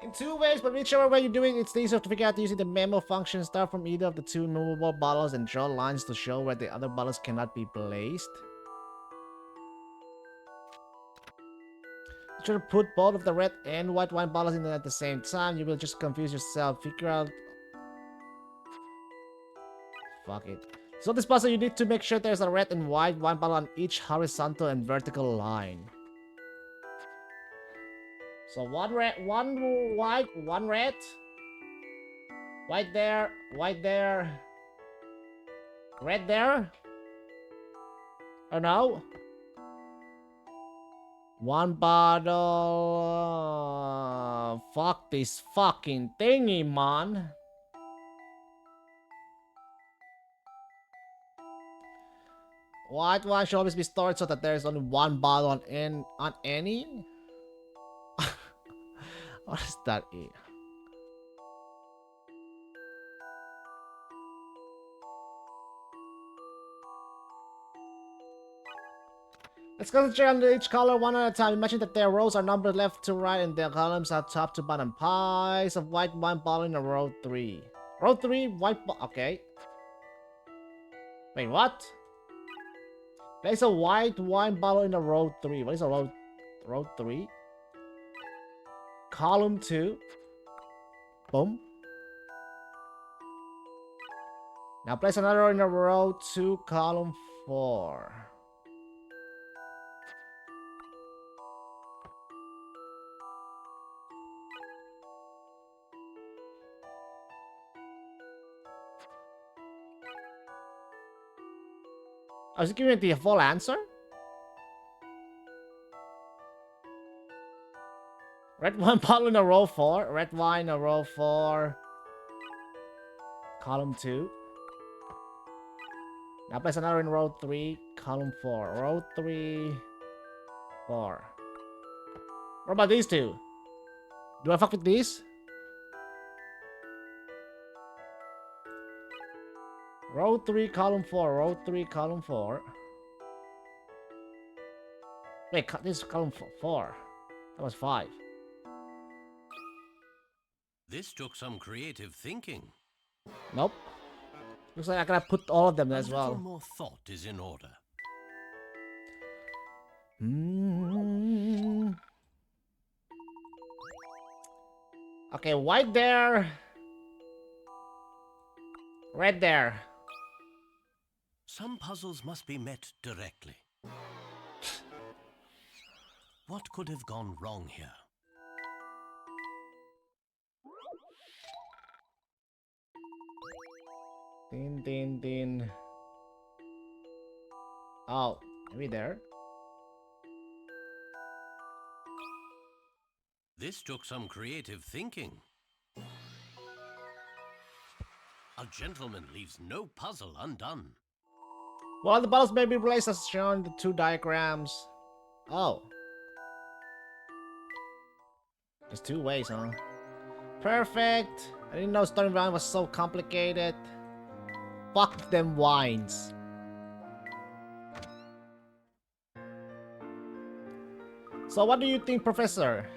S1: In 2 ways, but whichever way you're doing it, it's easier to figure out using the memo function. Start from either of the 2 movable bottles and draw lines to show where the other bottles cannot be placed. Try to put both of the red and white wine bottles in at the same time. You will just confuse yourself. Figure out. Fuck it. So this puzzle, you need to make sure there's a red and white wine bottle on each horizontal and vertical line. So 1 red, 1 white, 1 red. White there, white there. Red there. Oh no. 1 bottle. Fuck this fucking thingy, man. White wine should always be stored so that there is only 1 bottle on any. What does that mean? Let's concentrate on each color one at a time. Imagine that their rows are numbered left to right and their columns are top to bottom. Pies of white wine bottle in a row 3. Row 3, white okay. Wait, what? Place a white wine bottle in a row 3. What is a row 3? Column 2. Boom. Now place another in a row 2, column 4. I was giving it the full answer? Red wine bottle in a row 4. Red wine in a row 4. Column 2. Now place another in row 3. Column 4. Row 3. 4. What about these 2? Do I fuck with these? Row 3, column 4. Row 3, column 4. Wait, this is column 4. That was 5.
S3: This took some creative thinking.
S1: Nope. Looks like I gotta put all of them as
S3: A
S1: well.
S3: little more thought is in order.
S1: Okay, white there. Red there.
S3: Some puzzles must be met directly. What could have gone wrong here?
S1: Din din din. Oh, maybe there.
S3: This took some creative thinking. A gentleman leaves no puzzle undone.
S1: Well, the bottles may be placed as shown in the 2 diagrams. Oh. There's 2 ways, huh? Perfect. I didn't know starting round was so complicated. Fuck them wines. So what do you think, Professor?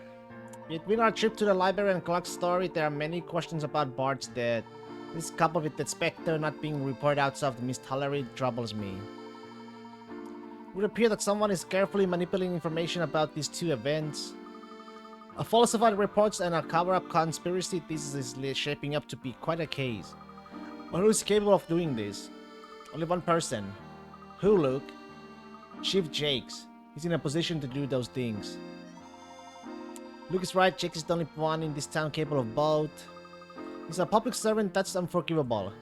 S1: Between our trip to the library and Clark's story, there are many questions about Bart's death. This coupled with the Specter not being reported outside of the Miss Hallery troubles me. It would appear that someone is carefully manipulating information about these 2 events. A falsified reports and a cover-up conspiracy thesis is shaping up to be quite a case. But who is capable of doing this? Only one person. Who, Luke? Chief Jakes. He's in a position to do those things. Luke is right, Jakes is the only one in this town capable of both. He's a public servant, that's unforgivable.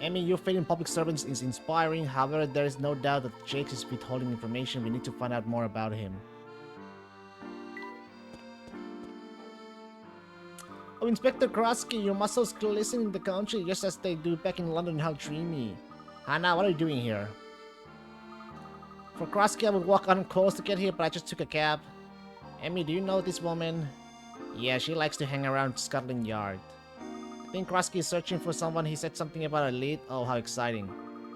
S1: Emmy, your faith in public servants is inspiring. However, there is no doubt that Jake is withholding information. We need to find out more about him. Oh, Inspector Krosky, your muscles glisten in the country just as they do back in London. How dreamy. Hannah, what are you doing here? For Krosky, I would walk on coals to get here, but I just took a cab. Emmy, do you know this woman? Yeah, she likes to hang around Scotland Yard. I think Krosky is searching for someone. He said something about a lead. Oh, how exciting.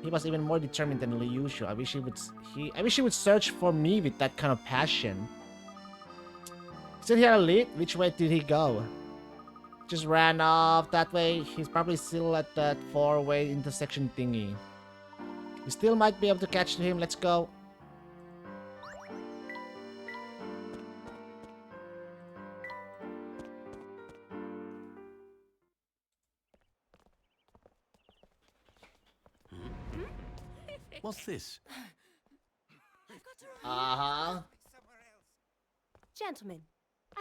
S1: He was even more determined than usual. I wish he would search for me with that kind of passion. He said he had a lead. Which way did he go? Just ran off that way. He's probably still at that 4-way intersection thingy. We still might be able to catch him. Let's go.
S3: What's this?
S1: Uh-huh.
S4: Gentlemen,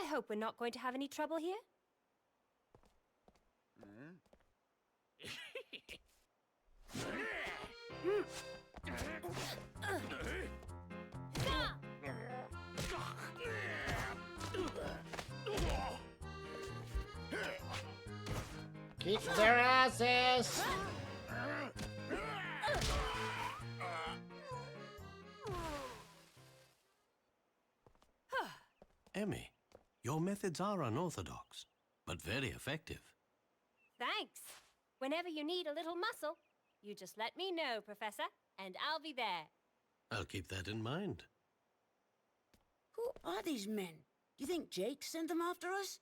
S4: I hope we're not going to have any trouble here.
S1: Kick their asses!
S3: Emmy, your methods are unorthodox, but very effective.
S4: Thanks. Whenever you need a little muscle, you just let me know, Professor, and I'll be there.
S3: I'll keep that in mind.
S5: Who are these men? Do you think Jake sent them after us?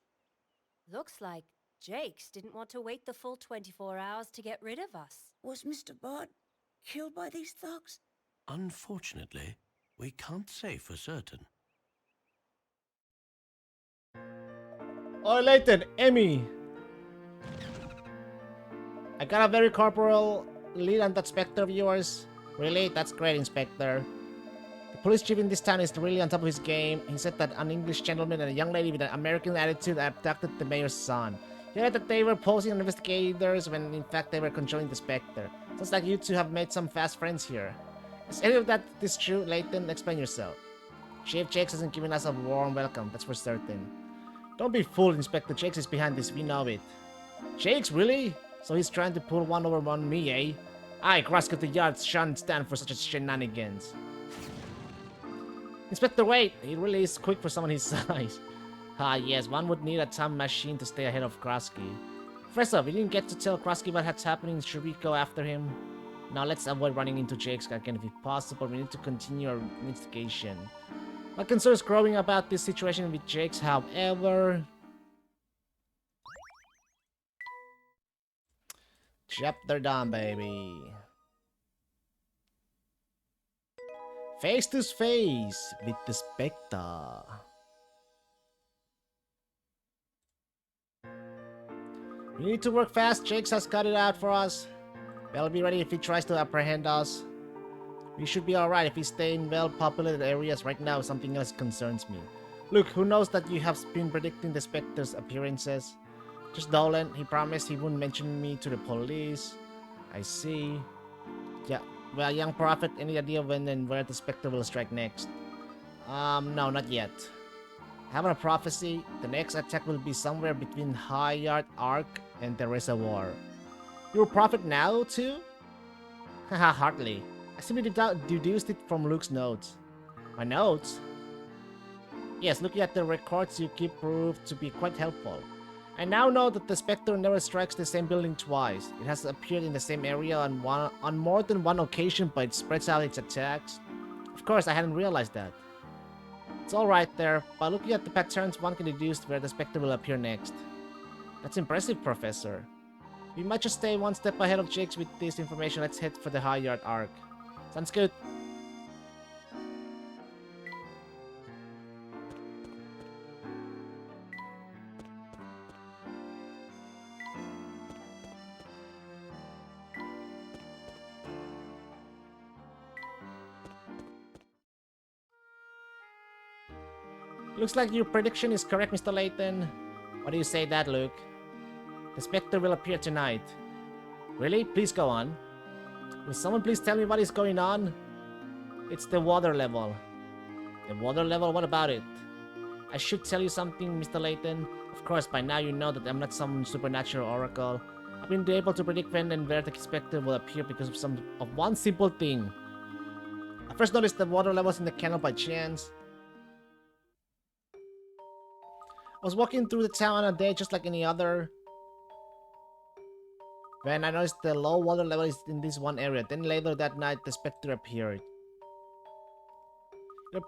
S4: Looks like Jakes didn't want to wait the full 24 hours to get rid of us.
S5: Was Mr. Bard killed by these thugs?
S3: Unfortunately, we can't say for certain.
S1: Oh, Layton, Emmy. I got a very corporal lead on that Specter of yours. Really? That's great, Inspector. The police chief in this town is really on top of his game. He said that an English gentleman and a young lady with an American attitude abducted the mayor's son. He heard that they were posing on investigators when in fact they were controlling the Specter. Sounds like you two have made some fast friends here. Is any of that this true, Layton? Explain yourself. Chief Jakes hasn't given us a warm welcome, that's for certain. Don't be fooled, Inspector. Jakes is behind this, we know it. Jakes, really? So he's trying to pull one over on me, eh? I, Krask of the Yard, shan't stand for such a shenanigans. Inspector, wait! He really is quick for someone his size. Ah, yes, one would need a time machine to stay ahead of Krosky. Professor, we didn't get to tell Krosky what's happening. Should we go after him? Now let's avoid running into Jakes again if possible. We need to continue our investigation. My concern is growing about this situation with Jakes, however... Chapter done, baby. Face to face with the Specter. We need to work fast. Jakes has cut it out for us. We'll be ready if he tries to apprehend us. We should be alright if we stay in well-populated areas. Right now, something else concerns me. Look, who knows that you have been predicting the Specter's appearances? Just Dolan. He promised he wouldn't mention me to the police. I see. Yeah, well, young prophet, any idea when and where the Specter will strike next? No, not yet. Having a prophecy, the next attack will be somewhere between High Yard Arc and the Reservoir. You're a prophet now, too? Haha, hardly. I simply deduced it from Luke's notes. My notes? Yes, looking at the records you keep proved to be quite helpful. I now know that the Spectre never strikes the same building twice. It has appeared in the same area on more than one occasion, but it spreads out its attacks. Of course, I hadn't realized that. It's alright there. By looking at the patterns, one can deduce where the Spectre will appear next. That's impressive, Professor. We might just stay one step ahead of Jakes with this information. Let's head for the High Yard Arc. Sounds good. Looks like your prediction is correct, Mr. Layton. What do you say that, Luke? The Specter will appear tonight. Really? Please go on. Will someone please tell me what is going on? It's the water level. The water level? What about it? I should tell you something, Mr. Layton. Of course, by now you know that I'm not some supernatural oracle. I've been able to predict when and where the Specter will appear because of one simple thing. I first noticed the water levels in the canal by chance. I was walking through the town on a day just like any other. When I noticed the low water level is in this one area. Then later that night, the Specter appeared. It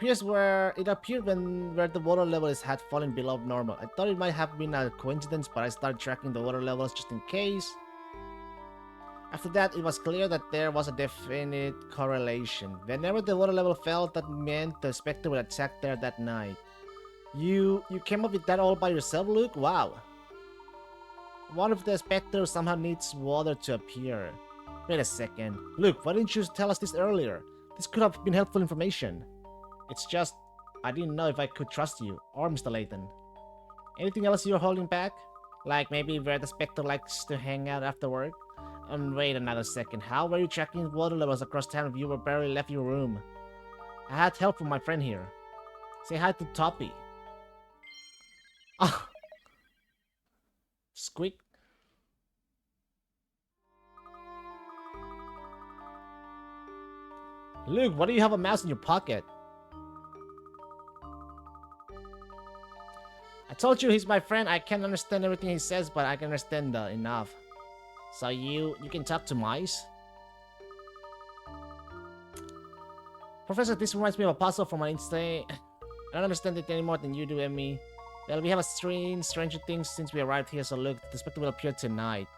S1: appeared when where the water levels had fallen below normal. I thought it might have been a coincidence, but I started tracking the water levels just in case. After that, it was clear that there was a definite correlation. Whenever the water level fell, that meant the Specter would attack there that night. You came up with that all by yourself, Luke? Wow. One of the Specters somehow needs water to appear. Wait a second. Luke, why didn't you tell us this earlier? This could have been helpful information. It's just, I didn't know if I could trust you, or Mr. Layton. Anything else you're holding back? Like maybe where the Specter likes to hang out after work? And wait another second, how were you tracking water levels across town if you were barely left your room? I had help from my friend here. Say hi to Toppy. Ah! Squeak. Luke, why do you have a mouse in your pocket? I told you he's my friend. I can't understand everything he says, but I can understand enough. So you can talk to mice? Professor, this reminds me of a puzzle from an insane... I don't understand it any more than you do, Emmy. Well, we have seen stranger things since we arrived here, so look, the Specter will appear tonight.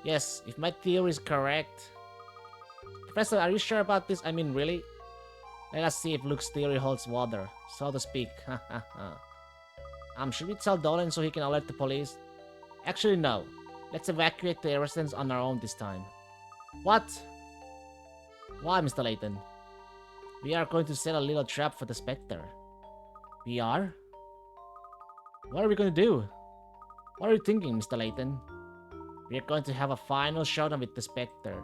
S1: Yes, if my theory is correct. Professor, are you sure about this? I mean, really? Let us see if Luke's theory holds water, so to speak. Should we tell Dolan so he can alert the police? Actually, no. Let's evacuate the residents on our own this time. What? Why, Mr. Layton? We are going to set a little trap for the Specter. We are? What are we going to do? What are you thinking, Mr. Layton? We are going to have a final showdown with the Specter.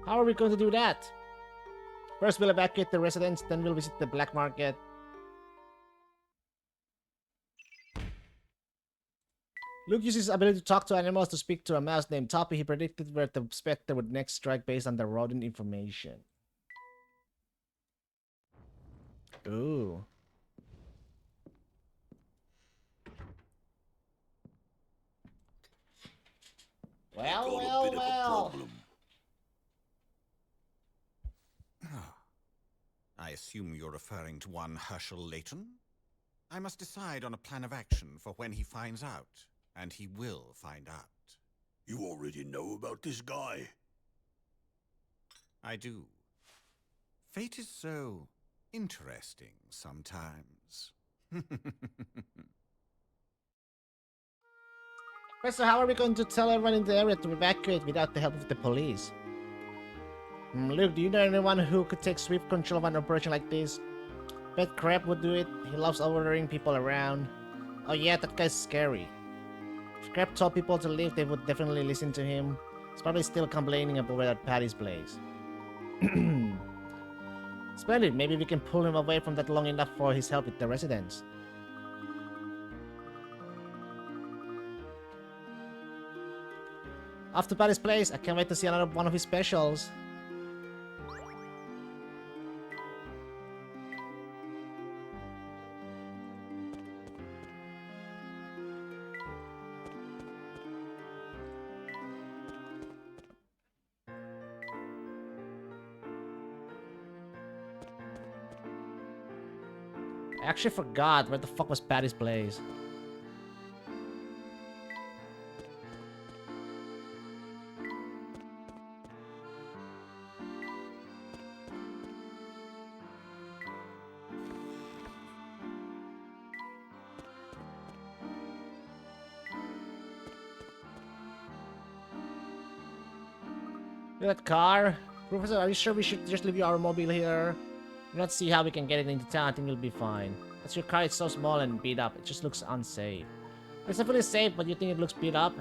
S1: How are we going to do that? First we'll evacuate the residents, then we'll visit the black market. Luke uses his ability to talk to animals to speak to a mouse named Toppy. He predicted where the Specter would next strike based on the rodent information. Ooh. Well.
S7: I assume you're referring to one Herschel Layton? I must decide on a plan of action for when he finds out. And he will find out.
S8: You already know about this guy?
S7: I do. Fate is so interesting sometimes.
S1: Professor, how are we going to tell everyone in the area to evacuate without the help of the police? Luke, do you know anyone who could take swift control of an operation like this? Bet Crab would do it. He loves ordering people around. Oh yeah, that guy's scary. If Crab told people to leave, they would definitely listen to him. He's probably still complaining about where that Patty's place. Splendid, maybe we can pull him away from that long enough for his help with the residents. Off to Patty's place, I can't wait to see another one of his specials. I actually forgot where the fuck was Patty's place. Look at that car. Professor, are you sure we should just leave your automobile here? Let's see how we can get it into town. I think it'll be fine. That's your car. It's so small and beat up. It just looks unsafe. It's definitely safe, but you think it looks beat up?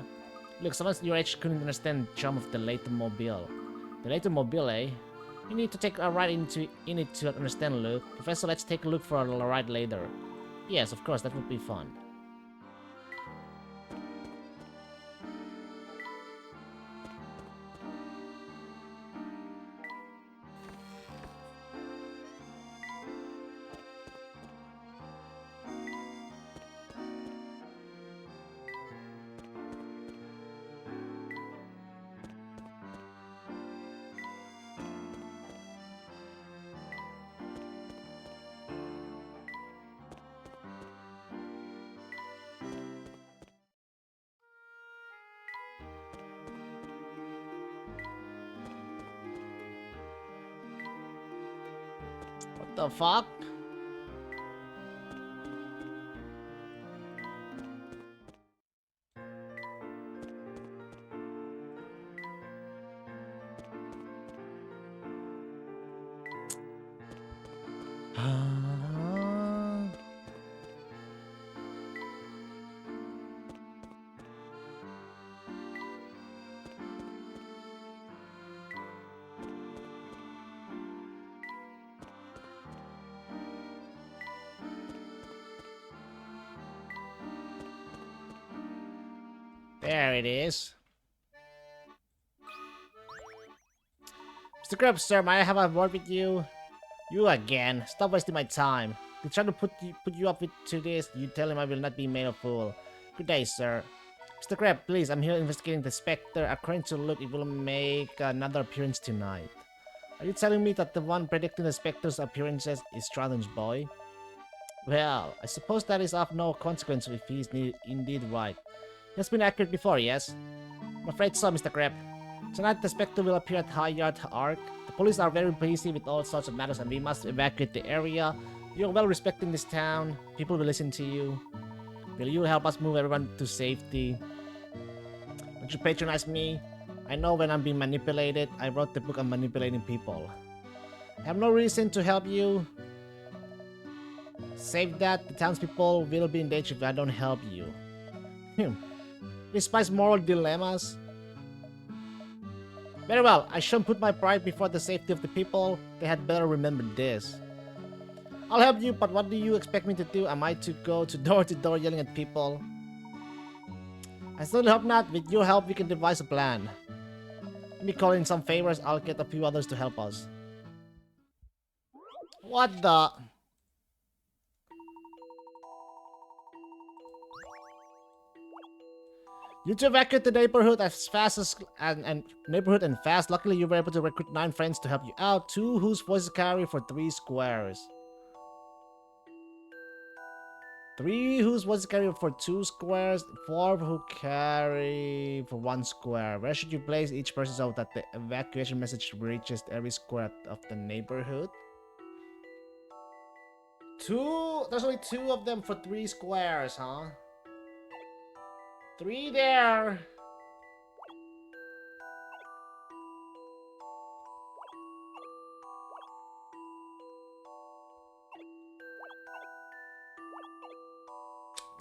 S1: Look, someone your age couldn't understand the charm of the Layton mobile. The Layton mobile, eh? You need to take a ride in it to understand, Luke. Professor, let's take a look for a ride later. Yes, of course, that would be fun. What the fuck? There it is. Mr. Krabs, sir, might I have a word with you? You again. Stop wasting my time. They try to put you up to this. You tell him I will not be made a fool. Good day, sir. Mr. Crab, please, I'm here investigating the Specter. According to Luke, it will make another appearance tonight. Are you telling me that the one predicting the Specter's appearances is Stratton's boy? Well, I suppose that is of no consequence if he is indeed right. He has been accurate before, yes? I'm afraid so, Mr. Crab. Tonight, the Spectre will appear at High Yard Arc. The police are very busy with all sorts of matters and we must evacuate the area. You're well respected in this town. People will listen to you. Will you help us move everyone to safety? Don't you patronize me? I know when I'm being manipulated. I wrote the book on manipulating people. I have no reason to help you. Save that. The townspeople will be in danger if I don't help you. Despise moral dilemmas. Very well, I shouldn't put my pride before the safety of the people. They had better remember this. I'll help you, but what do you expect me to do? Am I to go to door yelling at people? I certainly hope not. With your help, we can devise a plan. Let me call in some favors. I'll get a few others to help us. What the? You to evacuate the neighborhood as fast as neighborhood and fast. Luckily, you were able to recruit 9 friends to help you out. 2 whose voices carry for 3 squares. 3 whose voices carry for 2 squares. 4 who carry for 1 square. Where should you place each person so that the evacuation message reaches every square of the neighborhood? 2. There's only 2 of them for 3 squares, huh? 3 there.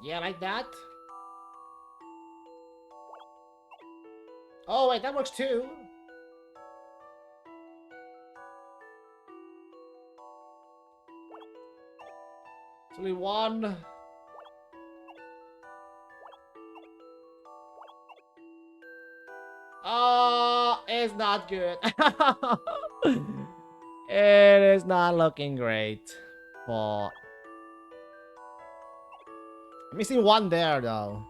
S1: Yeah, like that. Oh wait, that works too. It's only 1. Oh, it's not good. It is not looking great. But I'm missing 1 there though.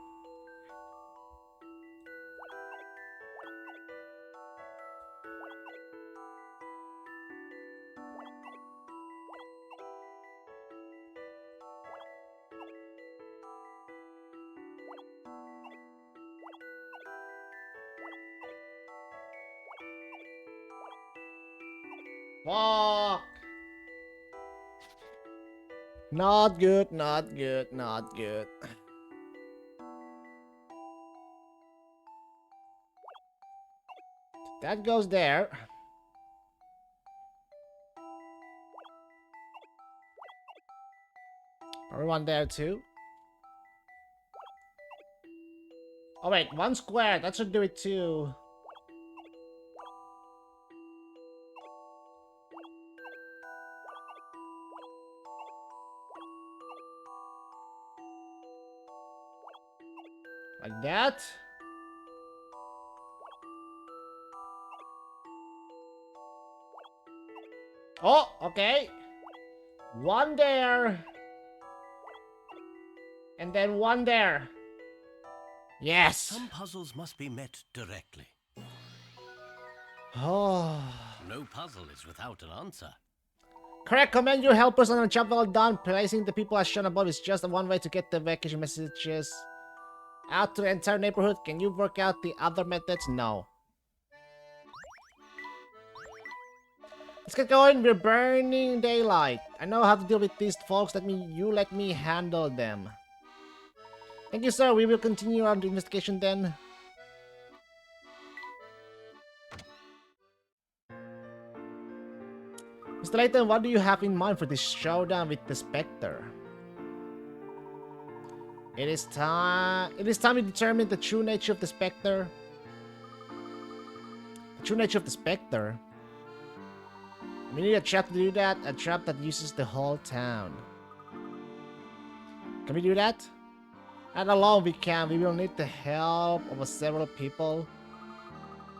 S1: Fuck. Not good, not good, not good. That goes there. Everyone there too. Oh wait, 1 square. That should do it too. Like that. Oh, okay. 1 there. And then 1 there. Yes.
S3: Some puzzles must be met directly.
S1: Oh.
S3: No puzzle is without an answer.
S1: Correct. Command your helpers on a job well done. Placing the people as shown above is just one way to get the vacation messages out to the entire neighborhood. Can you work out the other methods? No. Let's get going. We're burning daylight. I know how to deal with these folks. Let me handle them. Thank you, sir. We will continue our investigation then. Mr. Layton, what do you have in mind for this showdown with the Specter? It is time to determine the true nature of the Specter. The true nature of the Specter? We need a trap to do that. A trap that uses the whole town. Can we do that? Not alone we can. We will need the help of several people.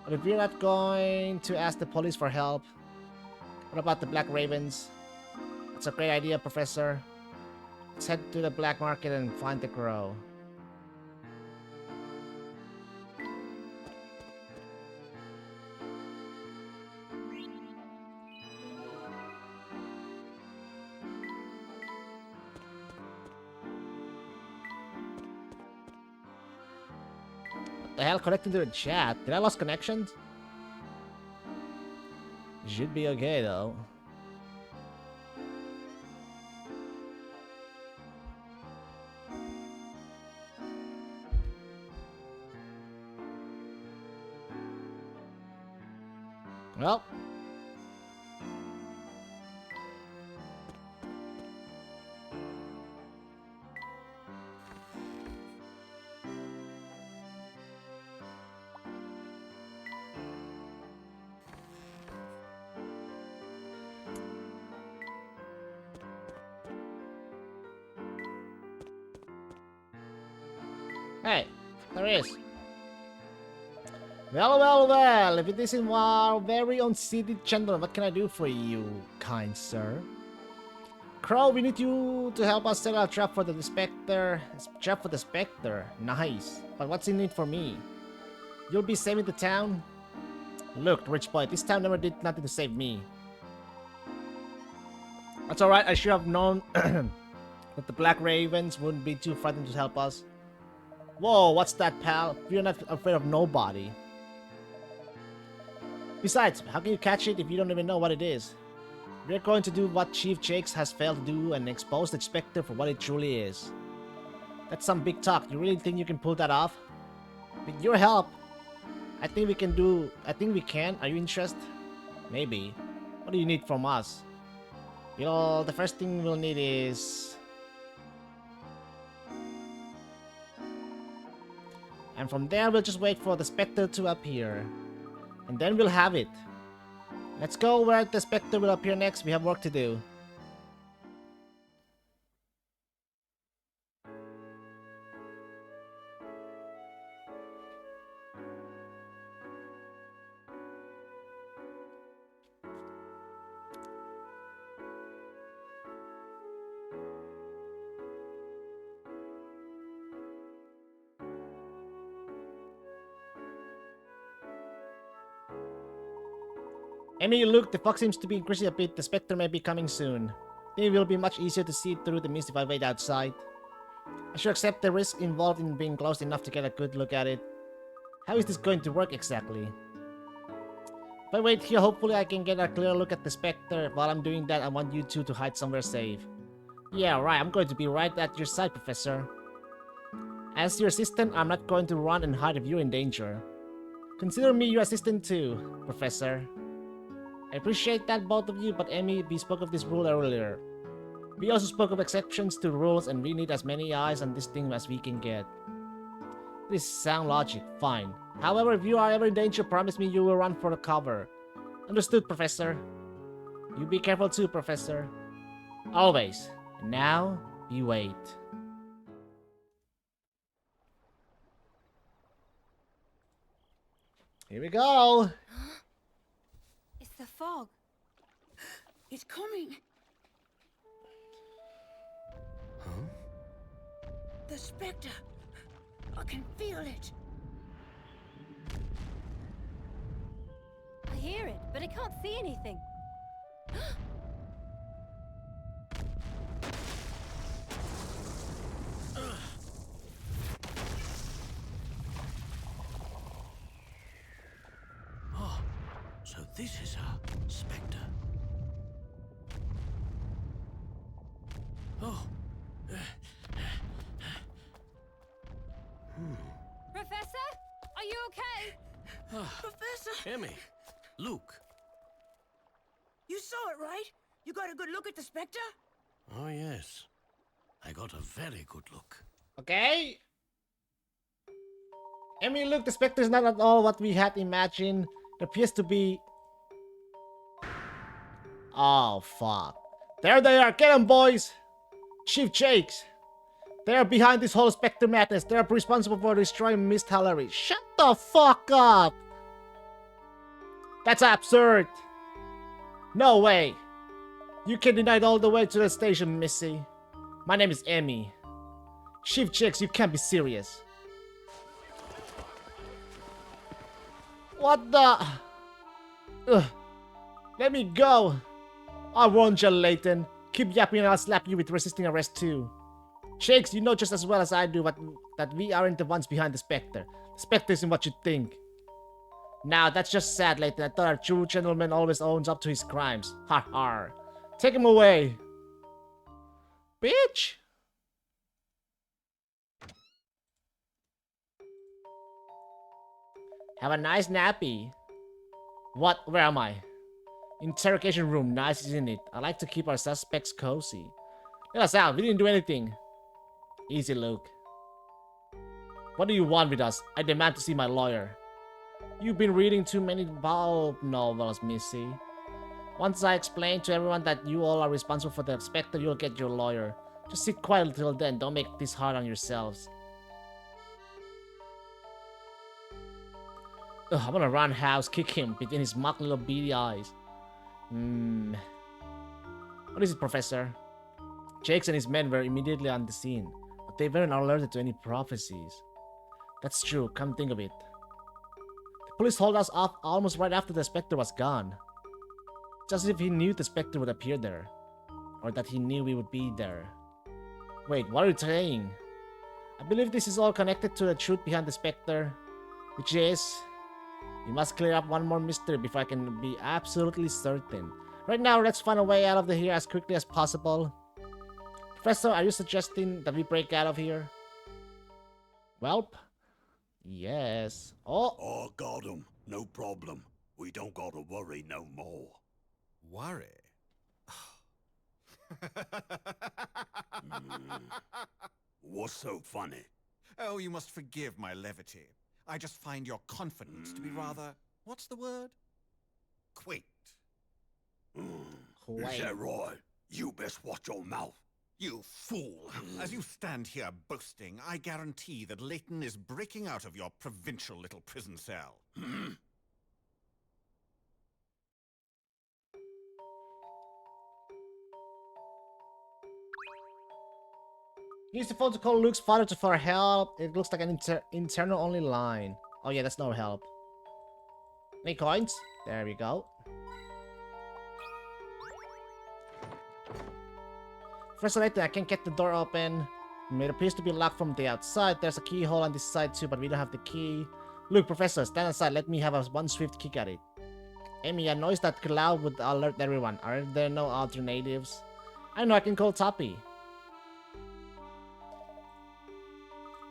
S1: But if we're not going to ask the police for help, what about the Black Ravens? That's a great idea, Professor. Let's head to the black market and find the crow. What the hell? Connecting to the chat? Did I lose connections? Should be okay though. Well. Hey, there he is. Well, well, well, if it isn't our very own seated gentleman, what can I do for you, kind sir? Crow, we need you to help us set a trap for the Specter. Trap for the Specter. Nice. But what's in it for me? You'll be saving the town? Look, rich boy, this town never did nothing to save me. That's alright, I should have known that the Black Ravens wouldn't be too frightened to help us. Whoa, what's that, pal? We're not afraid of nobody. Besides, how can you catch it if you don't even know what it is? We're going to do what Chief Jakes has failed to do and expose the Specter for what it truly is. That's some big talk. You really think you can pull that off? With your help, I think we can. Are you interested? Maybe. What do you need from us? You know, the first thing we'll need is... And from there, we'll just wait for the Specter to appear. And then we'll have it. Let's go where the Specter will appear next. We have work to do. Amy, look, the fog seems to be increasing a bit. The Specter may be coming soon. I think it will be much easier to see through the mist if I wait outside. I should accept the risk involved in being close enough to get a good look at it. How is this going to work exactly? If I wait here, hopefully I can get a clear look at the Specter. While I'm doing that, I want you two to hide somewhere safe. Yeah, right, I'm going to be right at your side, Professor. As your assistant, I'm not going to run and hide if you're in danger. Consider me your assistant too, Professor. I appreciate that, both of you, but Amy, we spoke of this rule earlier. We also spoke of exceptions to rules, and we need as many eyes on this thing as we can get. This is sound logic, fine. However, if you are ever in danger, promise me you will run for the cover. Understood, Professor. You be careful too, Professor. Always. And now, we wait. Here we go.
S4: It's the fog.
S5: It's coming. The Specter. I can feel it.
S4: I hear it, but I can't see anything.
S3: Oh, so this is a Specter. Oh.
S4: Professor? Are you okay?
S5: Professor!
S3: Emmy, Luke.
S5: You saw it, right? You got a good look at the Specter?
S3: Oh, yes. I got a very good look.
S1: Okay. I mean, look, the Spectre is not at all what we had imagined. It appears to be... Oh, fuck. There they are. Get them, boys. Chief Jakes. They are behind this whole Spectre madness. They are responsible for destroying Miss Hillary. Shut the fuck up. That's absurd. No way. You can deny it all the way to the station, Missy. My name is Emmy. Chief Jakes, you can't be serious. What the? Ugh. Let me go. I warned you, Layton. Keep yapping and I'll slap you with resisting arrest too. Shakes, you know just as well as I do that we aren't the ones behind the Spectre. The Spectre isn't what you think. Now, that's just sad, Layton. I thought a true gentleman always owns up to his crimes. Har har. Take him away. Bitch! Have a nice nappy. What? Where am I? Interrogation room. Nice, isn't it? I like to keep our suspects cozy. Let us out. We didn't do anything. Easy, Luke. What do you want with us? I demand to see my lawyer. You've been reading too many pulp novels, Missy. Once I explain to everyone that you all are responsible for the Spectre, you'll get your lawyer. Just sit quiet till then. Don't make this hard on yourselves. Ugh, I'm gonna run house, kick him between his mock little beady eyes. What is it, Professor? Jakes and his men were immediately on the scene, but they weren't alerted to any prophecies. That's true, come think of it. The police hauled us off almost right after the Spectre was gone. Just as if he knew the Spectre would appear there. Or that he knew we would be there. Wait, what are you saying? I believe this is all connected to the truth behind the Spectre, which is... we must clear up one more mystery before I can be absolutely certain. Right now, let's find a way out of here as quickly as possible. Professor, are you suggesting that we break out of here? Welp. Yes. Oh!
S8: Oh, got 'em. No problem. We don't gotta worry no more.
S7: Worry?
S8: What's so funny?
S7: Oh, you must forgive my levity. I just find your confidence to be rather... what's the word? Quaint.
S8: Is that right? You best watch your mouth.
S7: You fool! As you stand here boasting, I guarantee that Layton is breaking out of your provincial little prison cell.
S1: Use the phone to call Luke's father for help. It looks like an internal only line. Oh yeah, that's no help. Any coins? There we go. Professor Layton, I can't get the door open. It appears to be locked from the outside. There's a keyhole on this side too, but we don't have the key. Look, Professor, stand aside. Let me have one swift kick at it. Amy, a noise that loud would alert everyone. Are there no alternatives? I know I can call Toppy.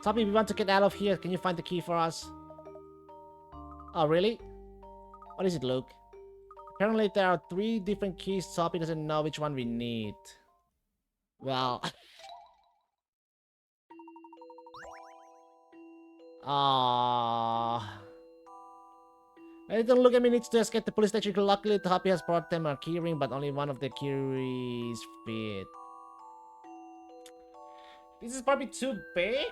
S1: Toppy, we want to get out of here. Can you find the key for us? Oh, really? What is it, Luke? Apparently there are 3 different keys. Toppy doesn't know which one we need. Well... Ah. Layton, look at me, needs to escape the police station. Luckily, the Happy has brought them a keyring, but only one of the keys fit. This is probably too big?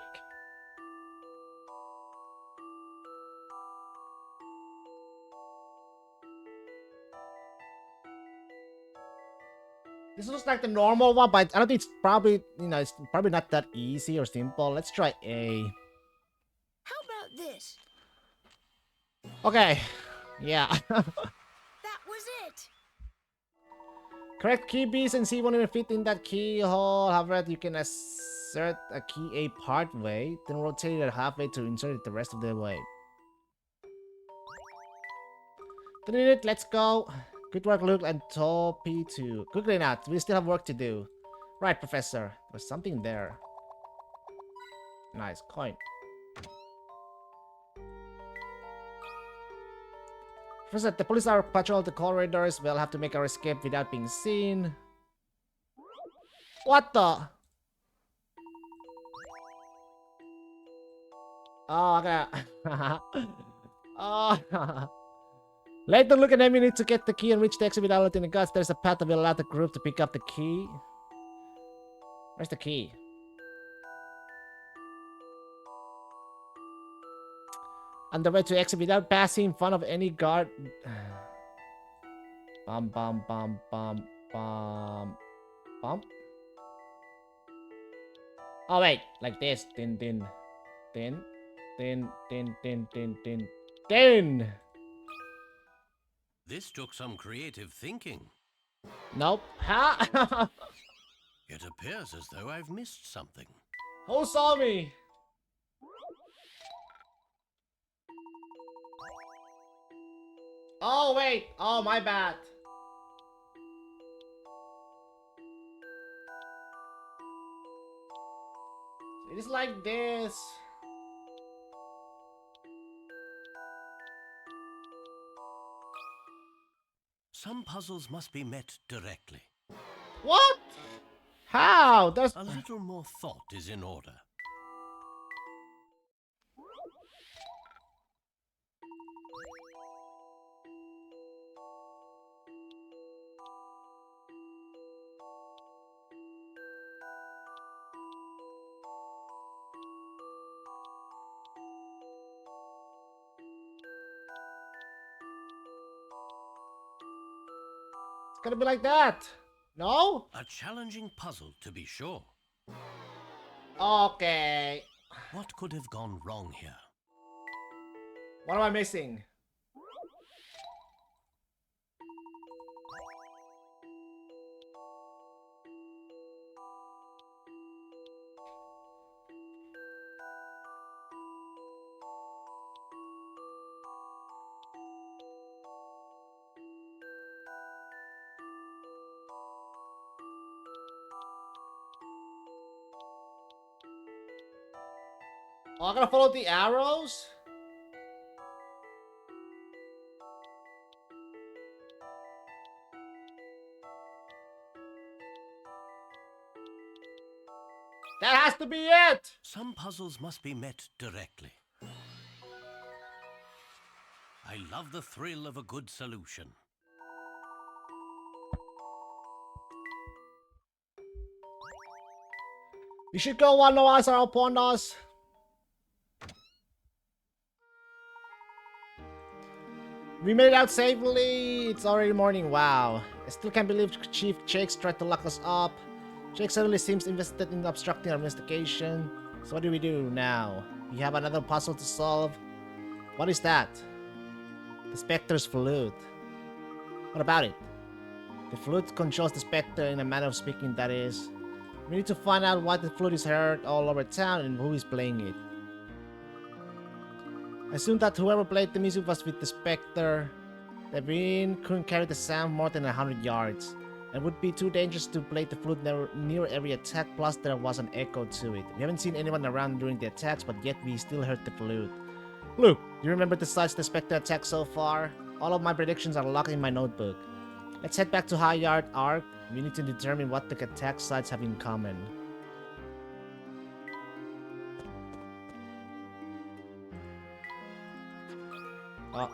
S1: This looks like the normal one, but I don't think it's probably, it's probably not that easy or simple. Let's try A.
S5: How about this?
S1: Okay. Yeah.
S5: That was it.
S1: Correct key B's and C won't even fit in that keyhole. However, you can insert a key A part way, then rotate it halfway to insert it the rest of the way. Did it? Let's go. Good work, Luke and Topi too. Quickly not. We still have work to do. Right, Professor. There's something there. Nice coin. Professor, the police are patrol the corridors. We'll have to make our escape without being seen. What the? Oh, okay. Oh. Layton, look at them. You need to get the key and reach the exit without letting the guards. There's a path that will allow the group to pick up the key. Where's the key? On the way to exit without passing in front of any guard. Bum bum bum bum bum bum. Oh wait, like this. Din din din din din din din din din.
S3: This took some creative thinking.
S1: Nope. Ha!
S3: It appears as though I've missed something.
S1: Who saw me? Oh wait. Oh my bad. It is like this.
S3: Some puzzles must be met directly.
S1: What? How? There's...
S3: A little more thought is in order.
S1: It's gonna be like that. No?
S3: A challenging puzzle, to be sure.
S1: Okay.
S3: What could have gone wrong here?
S1: What am I missing? Oh, I gotta follow the arrows? That has to be it!
S3: Some puzzles must be met directly. I love the thrill of a good solution.
S1: You should go while no eyes are upon us. We made it out safely. It's already morning. Wow. I still can't believe Chief Jakes tried to lock us up. Jake suddenly seems invested in obstructing our investigation. So what do we do now? We have another puzzle to solve. What is that? The Specter's flute. What about it? The flute controls the Specter in a manner of speaking, that is. We need to find out why the flute is heard all over town and who is playing it. I assume that whoever played the music was with the Specter. The wind couldn't carry the sound more than 100 yards. It would be too dangerous to play the flute near every attack, plus there was an echo to it. We haven't seen anyone around during the attacks, but yet we still heard the flute. Look, do you remember the sites the Spectre attacked so far? All of my predictions are locked in my notebook. Let's head back to High Yard Arc. We need to determine what the attack sites have in common. Oh.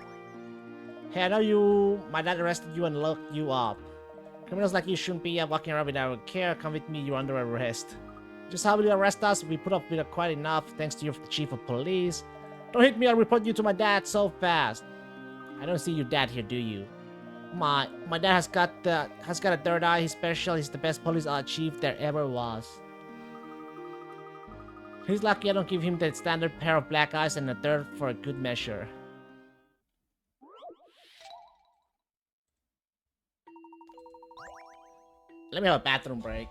S1: Hey, I know you... My dad arrested you and locked you up. Criminals like you shouldn't be walking around without care. Come with me, you're under arrest. Just how will you arrest us? We put up with it quite enough, thanks to your chief of police. Don't hit me, I'll report you to my dad so fast. I don't see your dad here, do you? My dad has got a third eye. He's special. He's the best police chief there ever was. He's lucky I don't give him the standard pair of black eyes and a third for a good measure. Let me have a bathroom break.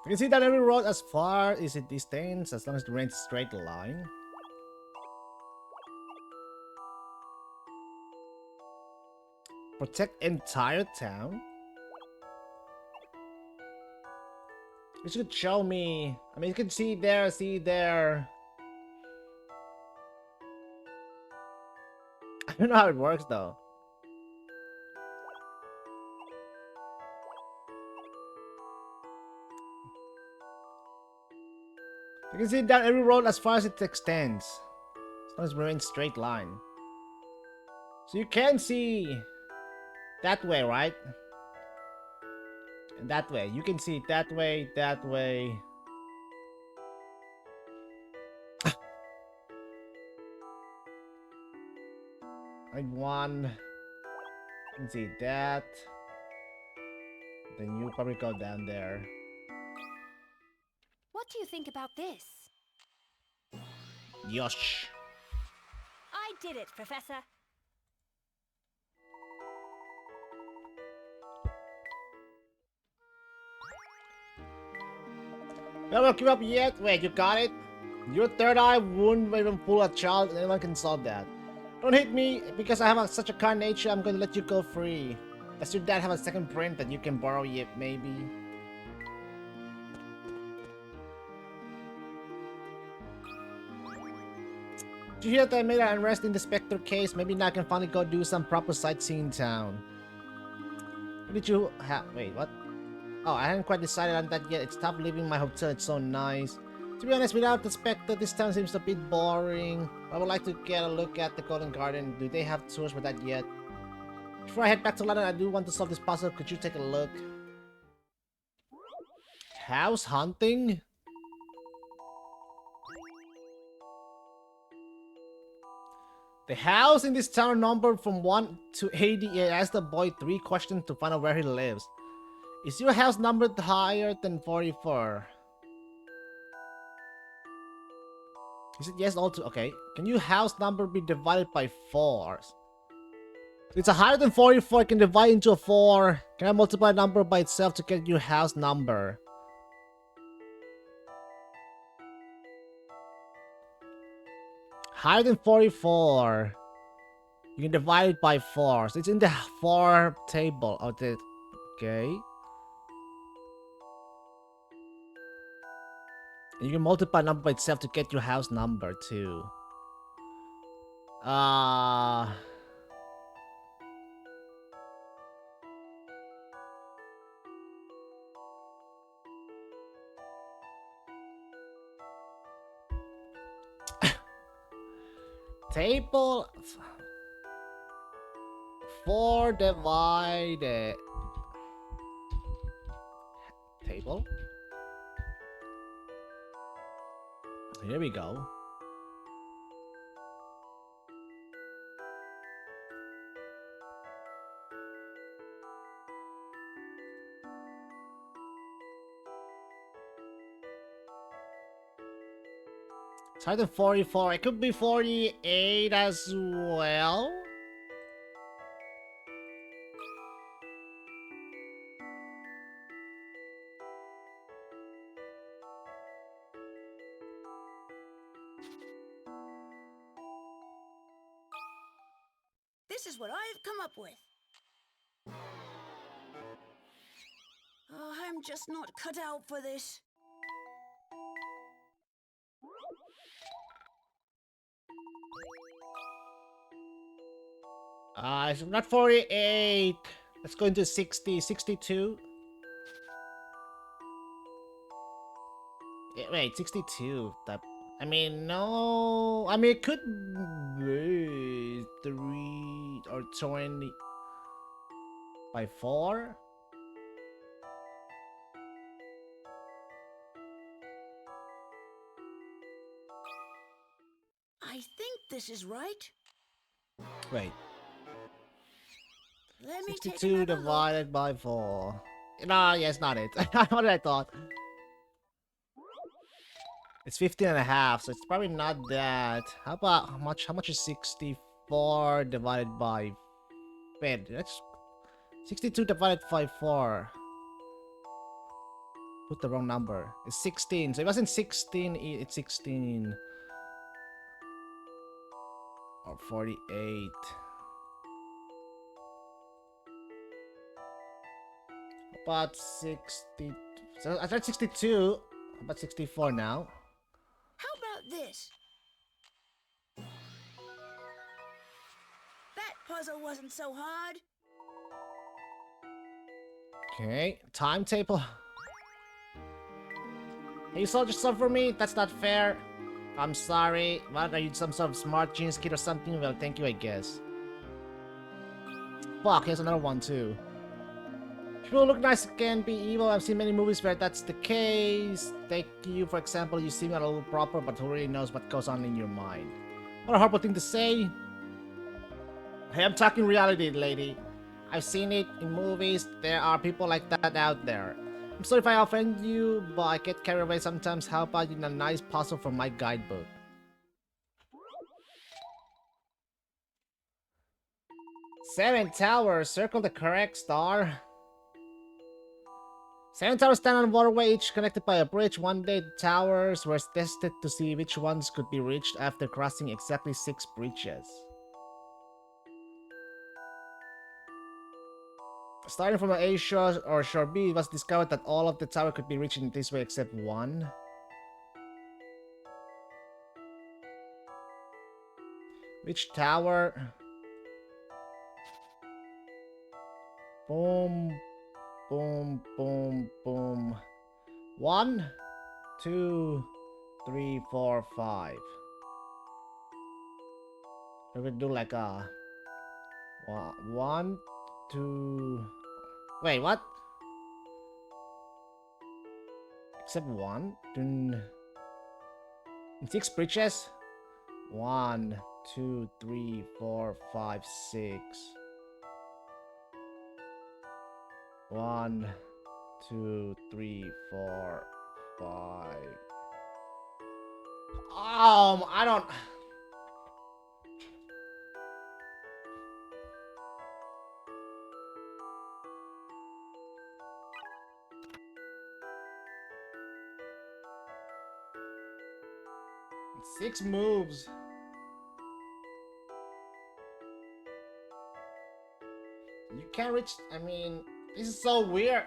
S1: You can see that every road as far as it distance, as long as it remains straight line. Protect entire town. You should show me. I mean, you can see there, see there. I don't know how it works though. You can see down every road as far as it extends. As long as it remains straight line. So you can see that way, right? And that way. You can see it that way, that way. Like one. You can see that. Then you probably go down there.
S4: What do you think about this?
S1: Yosh.
S4: I did it, Professor.
S1: Never give up yet? Wait, you got it? Your third eye wouldn't even fool a child, and anyone can solve that. Don't hit me, because I have such a kind nature, I'm going to let you go free. Does your dad have a second print that you can borrow yet, maybe? Did you hear that I made an arrest in the Specter case? Maybe now I can finally go do some proper sightseeing in town. What did you have? Wait, what? Oh, I hadn't quite decided on that yet. It's tough leaving my hotel. It's so nice. To be honest, without the Specter, this town seems a bit boring. I would like to get a look at the Golden Garden. Do they have tours for that yet? Before I head back to London, I do want to solve this puzzle. Could you take a look? House hunting? The house in this town are numbered from 1 to 88. Ask the boy 3 questions to find out where he lives. Is your house numbered higher than 44? Is it yes all to okay? Can your house number be divided by 4? It's a higher than 44. Can divide into a 4. Can I multiply a number by itself to get your house number? Higher than 44. You can divide it by 4. So it's in the 4 table of the okay. And you can multiply a number by itself to get your house number too. Table 4 divided table. Here we go. It's higher than 44. It could be 48 as well.
S5: This is what I've come up with. Oh, I'm just not cut out for this.
S1: It's not 48. Let's go into 60, 62. Yeah, wait, 62. That I mean, no. I mean, it could be 3 or 20 by 4.
S5: I think this is right.
S1: Wait.
S5: Let me take
S1: 62
S5: another
S1: divided by 4. No, yeah, it's not it. What did I thought? It's 15 and a half, so it's probably not that. How about how much is 64 divided by 5? That's 62 divided by 4. Put the wrong number. It's 16. So it wasn't 16, it's 16. Or 48. About 60. So I tried 62. About 64 now.
S5: How about this? That puzzle wasn't so hard.
S1: Okay, timetable. Hey, you sold yourself for me? That's not fair. I'm sorry. What, are you some sort of smart genius kid or something? Well, thank you, I guess. Fuck, here's another one too. People look nice can be evil. I've seen many movies where that's the case. Take you, for example, you seem a little proper, but who really knows what goes on in your mind? What a horrible thing to say. Hey, I'm talking reality, lady. I've seen it in movies. There are people like that out there. I'm sorry if I offend you, but I get carried away sometimes. How about you a nice puzzle from my guidebook? Seven towers. Circle the correct star. 7 towers stand on a waterway, each connected by a bridge. One day, the towers were tested to see which ones could be reached after crossing exactly 6 bridges. Starting from A shore or shore B, it was discovered that all of the tower could be reached in this way except one. Which tower? Boom, boom, boom, boom. 1, 2, 3, 4, 5. We're gonna do like a 1, 2. Wait, what? Except 1. 6 bridges. 1, 2, 3, 4, 5, 6. 1, 2, 3, 4, 5. I don't. Six moves. You can't reach. I mean, this is so weird.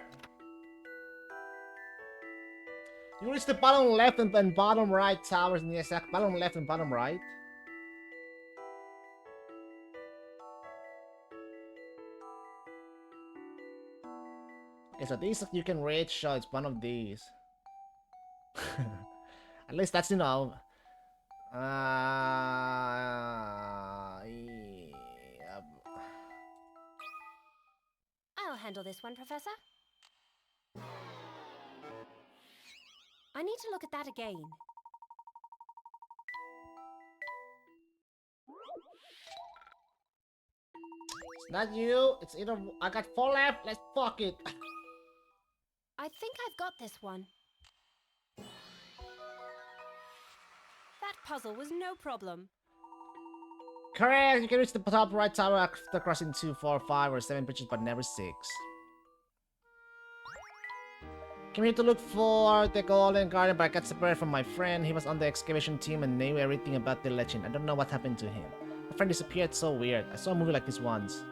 S1: You reach the bottom left and bottom right towers in the exact bottom left and bottom right. Okay, so these you can reach, so it's one of these. At least that's, yeah.
S4: I'll handle this one, Professor. I need to look at that again.
S1: It's not you. It's either I got 4 left. Let's fuck it.
S4: I think I've got this one. That puzzle was no problem.
S1: Correct. You can reach the top right tower after crossing 2, 4, 5, or 7 bridges, but never 6. Came here to look for the Golden Garden, but I got separated from my friend. He was on the excavation team and knew everything about the legend. I don't know what happened to him. My friend disappeared, so weird. I saw a movie like this once.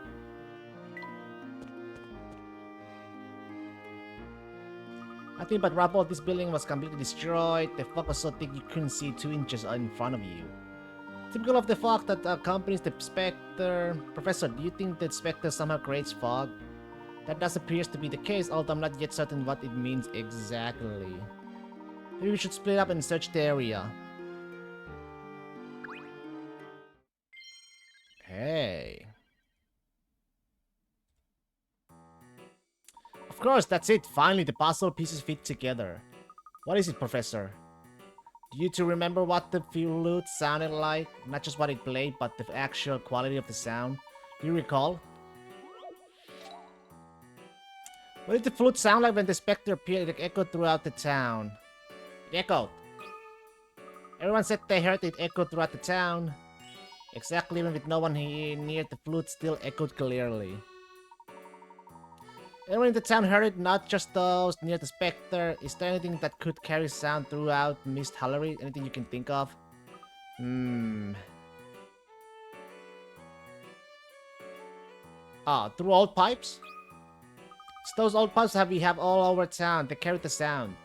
S1: Nothing but rubble. This building was completely destroyed. The fog was so thick you couldn't see 2 inches in front of you. Typical of the fog that accompanies the Specter. Professor, do you think that Specter somehow creates fog? That does appear to be the case, although I'm not yet certain what it means exactly. Maybe we should split up and search the area. Hey. Of course, that's it. Finally, the puzzle pieces fit together. What is it, Professor? Do you two remember what the flute sounded like? Not just what it played, but the actual quality of the sound? Do you recall? What did the flute sound like when the Spectre appeared? It echoed throughout the town. It echoed. Everyone said they heard it echo throughout the town. Exactly, even with no one near, the flute still echoed clearly. Everyone in the town heard it, not just those near the Spectre. Is there anything that could carry sound throughout Mist Hallery? Anything you can think of? Through old pipes? It's those old pipes that we have all over town. They carried the sound.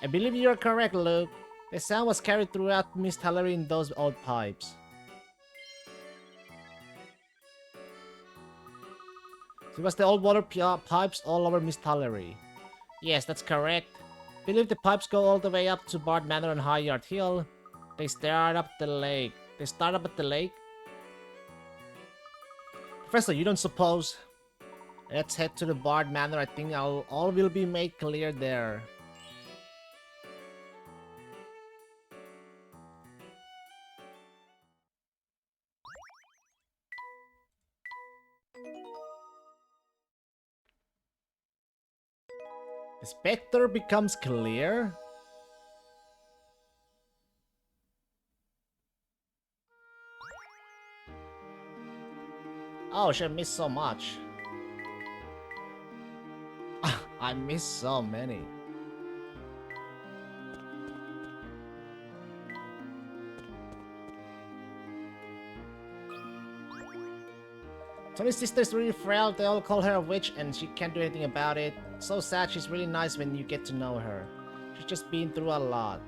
S1: I believe you are correct, Luke. The sound was carried throughout Mist Hallery in those old pipes. So it was the old water pipes all over Mist Hallery. Yes, that's correct. I believe the pipes go all the way up to Bard Manor on High Yard Hill. They start up the lake. They start up at the lake? Professor, you don't suppose? Let's head to the Bard Manor. I think all will be made clear there. The Spectre becomes clear? Oh, shit, I missed so much. I missed so many. Tony's sister's really frail. They all call her a witch and she can't do anything about it. So sad. She's really nice when you get to know her. She's just been through a lot.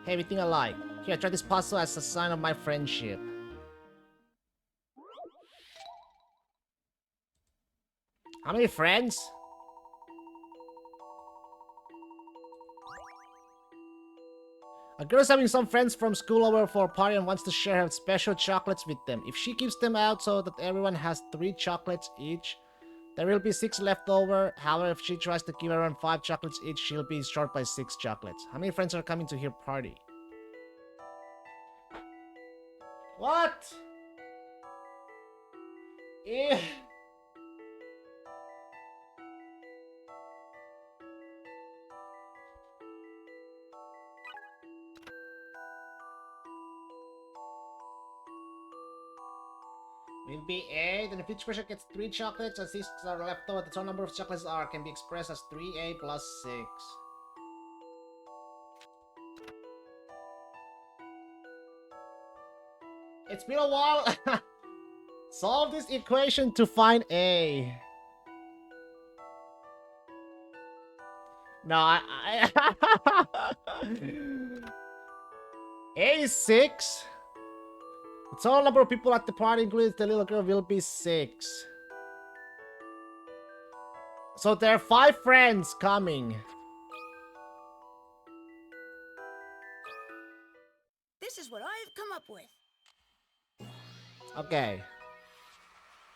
S1: Hey, we think alike. Here, try this puzzle as a sign of my friendship. How many friends? A girl's having some friends from school over for a party and wants to share her special chocolates with them. If she gives them out so that everyone has 3 chocolates each, there will be 6 left over. However, if she tries to give everyone 5 chocolates each, she'll be short by 6 chocolates. How many friends are coming to her party? What? Eh. Will be 8, and if each person gets 3 chocolates and 6 are left over, the total number of chocolates can be expressed as 3A plus 6. It's been a while. Solve this equation to find A. No, A is 6. The total number of people at the party, including the little girl, will be 6. So there are 5 friends coming.
S5: This is what I've come up with.
S1: Okay.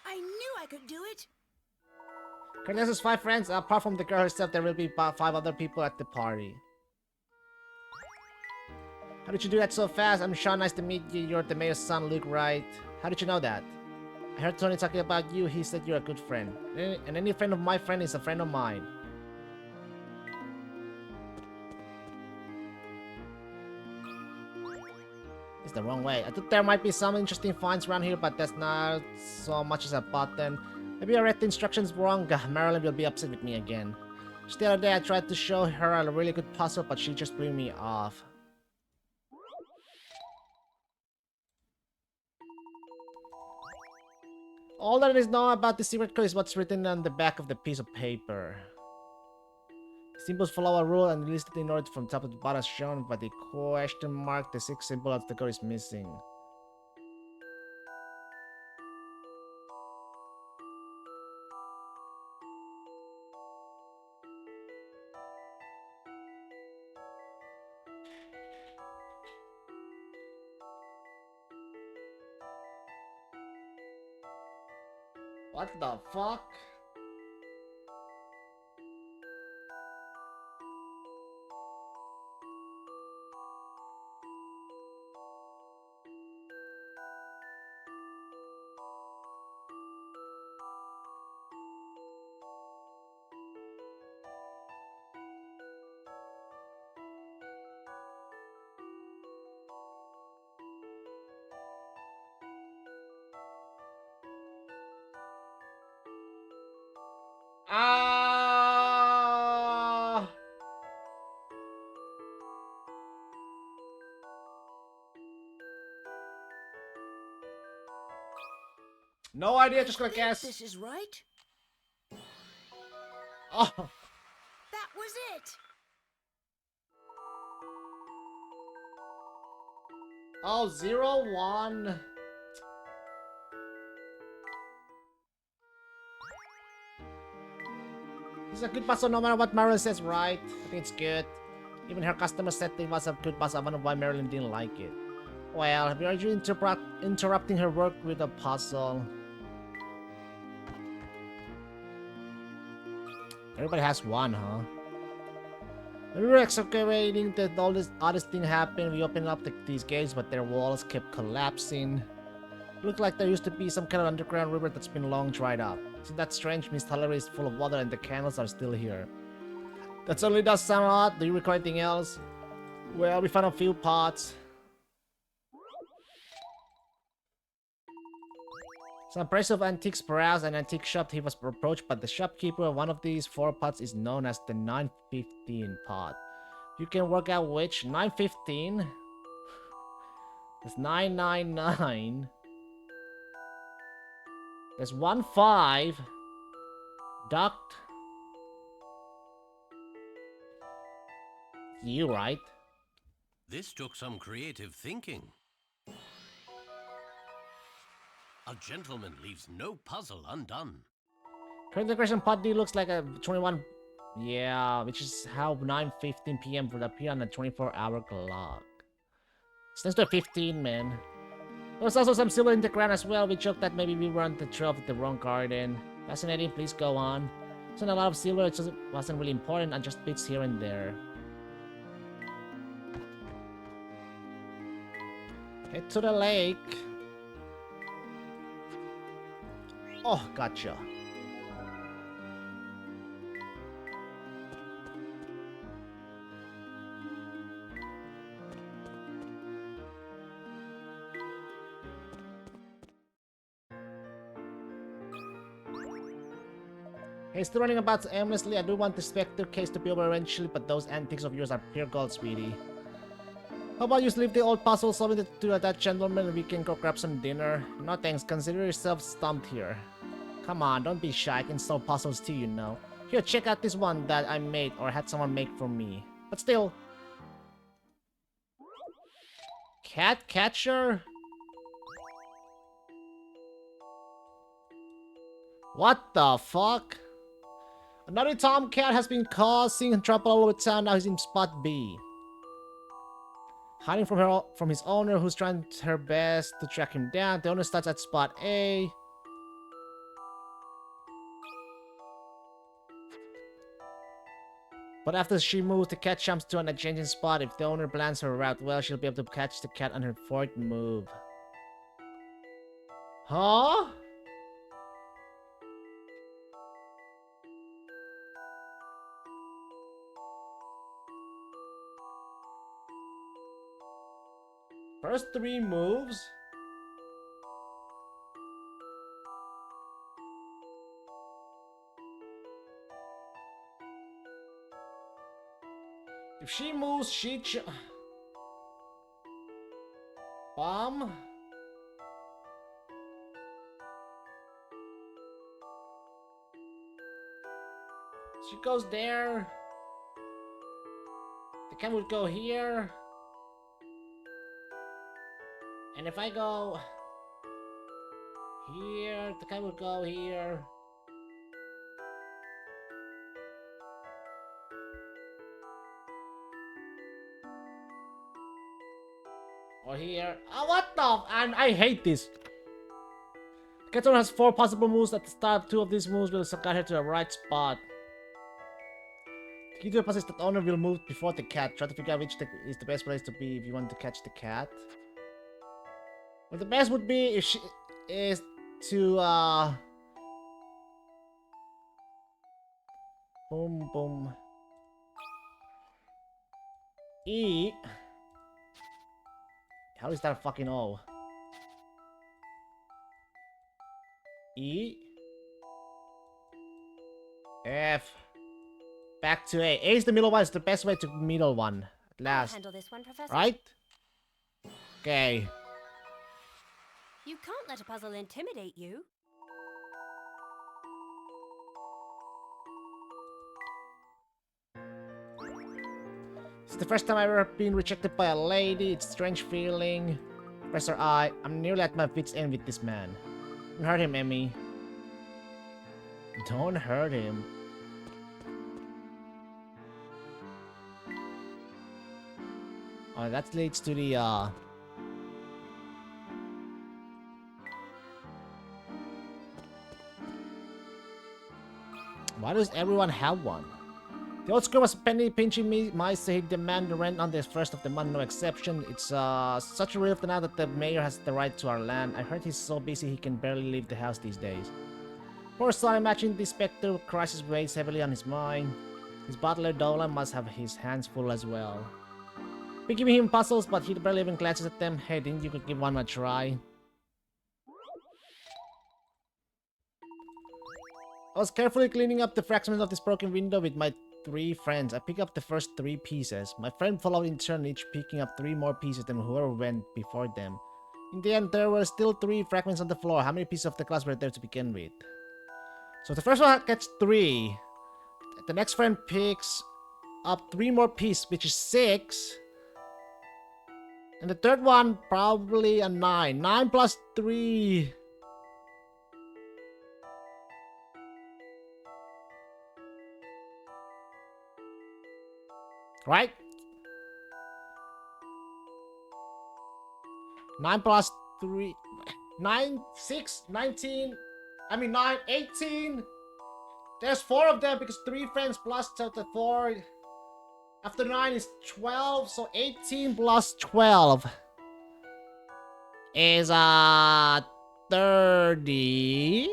S5: I knew I could do it.
S1: Candace's 5 friends. Apart from the girl herself, there will be 5 other people at the party. How did you do that so fast? I'm Sean, nice to meet you. You're the mayor's son, Luke, right? How did you know that? I heard Tony talking about you. He said you're a good friend. And any friend of my friend is a friend of mine. It's the wrong way. I thought there might be some interesting finds around here, but that's not so much as a button. Maybe I read the instructions wrong. Marilyn will be upset with me again. Just the other day I tried to show her a really good puzzle, but she just blew me off. All that is known about the secret code is what's written on the back of the piece of paper. Symbols follow a rule and listed in order from top to bottom as shown, but the question mark, the 6th symbol of the code is missing. What the fuck? Ah! No idea, just gonna guess.
S5: This is right.
S1: Oh,
S5: That was it.
S1: oh, 0, 1. This is a good puzzle no matter what Marilyn says, right? I think it's good. Even her customer said it was a good puzzle. I wonder why Marilyn didn't like it. Well, are you interrupting her work with a puzzle? Everybody has one, huh? We were excavating that all this oddest thing happened. We opened up these gates, but their walls kept collapsing. Looked like there used to be some kind of underground river that's been long dried up. Isn't that strange? Miss Tullery is full of water and the candles are still here. That certainly does sound odd. Do you require anything else? Well, we found a few pots. Some price of antiques perhaps an antique shop. He was approached by the shopkeeper. One of these 4 pots is known as the 915 pot. You can work out which 915. There's 999. There's 15. Duct. You right?
S3: This took some creative thinking. A gentleman leaves no puzzle undone.
S1: Current decoration pod D looks like a 21. Yeah, which is how 9:15 p.m. would appear on a 24-hour clock. It's next to a 15, man. There was also some silver in the ground as well. We joked that maybe we were on the trail with the wrong garden. Fascinating, please go on. It's not a lot of silver, it just wasn't really important, and just bits here and there. Head to the lake. Oh, gotcha. Hey, still running about aimlessly. I do want the Specter case to be over eventually, but those antiques of yours are pure gold, sweetie. How about you leave the old puzzle solving to that gentleman and we can go grab some dinner? No thanks, consider yourself stumped here. Come on, don't be shy, I can solve puzzles too, you know. Here, check out this one that I made or had someone make for me. But still... Cat catcher? What the fuck? Another tomcat has been causing trouble all over town, now he's in spot B. Hiding from his owner, who's trying her best to track him down. The owner starts at spot A. But after she moves, the cat jumps to an adjacent spot. If the owner plans her route well, she'll be able to catch the cat on her fourth move. Huh? First 3 moves? If she moves, Bomb? She goes there. The cat would go here. And if I go here, the cat would go here. Or here. Oh, what the? And I hate this. Cat owner has 4 possible moves. At the start, 2 of these moves will guide her to the right spot. The key to the puzzle is that the owner will move before the cat. Try to figure out which is the best place to be if you want to catch the cat. Well, the best would be if she is to boom boom E. How is that fucking O? E F back to A. A is the middle one. It's the best way to middle one at
S4: I'll
S1: last.
S4: handle this one, Professor.
S1: Right? Okay.
S4: You can't let a puzzle intimidate you.
S1: It's the first time I've ever been rejected by a lady. It's a strange feeling. Professor I'm nearly at my wit's end with this man. Don't hurt him, Emmy. Don't hurt him. Oh, that leads to the Why does everyone have one? The old school was penny pinching me. Mice say he demand the rent on the first of the month, no exception. It's such a relief now that the mayor has the right to our land. I heard he's so busy he can barely leave the house these days. Poor son, imagine the Specter crisis weighs heavily on his mind. His butler Dolan must have his hands full as well. We give him puzzles, but he barely even glances at them. Hey, didn't you could give one a try? I was carefully cleaning up the fragments of this broken window with my 3 friends. I picked up the first 3 pieces. My friend followed in turn, each picking up 3 more pieces than whoever went before them. In the end, there were still 3 fragments on the floor. How many pieces of the glass were there to begin with? So the first one gets 3. The next friend picks up 3 more pieces, which is 6. And the third one, probably a 9. 9 plus 3... Right? 9 plus 3... 9, 6, 19... I mean 9, 18... There's 4 of them because 3 friends plus the 4... After 9 is 12, so 18 plus 12 is 30.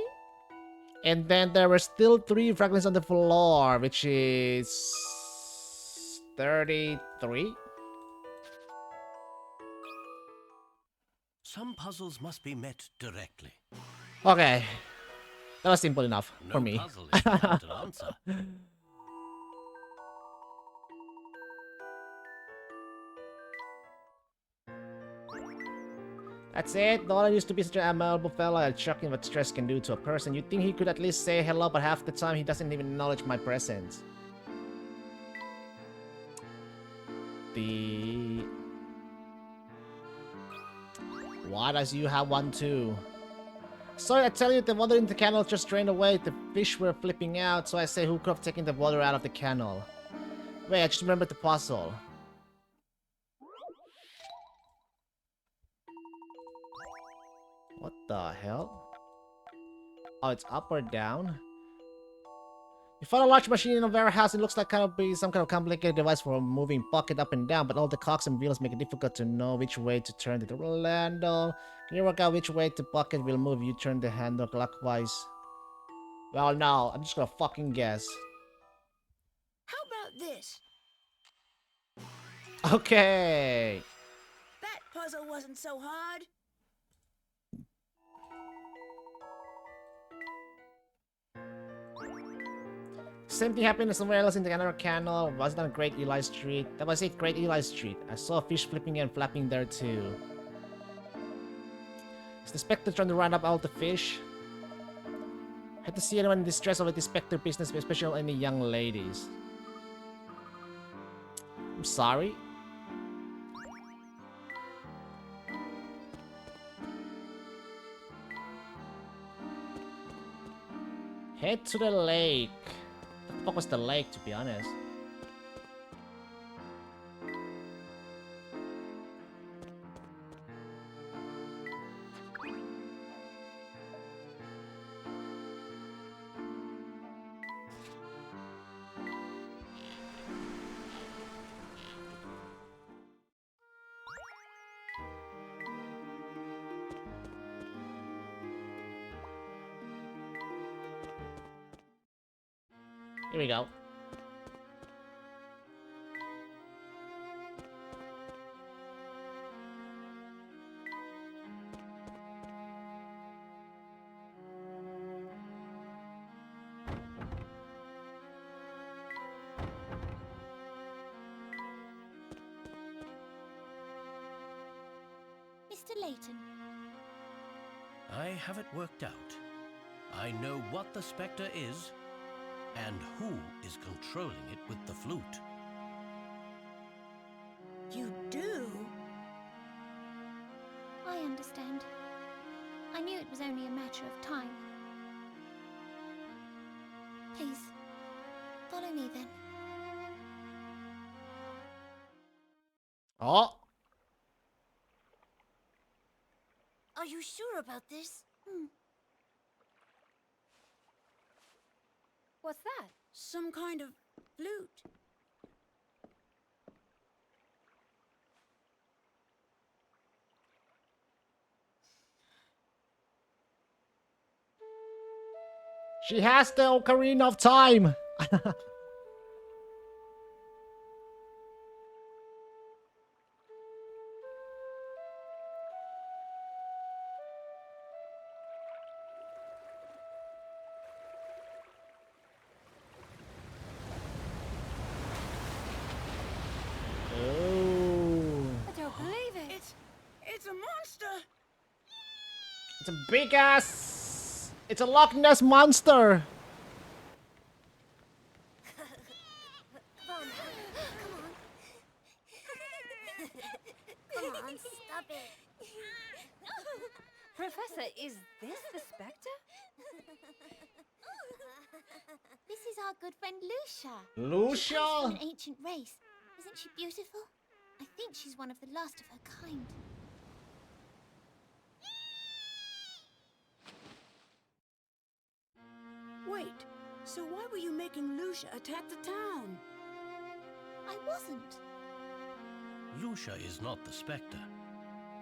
S1: And then there were still 3 fragments on the floor, which is 33.
S3: Some puzzles must be met directly.
S1: Okay, that was simple enough
S3: No
S1: for me.
S3: puzzle is without an answer.
S1: That's it. Nolan used to be such an admirable fella. It's shocking what stress can do to a person. You'd think he could at least say hello, but half the time he doesn't even acknowledge my presence. Why does you have one too? Sorry, I tell you, the water in the canal just drained away. The fish were flipping out, so I say who could have taken the water out of the canal. Wait, I just remembered the puzzle. What the hell? Oh, it's up or down? You find a large machine in a warehouse. It looks like kind of be some kind of complicated device for moving bucket up and down, but all the cogs and wheels make it difficult to know which way to turn the handle. Can you work out which way the bucket will move? You turn the handle clockwise. Well, no, I'm just gonna fucking guess.
S5: How about this?
S1: Okay.
S5: That puzzle wasn't so hard.
S1: Same thing happened somewhere else in the other canal. Wasn't on Great Eli Street. That was it, Great Eli Street. I saw a fish flipping and flapping there too. Is the Specter trying to run up all the fish? Had to see anyone in distress over the Specter business, especially any young ladies. I'm sorry. Head to the lake. What the fuck was the lake, to be honest? Here we go.
S2: Mr. Layton,
S3: I have it worked out. I know what the Spectre is, and who is controlling it with the flute.
S5: You do?
S2: I understand. I knew it was only a matter of time. Please, follow me then.
S1: Oh!
S2: Are you sure about this?
S4: What's that?
S5: Some kind of flute.
S1: She has the Ocarina of Time! Oh.
S4: I don't believe it.
S5: It's a monster.
S1: It's a big ass... It's a Loch Ness monster!
S2: Come on, stop it.
S4: Professor, is this the Spectre?
S2: This is our good friend Lucia. She comes
S1: Lucia?
S2: from an ancient race. Isn't she beautiful? I think she's one of the last of her kind.
S5: Wait, so why were you making Lucia attack the town?
S2: I wasn't.
S3: Lucia is not the Specter.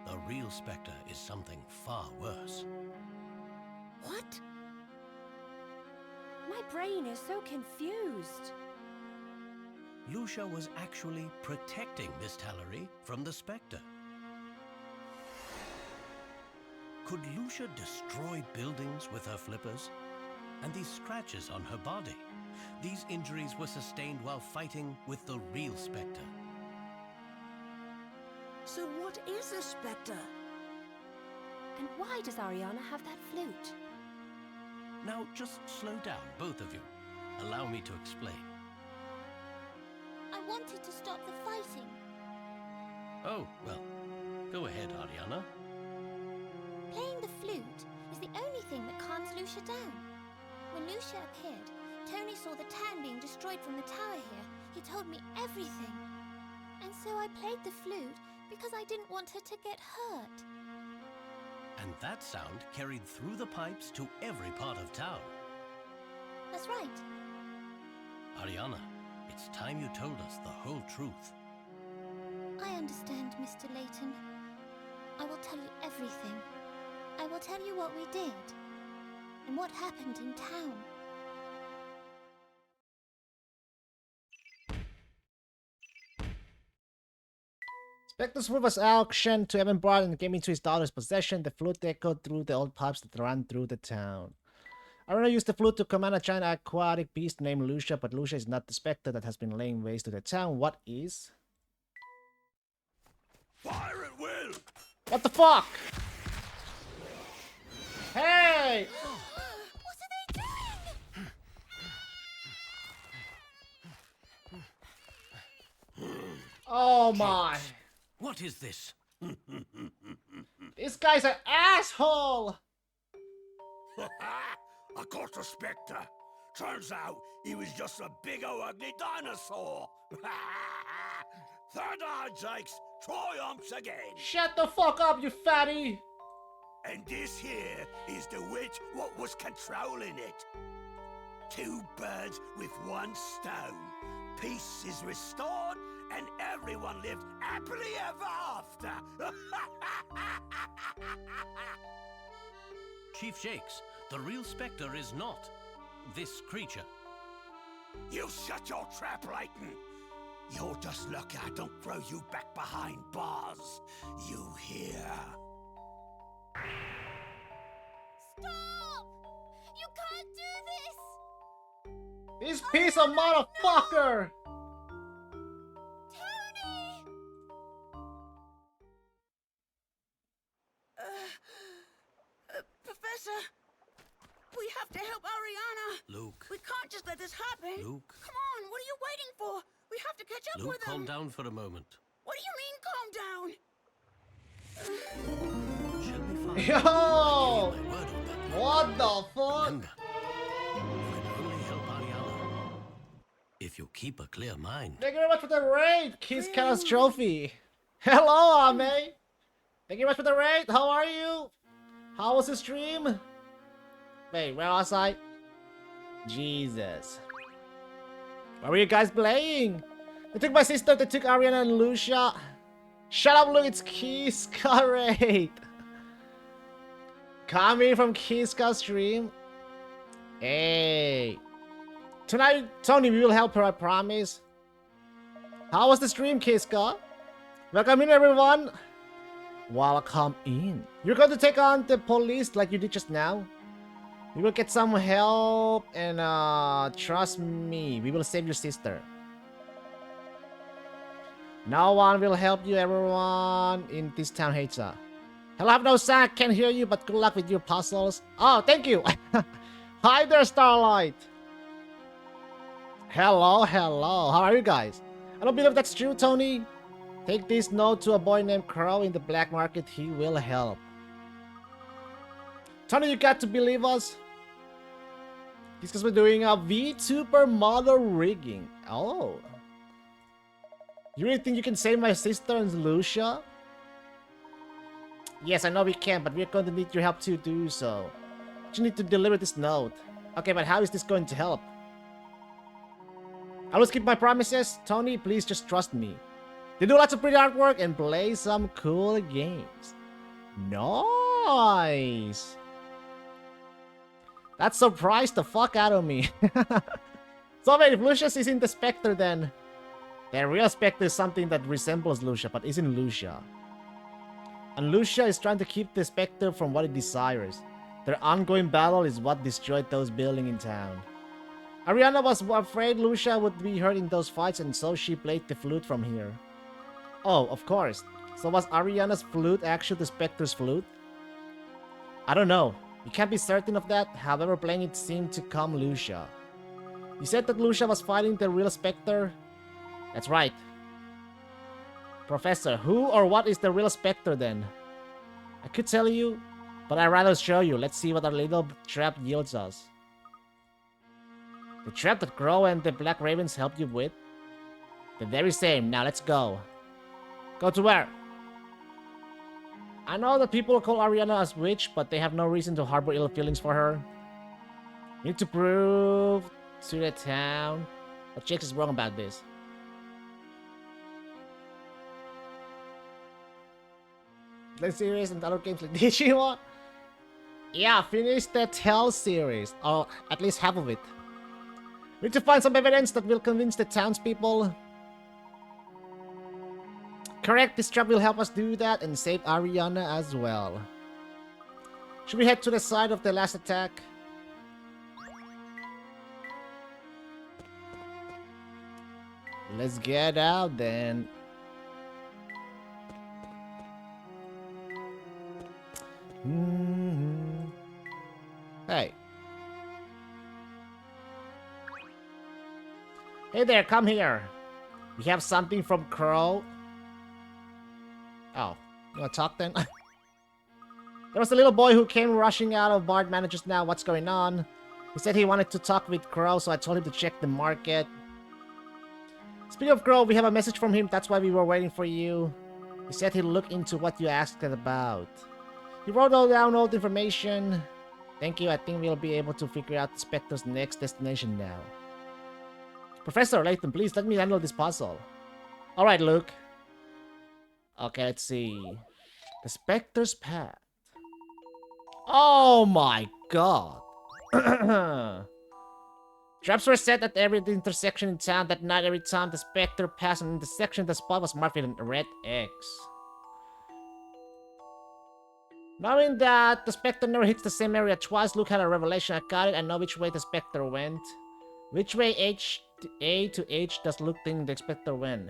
S3: The real Specter is something far worse.
S5: What?
S4: My brain is so confused.
S3: Lucia was actually protecting Miss Tallery from the Specter. Could Lucia destroy buildings with her flippers? And these scratches on her body, these injuries were sustained while fighting with the real Specter.
S5: So what is a Specter?
S4: And why does Ariana have that flute?
S3: Now, just slow down, both of you. Allow me to explain.
S2: I wanted to stop the fighting.
S3: Oh, well, go ahead, Ariana.
S2: Playing the flute is the only thing that calms Lucia down. When Lucia appeared, Tony saw the town being destroyed from the tower here. He told me everything. And so I played the flute because I didn't want her to get hurt.
S3: And that sound carried through the pipes to every part of town.
S2: That's right.
S3: Ariana, it's time you told us the whole truth.
S2: I understand, Mr. Layton. I will tell you everything. I will tell you what we did and what happened in town.
S1: Specter's flute was auctioned to Evan Bard and came into his daughter's possession. The flute echoed through the old pipes that ran through the town. Aruna used the flute to command a giant aquatic beast named Lucia, but Lucia is not the Specter that has been laying waste to the town. What is?
S8: Fire at will!
S1: What the fuck? Hey!
S2: What are they doing?
S1: Oh my.
S3: What is this?
S1: This guy's an asshole!
S8: I caught a Spectre. Turns out he was just a big old ugly dinosaur. Third eye jakes triumphs again.
S1: Shut the fuck up, you fatty!
S8: And this here is the witch what was controlling it. Two birds with one stone. Peace is restored and everyone lived happily ever after.
S3: Chief Jakes, the real Specter is not this creature.
S8: You shut your trap, Layton. You're just lucky I don't throw you back behind bars. You hear?
S2: Stop! You can't do this!
S1: This piece of motherfucker!
S2: Tony!
S5: Professor, we have to help Ariana.
S3: Luke,
S5: We can't just let this happen.
S3: Luke.
S5: Come on, what are you waiting for? We have to catch up
S3: Luke,
S5: with them.
S3: calm down for a moment.
S5: What do you mean, calm down?
S3: She'll be fine.
S1: Yo!
S3: My word on that.
S1: What the fuck?
S3: Remember, you can only help Ariana if you keep a clear mind.
S1: Thank you very much for the raid, Kiss Catastrophe. Hello, Ame. Thank you very much for the raid. How are you? How was the stream? Wait, where was I? Jesus. What were you guys playing? They took my sister, they took Ariana and Lucia. Shut up, look, it's Kiska raid. Coming from Kiska stream. Hey. Tonight, Tony, we will help her, I promise. How was the stream, Kiska? Welcome in, everyone. Welcome in. You're going to take on the police like you did just now. We will get some help and trust me, we will save your sister. No one will help you, everyone in this town hates her. Hello, no sack, can't hear you, but good luck with your puzzles. Oh, thank you. Hi there, Starlight. Hello, hello. How are you guys? I don't believe that's true, Tony. Take this note to a boy named Crow in the black market. He will help. Tony, you got to believe us. Because we're doing a VTuber model rigging. Oh. You really think you can save my sister and Lucia? Yes, I know we can, but we're going to need your help to do so. You need to deliver this note. Okay, but how is this going to help? I always keep my promises. Tony, please just trust me. They do lots of pretty artwork and play some cool games. Nice! That surprised the fuck out of me. So wait, if Lucius is in the Specter then... The real Specter is something that resembles Lucia, but isn't Lucia. And Lucia is trying to keep the Specter from what it desires. Their ongoing battle is what destroyed those buildings in town. Ariana was afraid Lucia would be hurt in those fights, and so she played the flute from here. Oh, of course. So was Ariana's flute actually the Specter's flute? I don't know. We can't be certain of that, however playing it seemed to calm Lucia. You said that Lucia was fighting the real Specter? That's right. Professor, who or what is the real Specter then? I could tell you, but I'd rather show you. Let's see what our little trap yields us. The trap that Crow and the Black Ravens helped you with? The very same. Now let's go. Go to where? I know that people call Ariana a witch, but they have no reason to harbor ill feelings for her. We need to prove to the town that Jax is wrong about this. Play series and other games like this, you want? Yeah, finish the Tell series, or at least half of it. We need to find some evidence that will convince the townspeople. Correct, this trap will help us do that and save Ariana as well. Should we head to the side of the last attack? Let's get out then. Hey. Hey there, come here. We have something from Crow. Oh, you wanna talk then? There was a little boy who came rushing out of Bard Manor just now. What's going on? He said he wanted to talk with Crow, so I told him to check the market. Speaking of Crow, we have a message from him. That's why we were waiting for you. He said he'll look into what you asked about. He wrote all down all the information. Thank you. I think we'll be able to figure out Specter's next destination now. Professor Layton, please let me handle this puzzle. Alright, Luke. Okay, let's see. The Specter's path. Oh my god. Traps were set at every intersection in town that night. Every time the Specter passed an intersection, the spot was marked with a red X. Knowing that the Specter never hits the same area twice, Luke had a revelation. I got it. I know which way the Specter went. Which way A to H does Luke think the Specter went?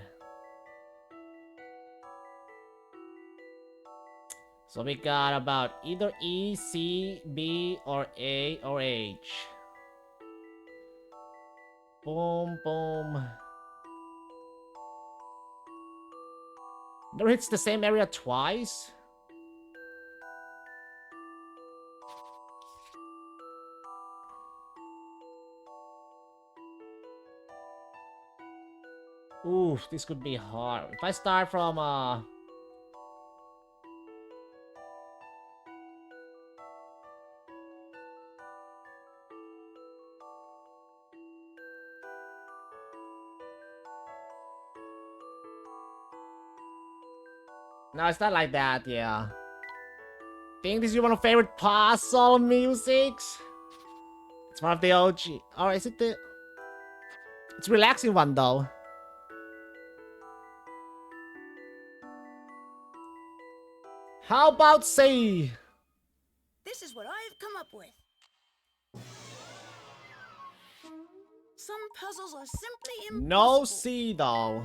S1: So we got about either E, C, B, or A, or H. Boom, boom. Never hits the same area twice? Oof, this could be hard. If I start from, No, it's not like that, yeah. Think this is one of your favorite puzzle musics? It's one of the OG. Or is it the... It's a relaxing one, though. How about C?
S5: This is what I've come up with. Some puzzles are simply impossible.
S1: No C, though.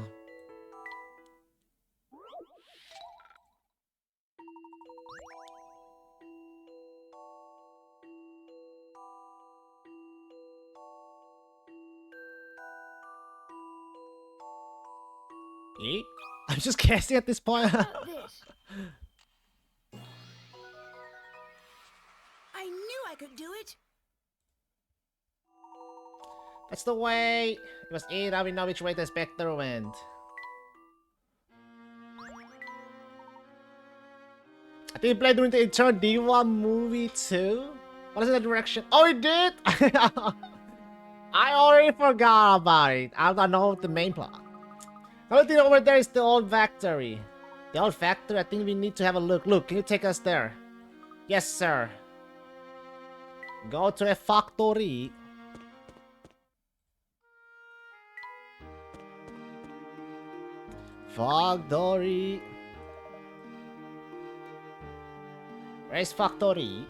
S1: E? I'm just guessing at this point.
S5: How about this? I knew I could do it.
S1: That's the way. It was E. Now we know which way the Specter went. Did he play during the Eternal Diva movie too? What is in the direction? Oh, he did? I already forgot about it. I don't know the main plot. The only thing over there is the old factory. The old factory? I think we need to have a look. Look, can you take us there? Yes, sir. Go to a factory. Factory. Where's factory?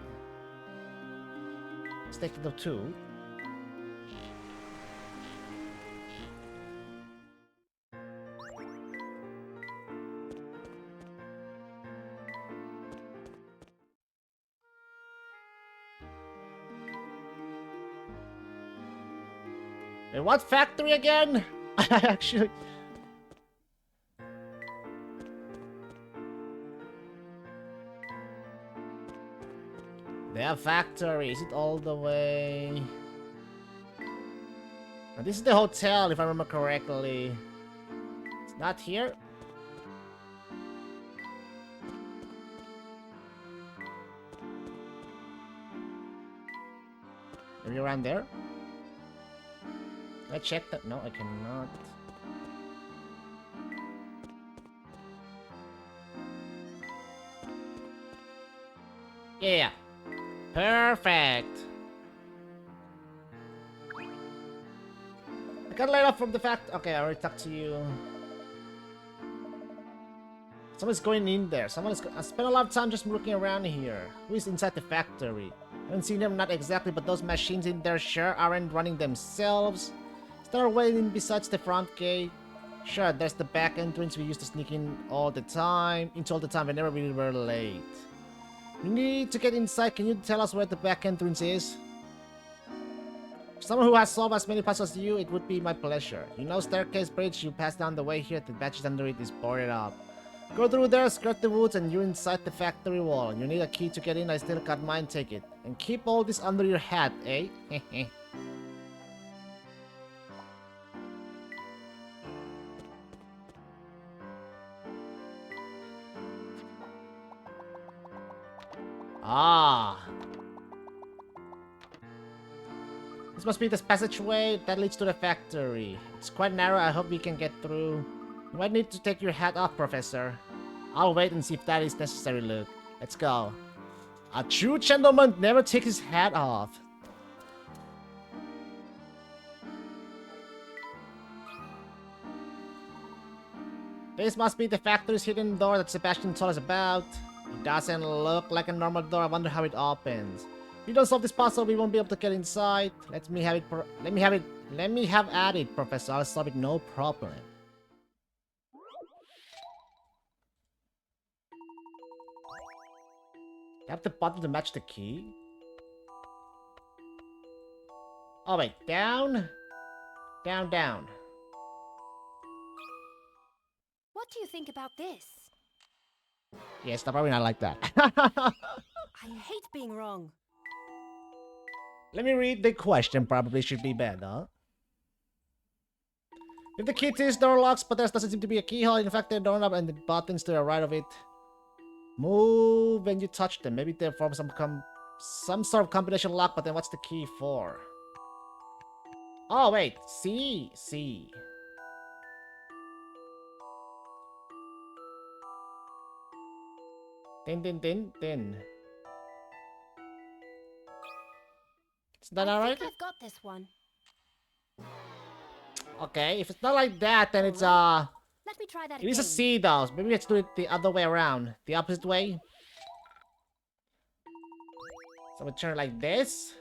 S1: Let's take the two. Wait, what factory again? I actually... Their factory, is it all the way? Now, this is the hotel, if I remember correctly. It's not here? Maybe around there? Can I check that? No, I cannot. Yeah. Perfect. I got laid off from the fact. Okay, I already talked to you. Someone's going in there. I spent a lot of time just looking around here. Who is inside the factory? I haven't seen them, not exactly, but those machines in there sure aren't running themselves. Is there a way in besides the front gate? Sure, there's the back entrance we used to sneak in all the time. Whenever we were late. We need to get inside. Can you tell us where the back entrance is? For someone who has solved as many puzzles as you, it would be my pleasure. You know staircase bridge, you pass down the way here, the badges under it is boarded up. Go through there, skirt the woods, and you're inside the factory wall. You need a key to get in, I still got mine, take it. And keep all this under your hat, eh? Ah. This must be this passageway that leads to the factory. It's quite narrow, I hope we can get through. You might need to take your hat off, Professor. I'll wait and see if that is necessary, Luke. Let's go. A true gentleman never takes his hat off. This must be the factory's hidden door that Sebastian told us about. It doesn't look like a normal door. I wonder how it opens. If you don't solve this puzzle, we won't be able to get inside. Let me have at it, Professor. I'll solve it, no problem. You have the button to match the key? Oh wait, down? Down, down.
S4: What do you think about this?
S1: Yes, probably not like that.
S4: I hate being wrong.
S1: Let me read the question, probably should be better. If the key to this door locks, but there doesn't seem to be a keyhole. In fact, the doorknob and the buttons to the right of it. Move when you touch them. Maybe they form some sort of combination lock, but then what's the key for? Oh wait, C. Din. Is that
S4: I
S1: alright?
S4: think I've got this one.
S1: Okay, if it's not like that, then it's
S4: Let me try that
S1: it is a
S4: again.
S1: C though. Maybe let's do it the other way around. The opposite way. So we turn it like this.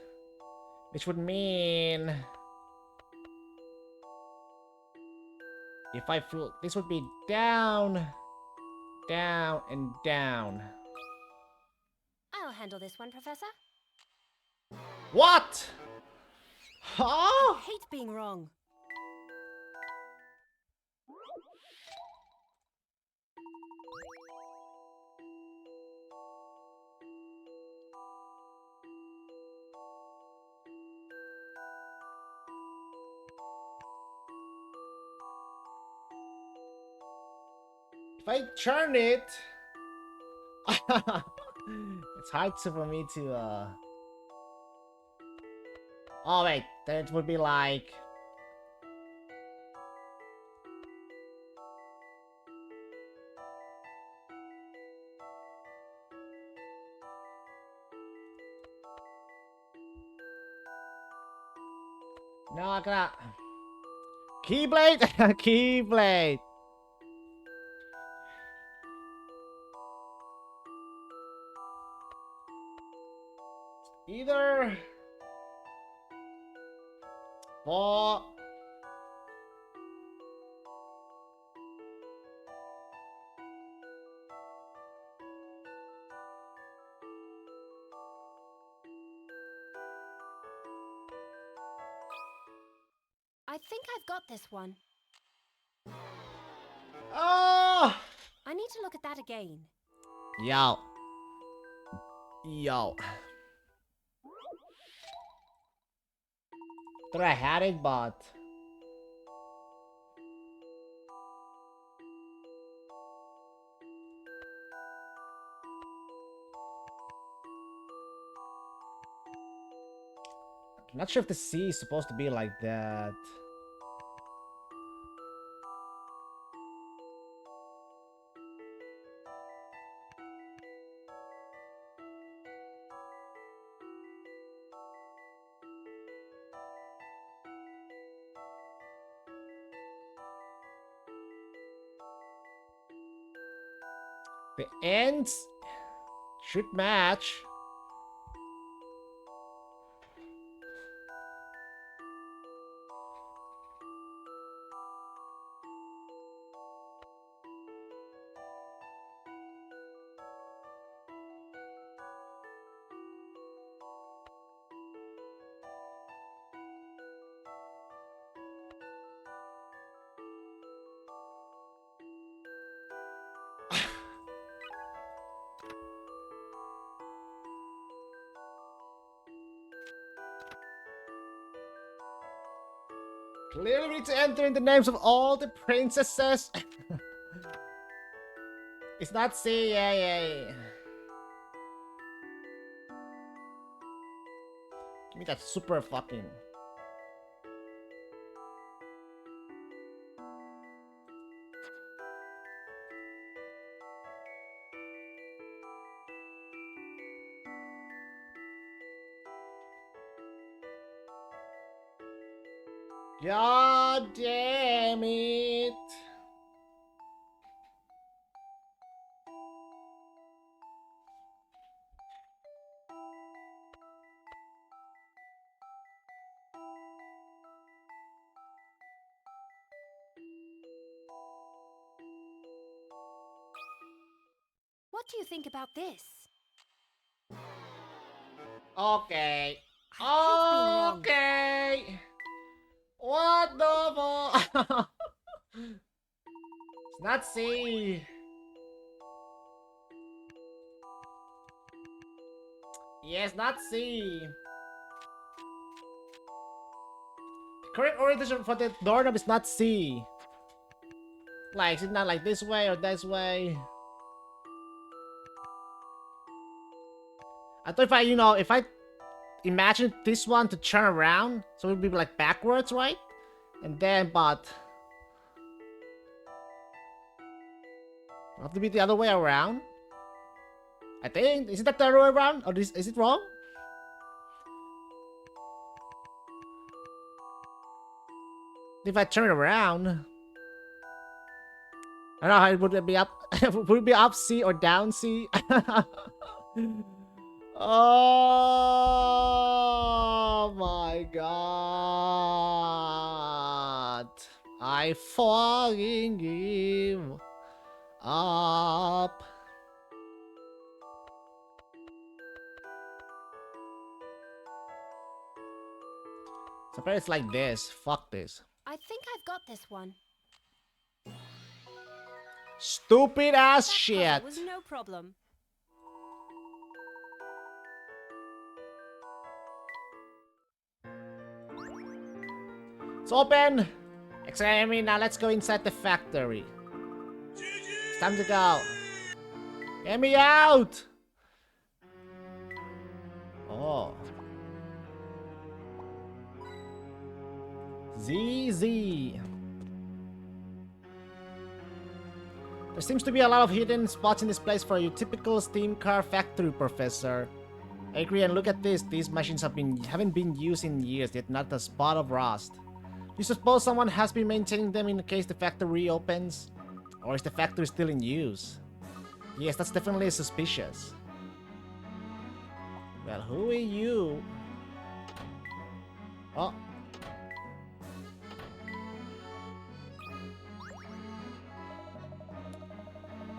S1: Which would mean... If I flew... This would be down, down, and down.
S4: I'll handle this one, Professor.
S1: What?
S4: I
S1: Huh?
S4: hate being wrong.
S1: If I turn it... It's hard for me to Oh wait, then it would be like no, I gotta Keyblade! Keyblade! Either 4
S4: I think I've got this one.
S1: Oh!
S4: I need to look at that again.
S1: Yo. Yo. Thought I had it, but I'm not sure if the C is supposed to be like that. The ends should match. Clearly we need to enter in the names of all the princesses. It's not C, yeah. Give me that super fucking... God damn it!
S4: What do you think about this?
S1: Okay.
S4: I hate being wrong.
S1: Okay. What the fuck? It's not C. Yes, not C. The correct orientation for the doorknob is not C. Like, is it not like this way or this way? I thought if I, if I imagine this one to turn around, so it would be like backwards, right? And then, but... have to be the other way around? I think. Is it that the other way around? Or is it wrong? If I turn it around... I don't know how it would be up. Would it be up C or down C? Oh my god. I fucking give up. So apparently it's like this. Fuck this.
S4: I think I've got this one.
S1: Stupid ass
S4: That
S1: shit.
S4: puzzle was no problem.
S1: It's open. Excuse me, now let's go inside the factory. It's time to go. Get me out. ZZ. There seems to be a lot of hidden spots in this place for you. Typical steam car factory, Professor. I agree, and look at this. These machines haven't been used in years, yet not a spot of rust. Do you suppose someone has been maintaining them in case the factory reopens? Or is the factory still in use? Yes, that's definitely suspicious. Well, who are you? Oh.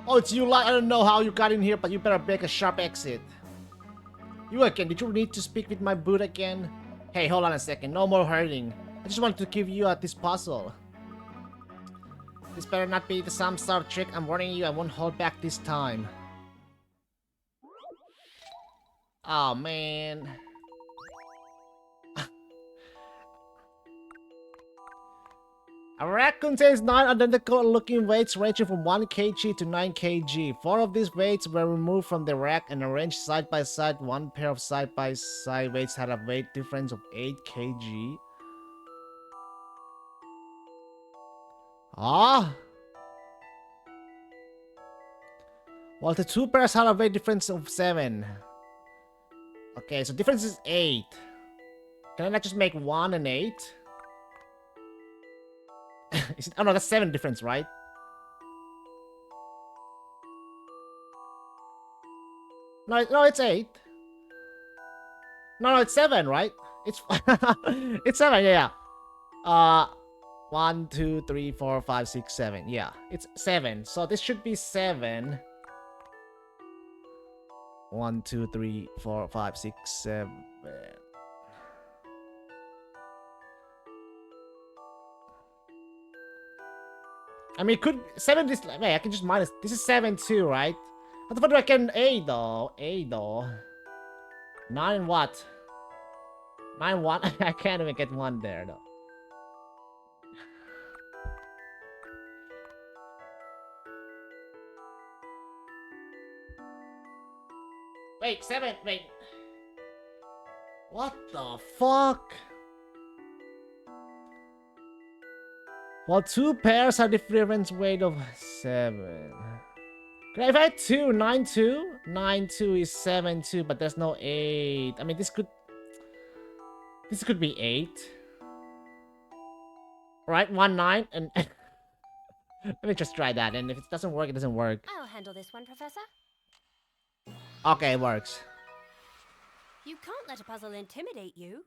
S1: Oh, it's you, I don't know how you got in here, but you better make a sharp exit. You again, did you need to speak with my boot again? Hey, hold on a second, no more hurting. I just wanted to give you this puzzle. This better not be some sort of trick. I'm warning you, I won't hold back this time. Oh, man. A rack contains 9 identical-looking weights ranging from 1 kg to 9 kg. 4 of these weights were removed from the rack and arranged side by side. One pair of side-by-side weights had a weight difference of 8 kg. Ah? While the 2 pairs had a weight difference of 7. Okay, so difference is 8. Can I not just make 1 and 8? Oh no, that's 7 difference, right? No, it's 8. No, it's 7, right? It's it's 7, yeah. 1, 2, 3, 4, 5, 6, 7. Yeah, it's 7. So this should be 7. 1, 2, 3, 4, 5, 6, 7. I mean, could 7 this? Wait, I can just minus. This is 7 too, right? How the fuck do I get an A though? 9 what? 9 1? I can't even get 1 there though. Wait, 7. Wait. What the fuck? While 2 pairs are different weight of 7. If I had 2, 9 2? 9 2 is 7 2, but there's no 8. I mean, this could be 8. Right? 1 9 and let me just try that, and if it doesn't work, it doesn't work.
S4: I'll handle this one, Professor.
S1: Okay, it works.
S4: You can't let a puzzle intimidate you.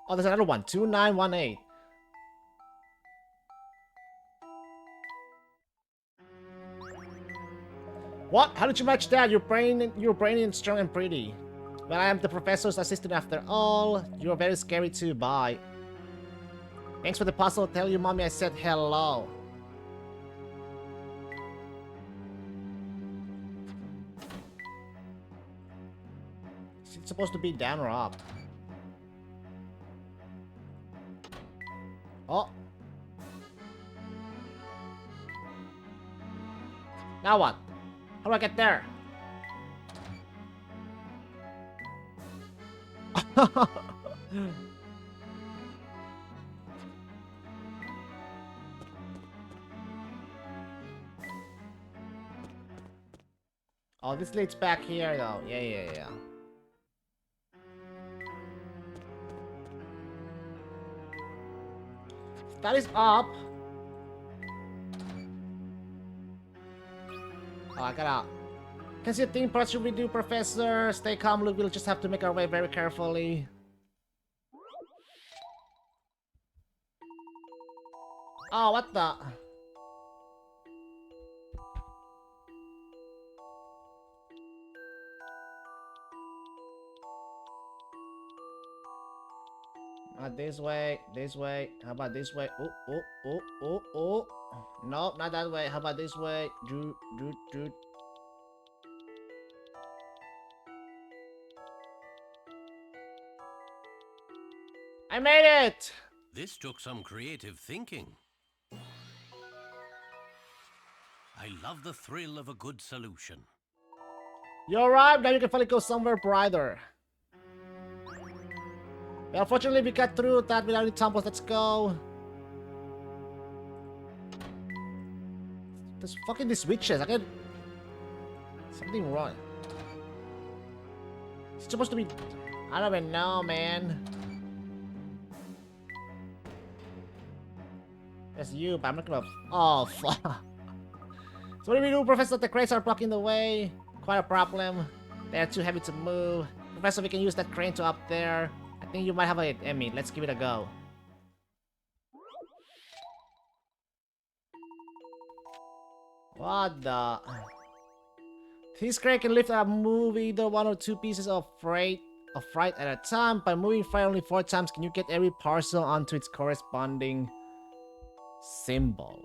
S1: Oh, there's another one. 2 9 1 8. What? How did you match that? You're brainy and strong and pretty. Well, I am the professor's assistant after all. You're very scary too. Bye. Thanks for the puzzle. Tell your mommy I said hello. Is it supposed to be down or up? Oh. Now what? How do I get there? Oh, this leads back here though. Yeah. That is up. Oh, I gotta... Can see a theme parts you redo, Professor. Stay calm, Luke. We'll just have to make our way very carefully. Oh, what the... Not this way, this way. How about this way? Oh. No, not that way. How about this way? Do. I made it!
S3: This took some creative thinking. I love the thrill of a good solution.
S1: You arrived, now you can finally go somewhere brighter. Well, fortunately, we got through that without any tumbles. Let's go. There's fucking these witches. I can. Something wrong. It's supposed to be. I don't even know, man. That's you, but I'm not gonna. Oh, fuck. So what do we do, Professor? The crates are blocking the way. Quite a problem. They're too heavy to move. Professor, we can use that crane to up there. I think you might have a Emmy. Let's give it a go. What the? This crane can lift or move either 1 or 2 pieces of freight at a time. By moving freight only 4 times, can you get every parcel onto its corresponding symbol?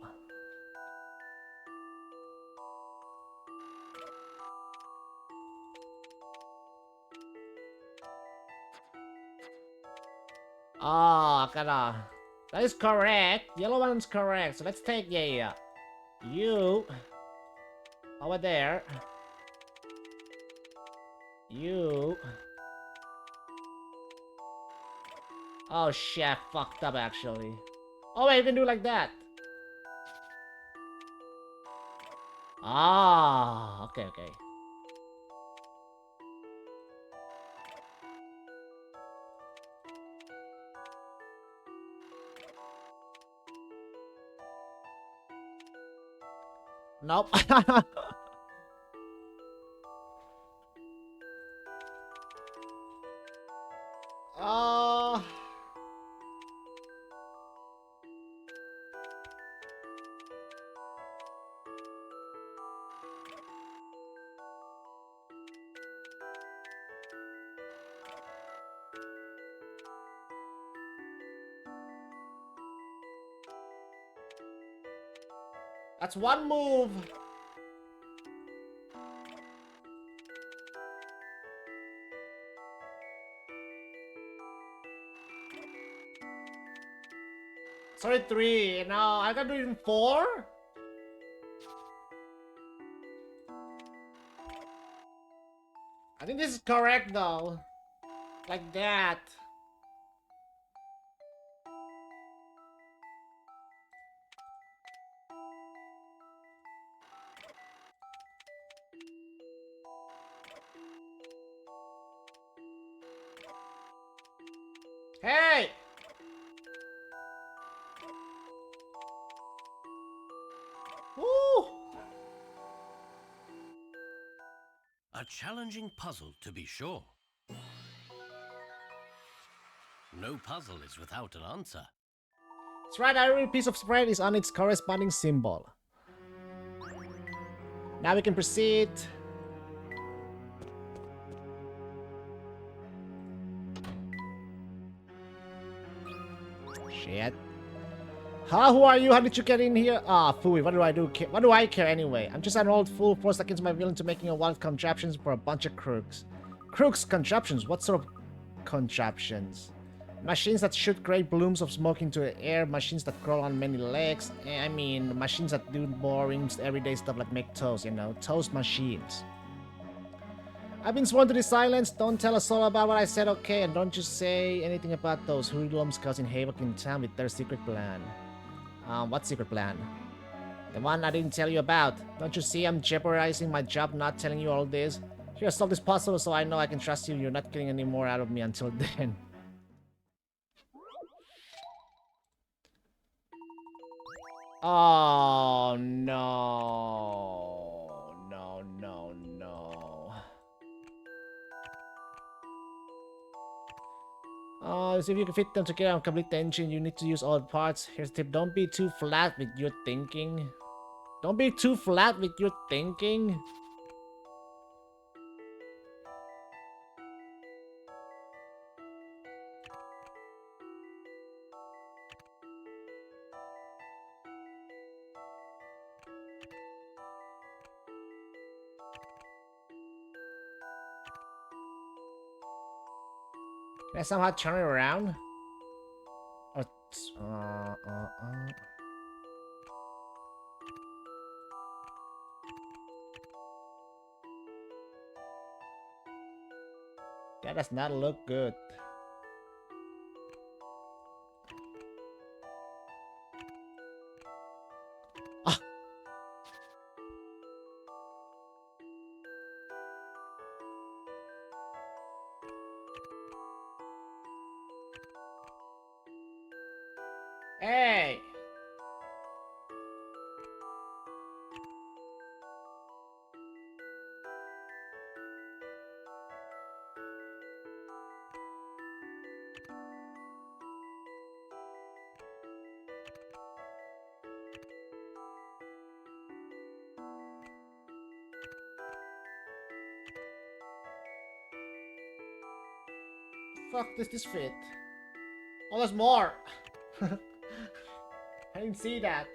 S1: Oh, gotta. That is correct. Yellow one's correct. So let's take you over there. You. Oh shit, I fucked up actually. Oh wait, you can do like that. Ah, okay, okay. Nope. Oh. That's one move. Sorry, 3. No, I gotta do it in 4? I think this is correct though. Like that. Hey! Woo!
S3: A challenging puzzle, to be sure. No puzzle is without an answer.
S1: That's right, every piece of spread is on its corresponding symbol. Now we can proceed. Shit. Huh? Who are you? How did you get in here? Ah, phooey. What do I do? What do I care anyway? I'm just an old fool forced against my will into making a wild contraptions for a bunch of crooks. Crooks? Contraptions? What sort of contraptions? Machines that shoot great blooms of smoke into the air, machines that crawl on many legs. I mean, machines that do boring, everyday stuff like make toast, you know? Toast machines. I've been sworn to the silence. Don't tell us all about what I said, okay? And don't just say anything about those hoodlums causing havoc in town with their secret plan. What secret plan? The one I didn't tell you about. Don't you see I'm jeopardizing my job not telling you all this? Here, solve this puzzle so I know I can trust you. You're not getting any more out of me until then. Oh, no. No, no, no. See if you can fit them together and complete the engine. You need to use all the parts. Here's the tip. Don't be too flat with your thinking. Don't be too flat with your thinking. Can I somehow turn it around? That does not look good. Ah. Hey! Fuck, does this fit? Oh, there's more! I didn't see that.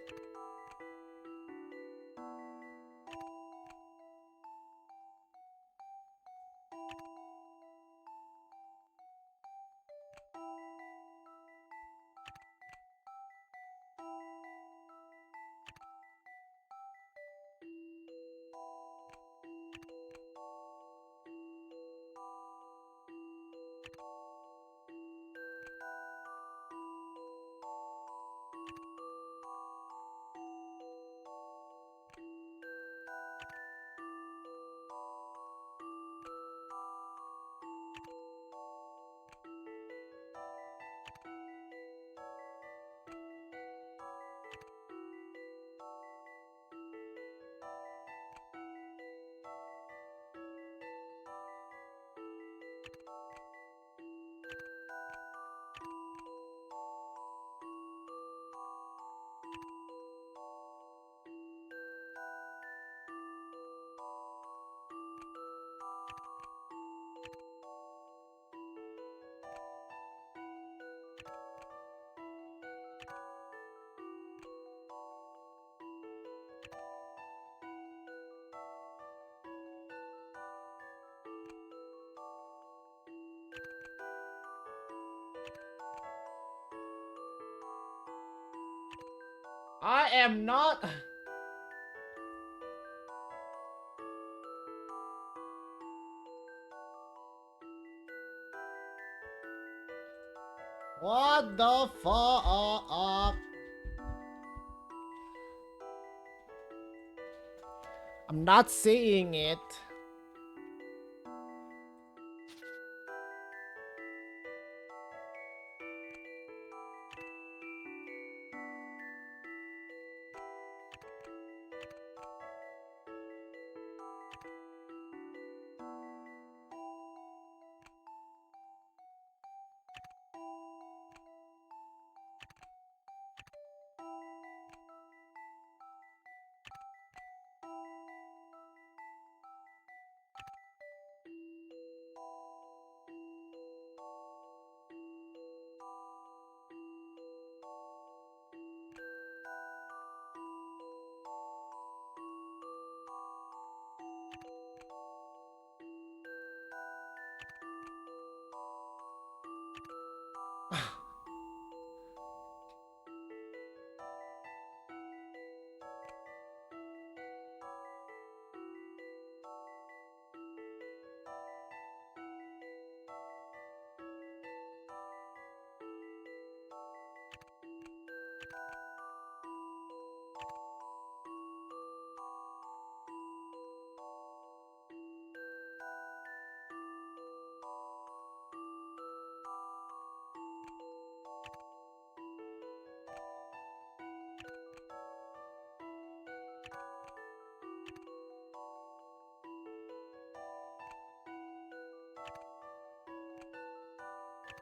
S1: I am not... What the fuck? I'm not seeing it.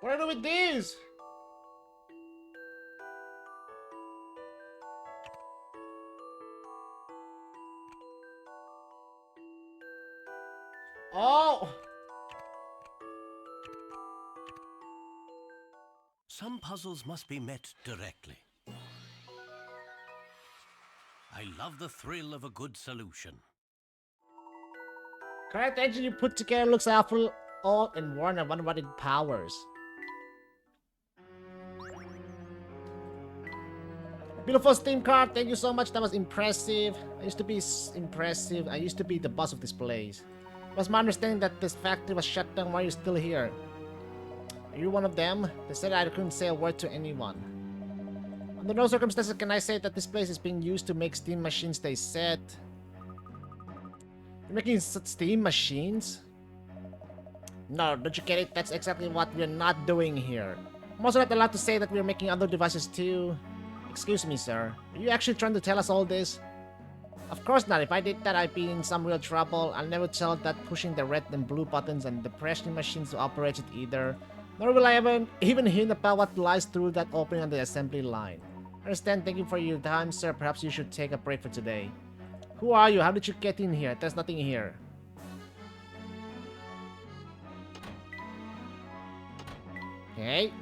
S1: What do I do with these? Oh!
S3: Some puzzles must be met directly. I love the thrill of a good solution.
S1: Correct engine you put together looks awful old and worn. I wonder what it powers. Beautiful Steam card, thank you so much. That was impressive. I used to be impressive. I used to be the boss of this place. It was my understanding that this factory was shut down. Why are you still here? Are you one of them? They said I couldn't say a word to anyone. Under no circumstances can I say that this place is being used to make steam machines stay set. You're making steam machines? No, don't you get it? That's exactly what we're not doing here. I'm also not allowed to say that we're making other devices too. Excuse me, sir. Are you actually trying to tell us all this? Of course not. If I did that, I'd be in some real trouble. I'll never tell that pushing the red and blue buttons and the pressing machines to operate it either. Nor will I even hint about what lies through that opening on the assembly line. I understand. Thank you for your time, sir. Perhaps you should take a break for today. Who are you? How did you get in here? There's nothing here. Okay.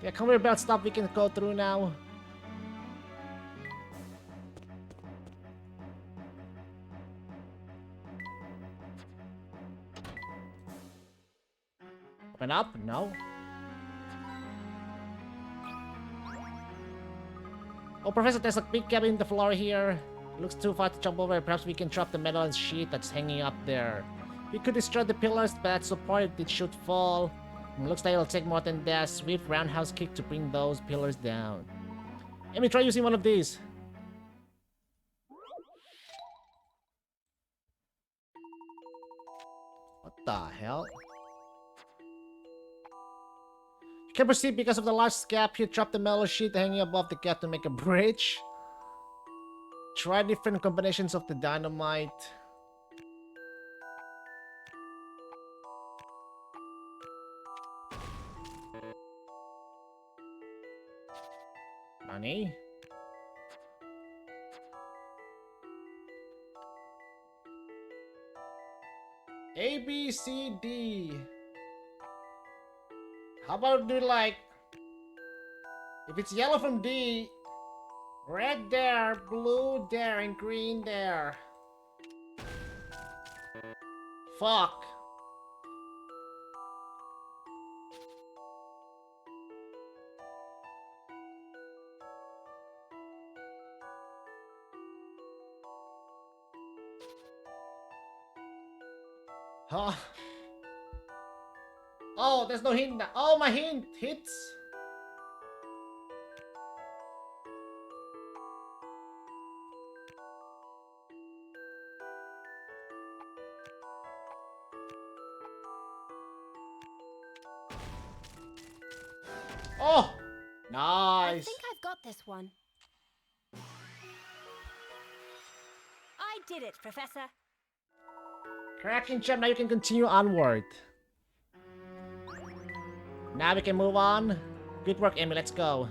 S1: Yeah, conveyor belt stuff we can go through now. Open up? No. Oh, Professor, there's a big gap in the floor here. It looks too far to jump over. Perhaps we can drop the metal sheet that's hanging up there. We could destroy the pillars, but at some point it should fall. Looks like it'll take more than that swift roundhouse kick to bring those pillars down. Let me try using one of these. What the hell? You can proceed because of the large gap here. Drop the metal sheet hanging above the gap to make a bridge. Try different combinations of the dynamite. Money? A, B, C, D. How about do like... If it's yellow from D, red there, blue there, and green there. Fuck. Huh? Oh, there's no hint now. Oh, my hint hits. Oh,
S4: I
S1: nice.
S4: think I've got this one. I did it, Professor.
S1: Cracking gem. Now you can continue onward. Now we can move on. Good work, Amy. Let's go.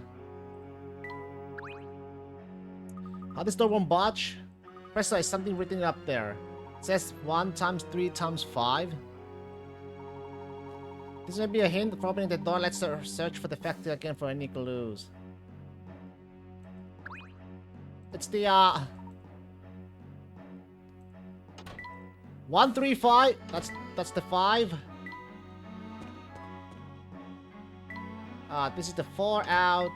S1: How this door won't budge? Professor, is something written up there. It says 1 times 3 times 5. This may be a hint for opening the door. Let's search for the factory again for any clues. It's the 1, 3, 5. That's the 5. This is the 4 out.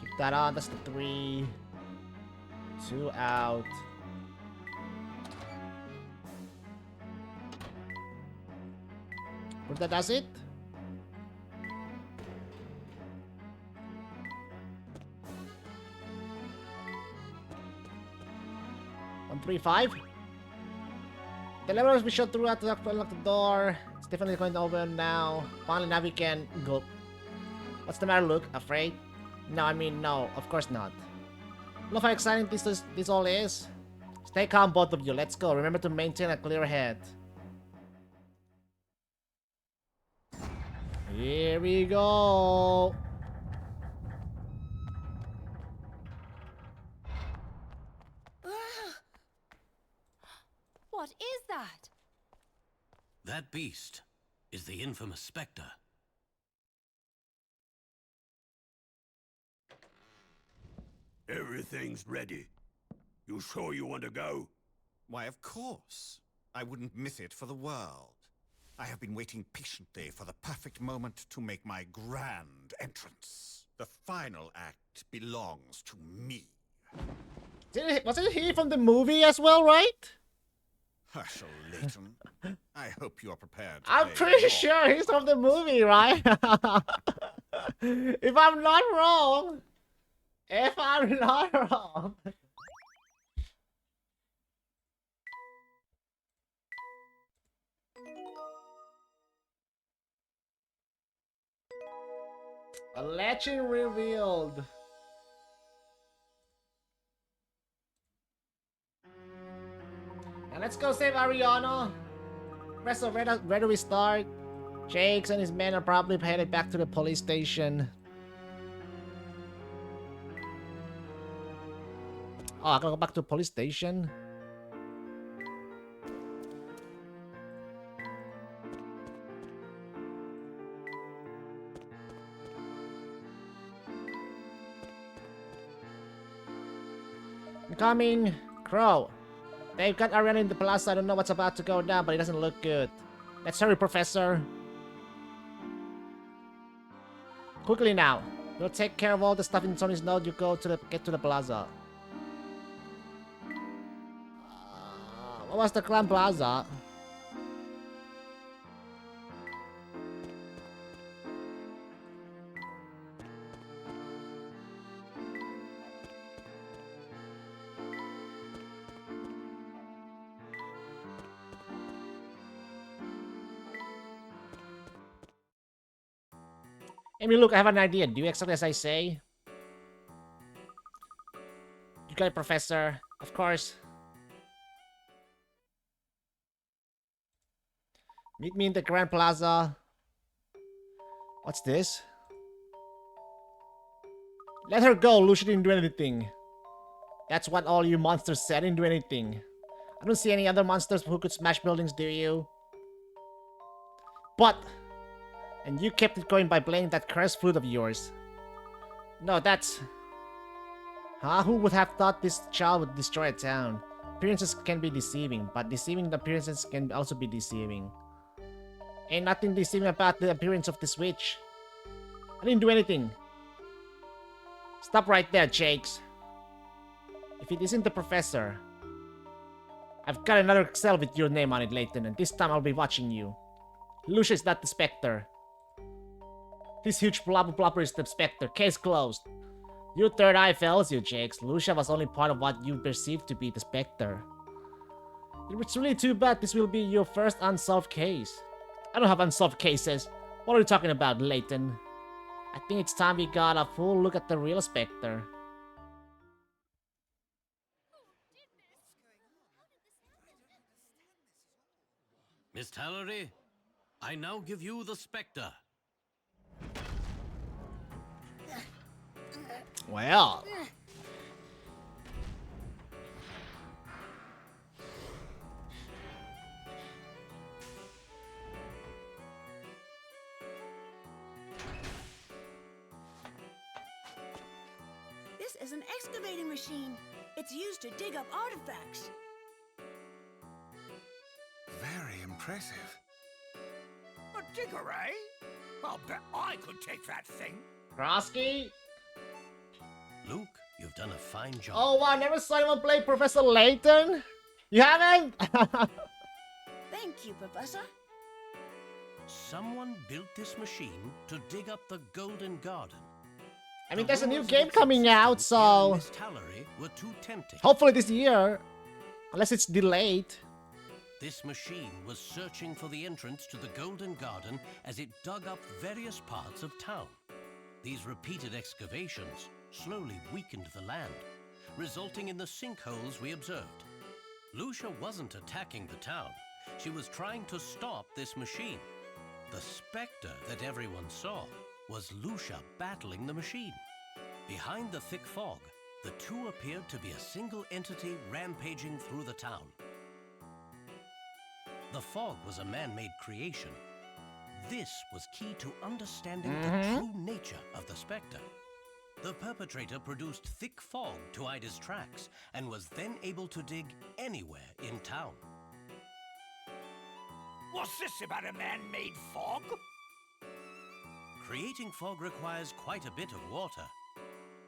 S1: Keep that on. That's the 3. 2 out. But that does it. One, 3, 5. The levers we shot throughout to unlock the door. It's definitely going to open now. Finally, now we can go. What's the matter, Luke? Afraid? No, I mean, no. Of course not. Love how exciting this all is. Stay calm, both of you. Let's go. Remember to maintain a clear head. Here we go.
S4: What is that?
S3: That beast is the infamous Specter.
S8: Everything's ready. You sure you want to go?
S7: Why, of course. I wouldn't miss it for the world. I have been waiting patiently for the perfect moment to make my grand entrance. The final act belongs to me.
S1: Wasn't he from the movie as well, right?
S7: Herschel Layton. I hope you are prepared to
S1: I'm
S7: play
S1: pretty
S7: along.
S1: sure he's from the movie, right? If I'm not wrong. If I'm not wrong. A legend revealed. Now let's go save Ariana. So where do we start? Jakes and his men are probably headed back to the police station. Oh, I gotta go back to the police station. Incoming! Crow! They've got Ariana in the plaza. I don't know what's about to go down, but it doesn't look good. Let's hurry, Professor. Quickly now. We'll take care of all the stuff in Tony's note. You get to the plaza. What was the Grand Plaza? Amy, look, I have an idea. Do exactly as I say. You got it, Professor. Of course. Meet me in the Grand Plaza. What's this? Let her go. Lucia didn't do anything. That's what all you monsters said. Didn't do anything. I don't see any other monsters who could smash buildings, do you? But... And you kept it going by playing that cursed flute of yours. No, that's... Huh? Who would have thought this child would destroy a town? Appearances can be deceiving, but deceiving appearances can also be deceiving. Ain't nothing deceiving about the appearance of this witch. I didn't do anything. Stop right there, Jakes. If it isn't the professor... I've got another cell with your name on it, Layton, and this time I'll be watching you. Lucia is not the Specter. This huge blobber is the Specter. Case closed. Your third eye fails you, Jakes. Lucia was only part of what you perceived to be the Specter. It's really too bad this will be your first unsolved case. I don't have unsolved cases. What are you talking about, Layton? I think it's time we got a full look at the real Specter.
S3: Miss Tallery, I now give you the Specter.
S1: Well...
S5: This is an excavating machine. It's used to dig up artifacts.
S8: Very impressive.
S6: A digger, eh? I'll bet I could take that thing.
S1: Krosky?
S3: Luke, you've done a fine job.
S1: Oh wow, never saw anyone play Professor Layton? You haven't?
S5: Thank you, Professor.
S3: Someone built this machine to dig up the Golden Garden.
S1: I mean,
S3: The
S1: there's a new
S3: rumors of
S1: game
S3: its
S1: coming out,
S3: existence here in
S1: so...
S3: Miss Tallery were too tempting.
S1: Hopefully this year. Unless it's delayed.
S3: This machine was searching for the entrance to the Golden Garden as it dug up various parts of town. These repeated excavations slowly weakened the land, resulting in the sinkholes we observed. Lucia wasn't attacking the town. She was trying to stop this machine. The Specter that everyone saw was Lucia battling the machine. Behind the thick fog, the two appeared to be a single entity rampaging through the town. The fog was a man-made creation. This was key to understanding the true nature of the Specter. The perpetrator produced thick fog to hide his tracks and was then able to dig anywhere in town.
S6: What's this about a man-made fog?
S3: Creating fog requires quite a bit of water.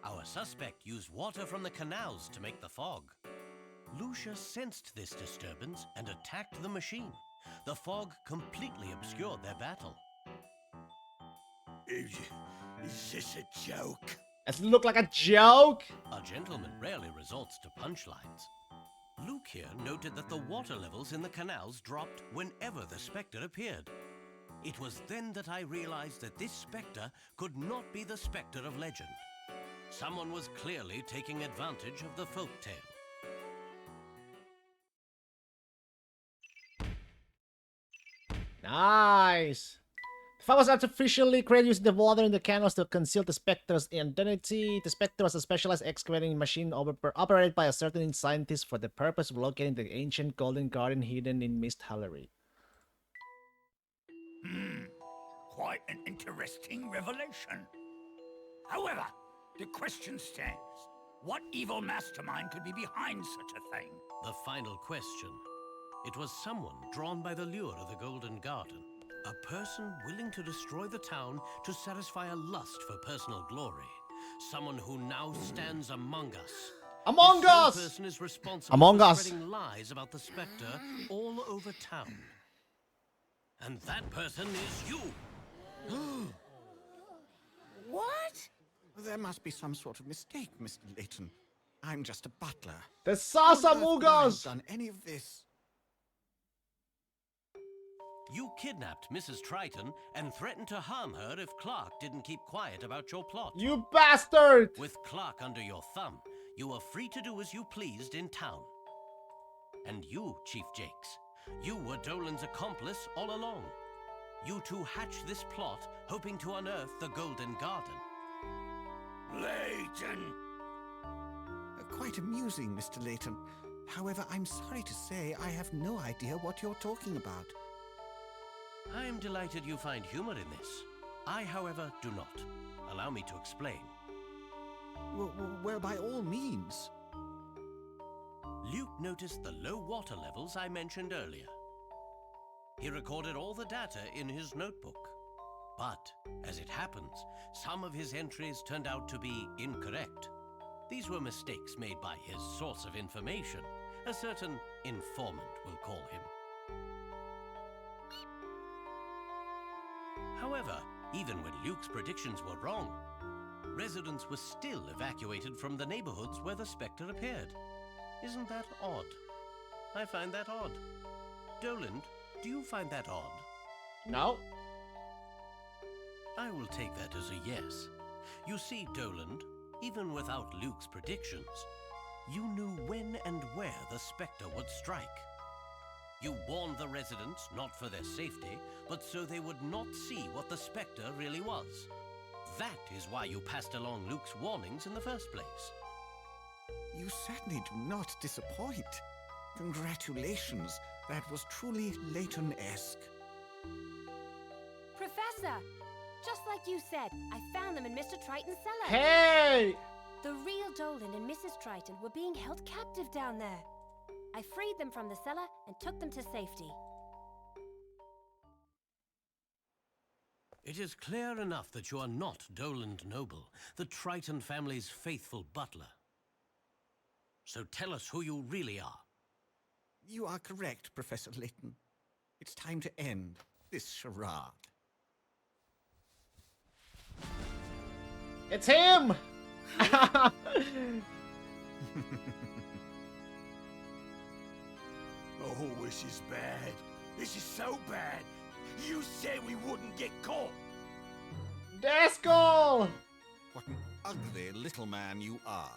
S3: Our suspect used water from the canals to make the fog. Lucia sensed this disturbance and attacked the machine. The fog completely obscured their battle.
S8: Is this a joke?
S1: Does it look like a joke?
S3: A gentleman rarely resorts to punchlines. Luke here noted that the water levels in the canals dropped whenever the Spectre appeared. It was then that I realized that this Spectre could not be the Spectre of legend. Someone was clearly taking advantage of the folk tale.
S1: Nice. The fog was artificially created using the water in the canals to conceal the Spectre's identity. The Spectre was a specialized excavating machine operated by a certain scientist for the purpose of locating the ancient Golden Garden hidden in Mist Hallery.
S8: Quite an interesting revelation. However, the question stands. What evil mastermind could be behind such a thing?
S3: The final question. It was someone drawn by the lure of the Golden Garden. A person willing to destroy the town to satisfy a lust for personal glory. Someone who now stands among us.
S1: Among
S3: This same
S1: us!
S3: person is responsible
S1: Among
S3: for
S1: us.
S3: spreading lies about the Spectre all over town. And that person is you!
S5: What?
S7: There must be some sort of mistake, Mr. Layton. I'm just a butler.
S1: The sauce
S7: How on earth
S1: among
S7: could I have
S1: us!
S7: done any of this?
S3: You kidnapped Mrs. Triton and threatened to harm her if Clark didn't keep quiet about your plot.
S1: You bastard!
S3: With Clark under your thumb, you were free to do as you pleased in town. And you, Chief Jakes, you were Dolan's accomplice all along. You two hatched this plot, hoping to unearth the Golden Garden.
S8: Layton!
S7: Quite amusing, Mr. Layton. However, I'm sorry to say I have no idea what you're talking about.
S3: I am delighted you find humor in this. I, however, do not. Allow me to explain.
S7: Well, by all means.
S3: Luke noticed the low water levels I mentioned earlier. He recorded all the data in his notebook. But, as it happens, some of his entries turned out to be incorrect. These were mistakes made by his source of information, a certain informant, we'll call him. However, even when Luke's predictions were wrong, residents were still evacuated from the neighborhoods where the Spectre appeared. Isn't that odd? I find that odd. Doland, do you find that odd?
S1: No.
S3: I will take that as a yes. You see, Doland, even without Luke's predictions, you knew when and where the Spectre would strike. You warned the residents not for their safety, but so they would not see what the Spectre really was. That is why you passed along Luke's warnings in the first place.
S7: You certainly do not disappoint. Congratulations. That was truly Layton-esque.
S4: Professor! Just like you said, I found them in Mr. Triton's cellar.
S1: Hey!
S4: The real Dolan and Mrs. Triton were being held captive down there. I freed them from the cellar and took them to safety.
S3: It is clear enough that you are not Doland Noble, the Triton family's faithful butler. So tell us who you really are.
S7: You are correct, Professor Layton. It's time to end this charade.
S1: It's him!
S8: Oh, this is bad. This is so bad. You said we wouldn't get caught.
S1: Descol!
S7: What an ugly little man you are.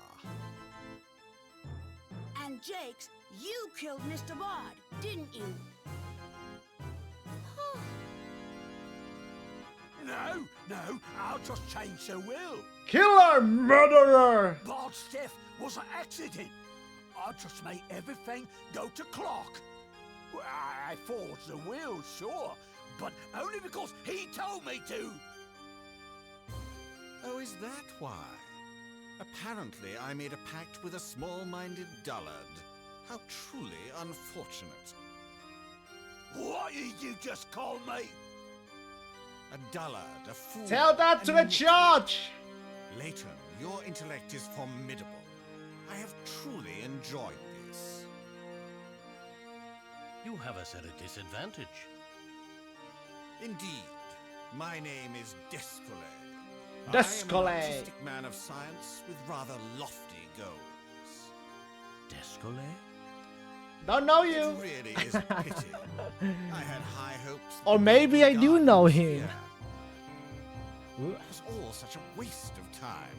S5: And Jakes, you killed Mr. Bard, didn't you?
S8: No, I'll just change the will.
S1: Killer murderer!
S8: Bard's death was an accident. I'll just make everything go to Clark. Well, I forged the will, sure, but only because he told me to.
S7: Oh, is that why? Apparently, I made a pact with a small-minded dullard. How truly unfortunate.
S8: What did you just call me?
S7: A dullard, a fool.
S1: Tell that to
S7: an
S1: the judge!
S7: Layton, Your intellect is formidable. I have truly enjoyed this.
S3: You have us at a disadvantage.
S7: Indeed. My name is Descole.
S1: Descole.
S7: I am an artistic man of science with rather lofty goals.
S3: Descole?
S1: Don't know
S7: It
S1: you.
S7: really is a pity. I had high hopes.
S1: Or
S7: that
S1: maybe
S7: the
S1: I do
S7: garden
S1: know
S7: was
S1: him.
S7: here. It was all such a waste of time.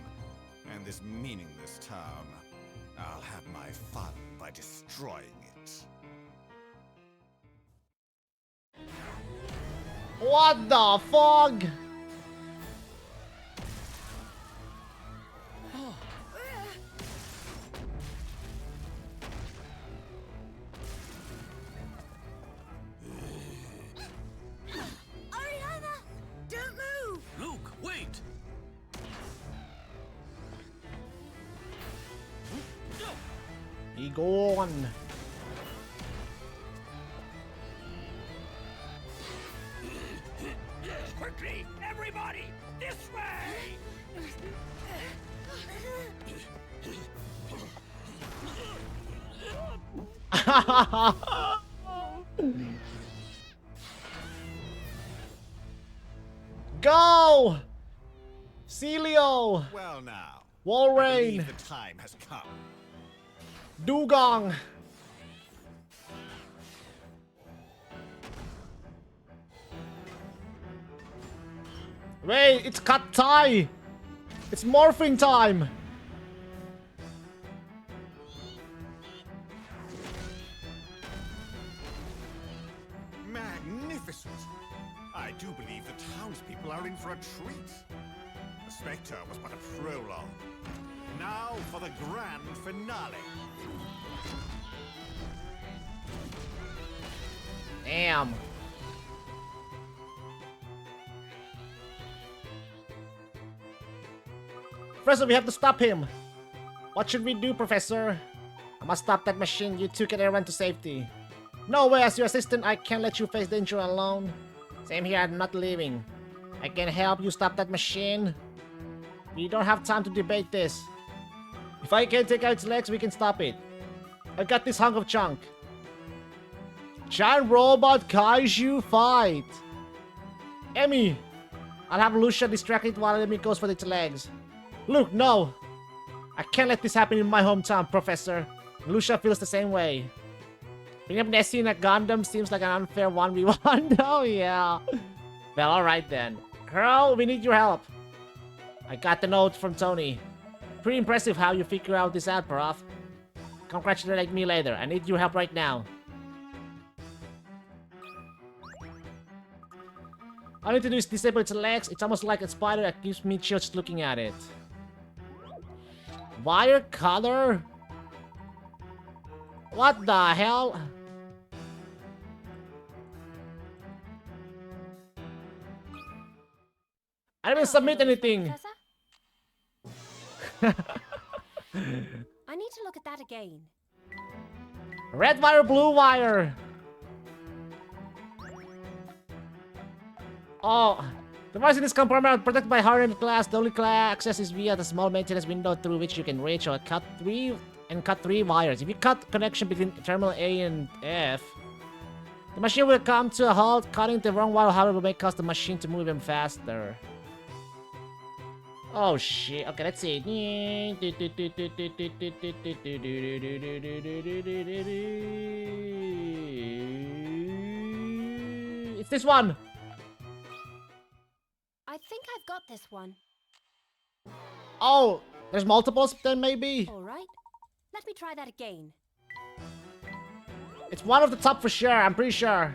S7: And this meaningless town, I'll have my fun by destroying it.
S1: What the fuck?
S5: Ariana! Don't move!
S3: Luke, wait!
S1: He gone.
S8: Quickly, everybody, this way!
S1: Go! Celio!
S7: Well now, I
S1: Walrein!
S7: believe the time has come.
S1: Dugong! Wait, it's cut tie! It's morphing time!
S7: Magnificent! I do believe the townspeople are in for a treat. The Specter was but a prologue. Now for the grand finale.
S1: Damn. Professor, we have to stop him. What should we do, Professor? I must stop that machine. You two get everyone to safety. No way, as your assistant, I can't let you face danger alone. Same here, I'm not leaving. I can help you stop that machine. We don't have time to debate this. If I can take out its legs, we can stop it. I got this hunk of junk. Giant robot kaiju fight. Emmy, I'll have Lucia distracted while Emmy goes for its legs. Luke, no! I can't let this happen in my hometown, Professor. Lucia feels the same way. Bring up Nessie in a Gundam seems like an unfair 1v1. Oh yeah. Well, alright then. Girl, we need your help. I got the note from Tony. Pretty impressive how you figure out this out, Prof. Congratulate me later. I need your help right now. All I need to do is disable its legs. It's almost like a spider that gives me chills just looking at it. Wire cutter? What the hell? I didn't submit anything.
S4: Professor? I need to look at that again.
S1: Red wire, blue wire. Oh, the device in this compartment are protected by hardened glass. The only access is via the small maintenance window through which you can reach or cut three wires. If you cut connection between terminal A and F, the machine will come to a halt. Cutting the wrong wire, however, will make cause the machine to move even faster. Oh shit. Okay, let's see. It's this one.
S4: I think I've got this one.
S1: Oh, there's multiples then maybe?
S4: Alright, let me try that again.
S1: It's one of the top for sure, I'm pretty sure.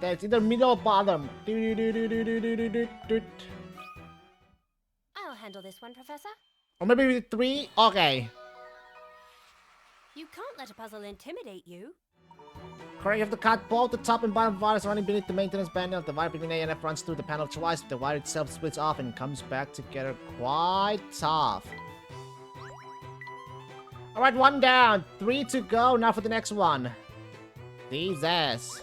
S1: It's either middle or bottom.
S4: I'll handle this one, Professor.
S1: Or maybe with 3? Okay.
S4: You can't let a puzzle intimidate you.
S1: Correct, you have to cut both the top and bottom wires running beneath the maintenance panel. The wire between A and F runs through the panel twice. The wire itself splits off and comes back together. Quite tough. Alright, 1 down. 3 to go. Now for the next one. Jesus.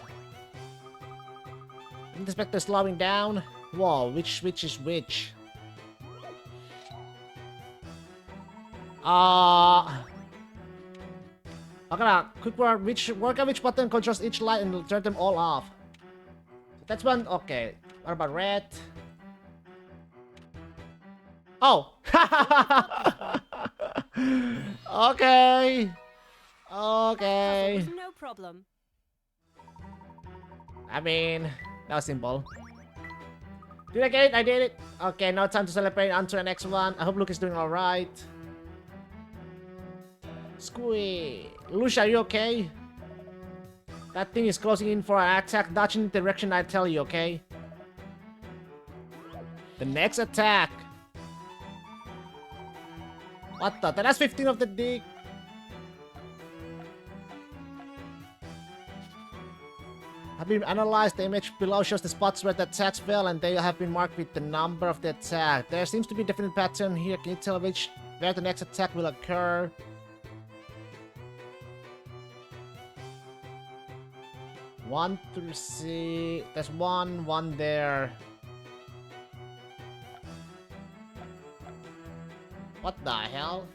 S1: The Specter slowing down. Whoa, which is which? Okay, quick work. Work on which button controls each light and turn them all off. That's one. Okay. What about red? Oh. Okay. Okay.
S4: Puzzle was no problem.
S1: I mean, that was simple. Did I get it? I did it. Okay, now time to celebrate. On to the next one. I hope Luke is doing alright. Squee. Lucia, are you okay? That thing is closing in for an attack. Dodge in the direction I tell you, okay? The next attack. What the? That's 15 of the dick. Have been analyzed. The image below shows the spots where the attacks fell, and they have been marked with the number of the attack. There seems to be a definite pattern here. Can you tell where the next attack will occur? One through C. There's one there. What the hell?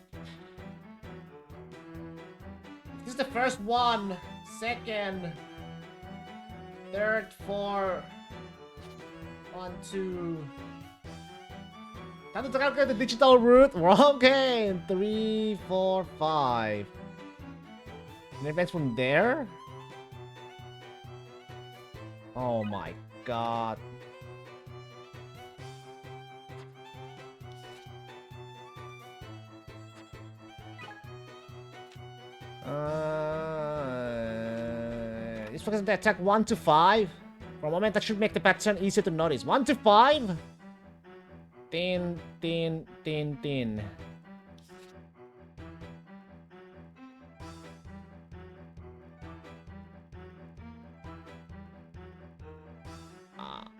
S1: This is the first one. Second. Third, 4. 1, 2. Time to calculate the digital route. We're okay. 3, 4, 5. An event from there? Oh my god. It's focused on the attack 1 to 5. For a moment, that should make the pattern easier to notice. 1 to 5. Tin, tin, tin, tin.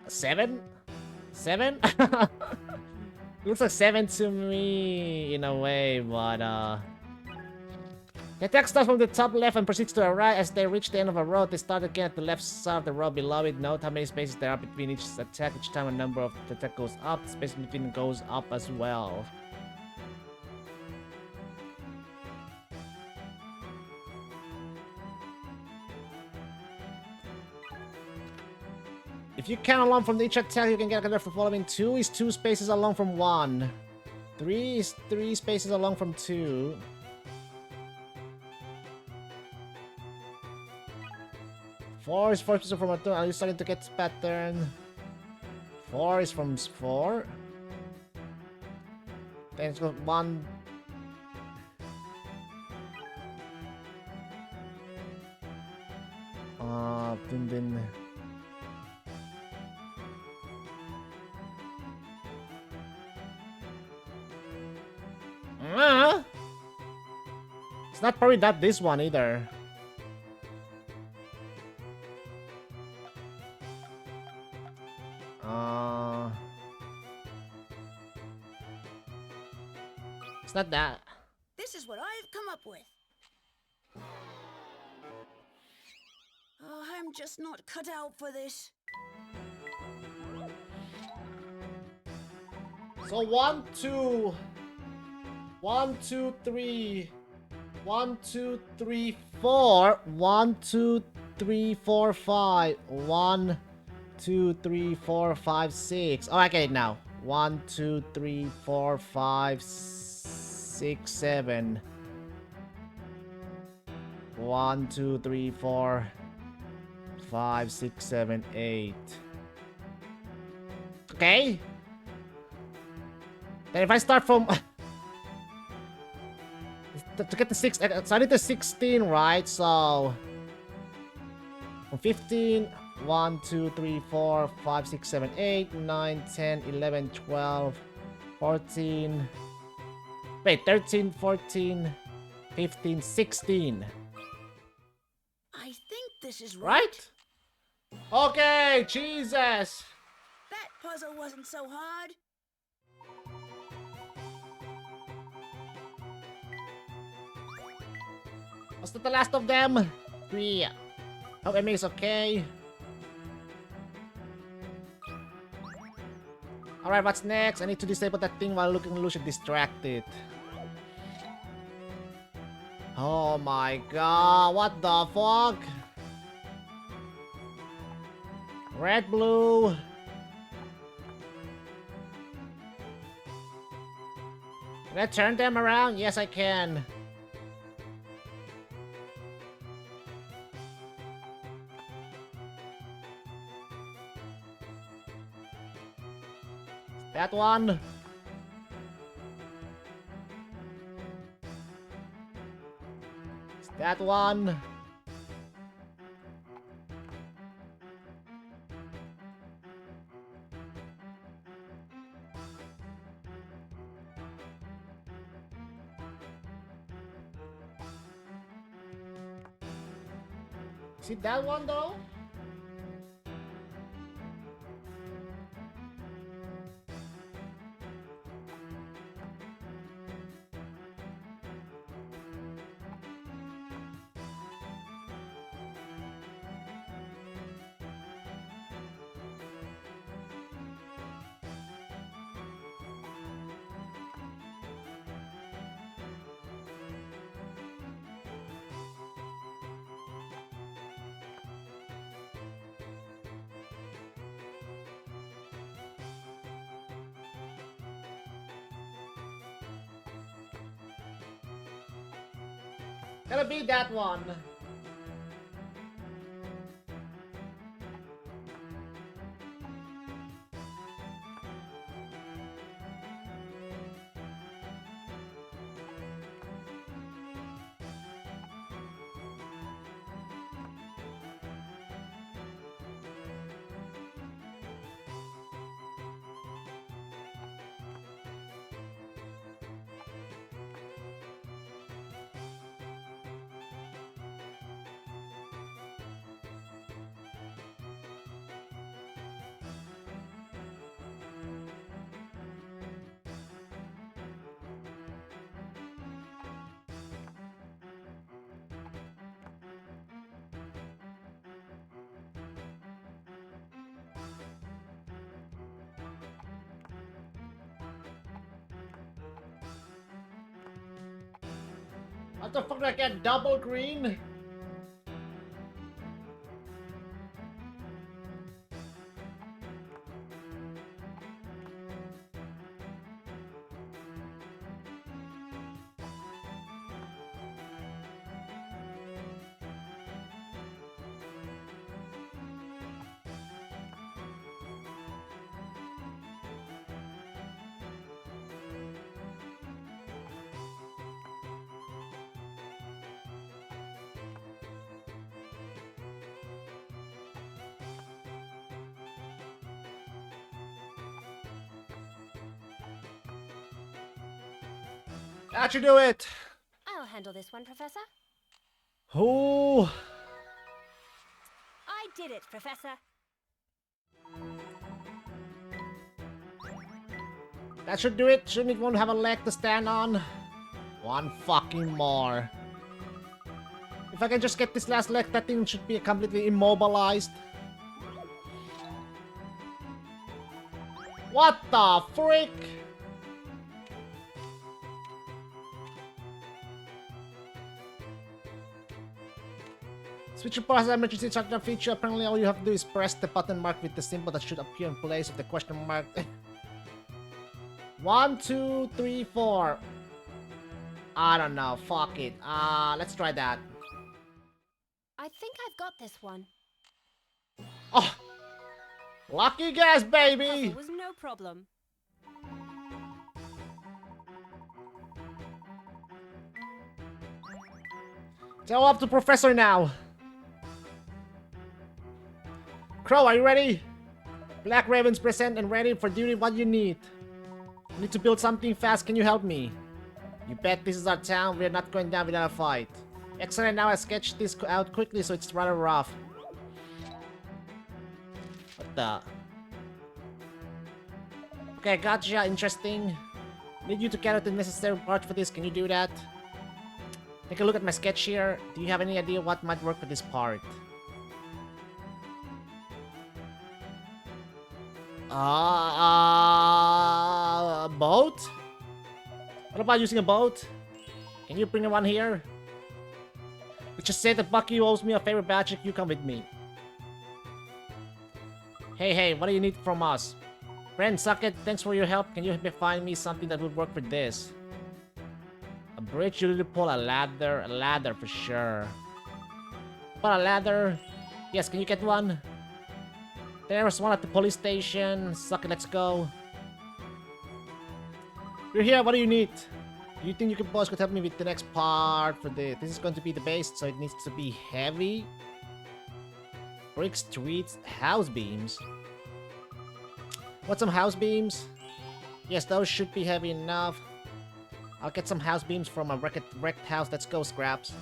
S1: Seven? 7? Looks like 7 to me in a way, but the attack starts from the top left and proceeds to the right. As they reach the end of a road, they start again at the left side of the road below it. Note how many spaces there are between each attack. Each time a number of the attack goes up, the space between goes up as well. If you count along from each attack, you can get a for following. 2 is 2 spaces along from 1. 3 is 3 spaces along from 2. 4 is 4 spaces from a 2. Are you starting to get this pattern? 4 is from 4. Then it's got 1. Then. It's not probably not this one either. It's not that.
S5: This is what I've come up with. Oh, I'm just not cut out for this.
S1: So 1, 2. 1, 2, 3. 1, 2, 3, 4. 1, 2, 3, 4, 5. 1, 2, 3, 4, 5, 6. Oh, I get it now. 1, 2, 3, 4, 5, 6, 7. 1, 2, 3, 4, 5, 6, 7, 8. Okay. Then if I start from to get the 6, so I need the 16, right? So from 15, 1, 2, 3, 4, 5, 6, 7, 8, 9, 10, 11, 12, 14. Wait, 13, 14, 15, 16.
S5: I think this is
S1: Right? Okay, Jesus.
S5: That puzzle wasn't so hard.
S1: Was that the last of them? 3. Hope Emmy is okay. Alright, what's next? I need to disable that thing while looking Lucia distracted. Oh my god, what the fuck? Red, blue. Can I turn them around? Yes, I can. That one. It's that one. Is it that one though? Gotta be that one. What the fuck did I get? Double green? That should do it.
S4: I'll handle this one, Professor.
S1: Oh.
S4: I did it, Professor.
S1: That should do it. Shouldn't it want to have a leg to stand on? One fucking more. If I can just get this last leg, that thing should be completely immobilized. What the freak? Switch to pause emergency shutdown feature. Apparently all you have to do is press the button mark with the symbol that should appear in place of the question mark. 1, 2, 3, 4. I don't know. Fuck it. Let's try that.
S4: I think I've got this one.
S1: Oh! Lucky guess, baby!
S4: Puzzle was no problem.
S1: Tell up to Professor now. Crow, are you ready? Black Raven's present and ready for duty. What you need? Need to build something fast. Can you help me? You bet this is our town. We're not going down without a fight. Excellent. Now I sketched this out quickly, so it's rather rough. What the? Okay, gotcha. Interesting. Need you to gather the necessary parts for this. Can you do that? Take a look at my sketch here. Do you have any idea what might work for this part? boat? What about using a boat? Can you bring one here? We just said that Bucky owes me a favor, Patrick. You come with me. Hey, what do you need from us? Friend, suck it. Thanks for your help. Can you find me something that would work for this? A bridge, you need to pull a ladder. A ladder for sure. Pull a ladder. Yes, can you get one? There's one at the police station. Suck it, let's go. You're here, what do you need? Do you think you boys could help me with the next part for this? This is going to be the base, so it needs to be heavy. Brick streets, house beams. Want some house beams? Yes, those should be heavy enough. I'll get some house beams from a wrecked house. Let's go, Scraps.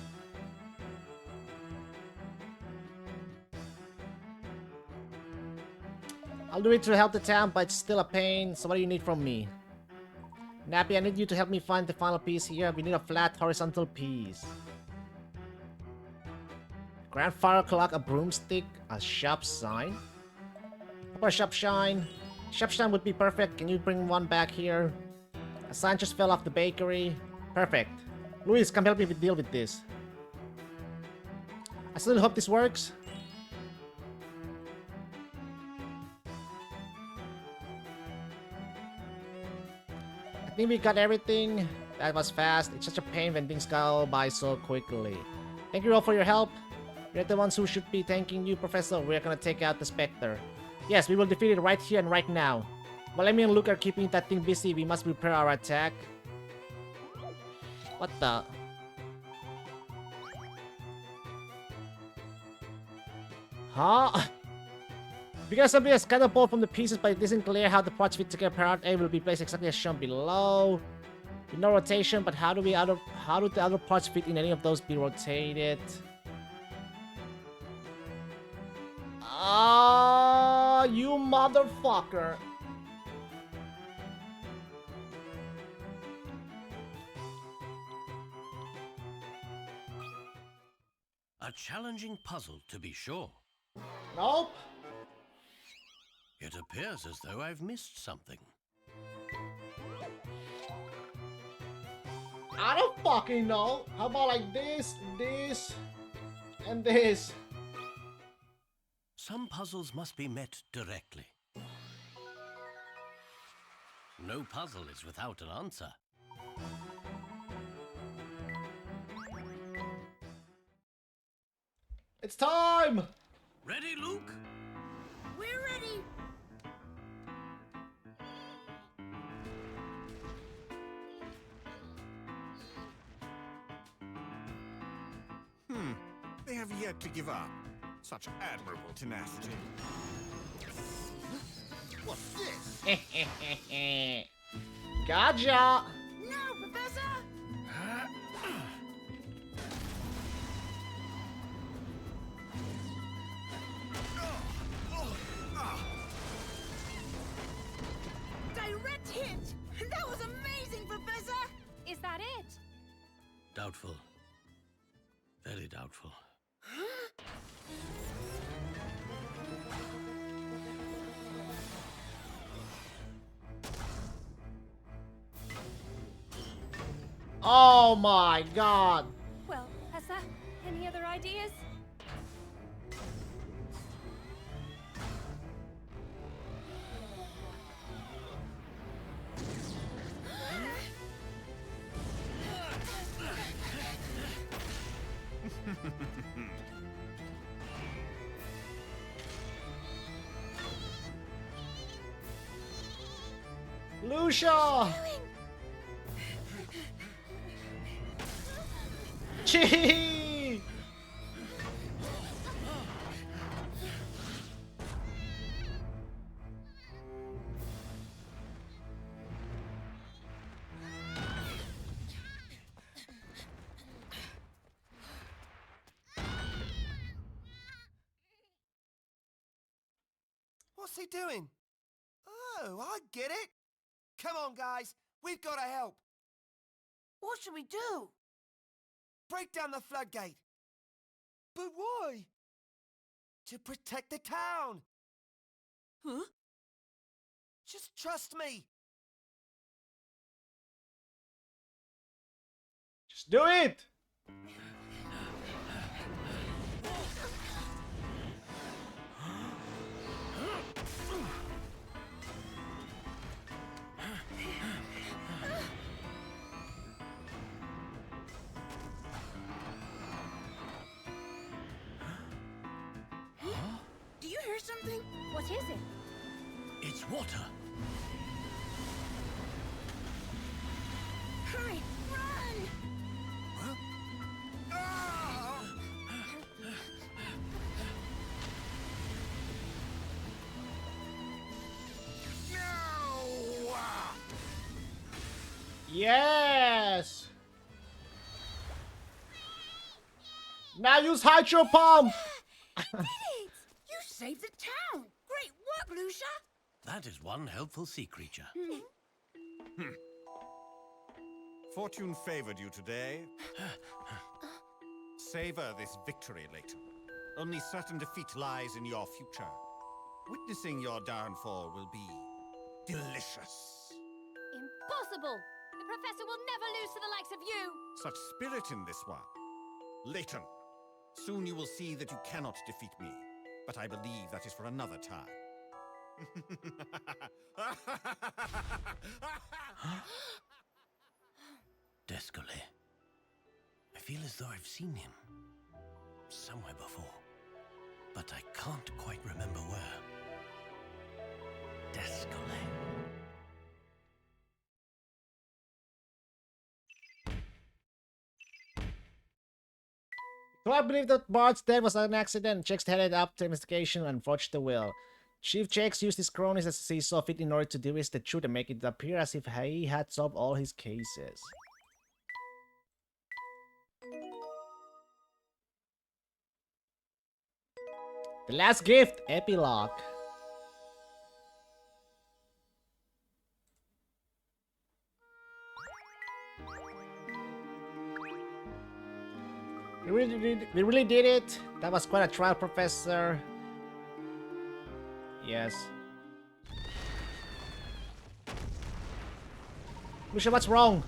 S1: I'll do it to help the town, but it's still a pain. So what do you need from me? Nappy, I need you to help me find the final piece here. We need a flat horizontal piece. Grandfather clock, a broomstick, a shop sign. How about a shop shine? Shop shine would be perfect. Can you bring one back here? A sign just fell off the bakery. Perfect. Luis, come help me deal with this. I still hope this works. I think we got everything. That was fast. It's such a pain when things go by so quickly. Thank you all for your help. You're the ones who should be thanking you, Professor. We're gonna take out the Specter. Yes, we will defeat it right here and right now. While Amy and Luke are keeping that thing busy, we must prepare our attack. What the? Huh? Because something is scattered ball from the pieces, but it isn't clear how the parts fit together. Part A will be placed exactly as shown below. With no rotation, but how do the other parts fit in any of those be rotated? Ah, you motherfucker.
S3: A challenging puzzle, to be sure.
S1: Nope.
S3: It appears as though I've missed something.
S1: I don't fucking know. How about like this, this, and this?
S3: Some puzzles must be met directly. No puzzle is without an answer.
S1: It's time!
S3: Ready, Luke?
S6: We're ready.
S7: They have yet to give up. Such admirable tenacity. What's this?
S1: Gotcha!
S6: No, Professor! Direct hit! That was amazing, Professor!
S4: Is that it?
S3: Doubtful. Very doubtful.
S1: Oh my god!
S4: Well, Professor, any other ideas?
S1: Lucia! Chee!
S9: What's he doing? Oh, I get it. Come on, guys. We've got to help.
S6: What should we do?
S9: Break down the floodgate. But why? To protect the town.
S6: Huh?
S9: Just trust me.
S1: Let's do it!
S5: Do you hear something?
S4: What is it?
S3: It's water.
S5: Hurry, run!
S7: Ah! No!
S1: Yes! Now use hydro pump!
S5: You saved the town! Great work, Lucia!
S3: That is one helpful sea creature.
S7: Fortune favored you today. Savor this victory, Layton. Only certain defeat lies in your future. Witnessing your downfall will be delicious.
S4: Impossible! The professor will never lose to the likes of you!
S7: Such spirit in this one. Layton, soon you will see that you cannot defeat me. But I believe that is for another time.
S3: Descole. I feel as though I've seen him somewhere before, but I can't quite remember where. Descole.
S1: So I believe that Bart's death was an accident. Jakes headed up to investigation and forged the will. Chief Jakes used his cronies as he saw fit in order to de-risk the truth and make it appear as if he had solved all his cases. The Last Gift, Epilogue. We really did it. That was quite a trial, Professor. Yes. Lucia, what's wrong?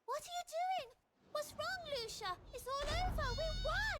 S2: What are you doing? What's wrong, Lucia? It's all over. We won!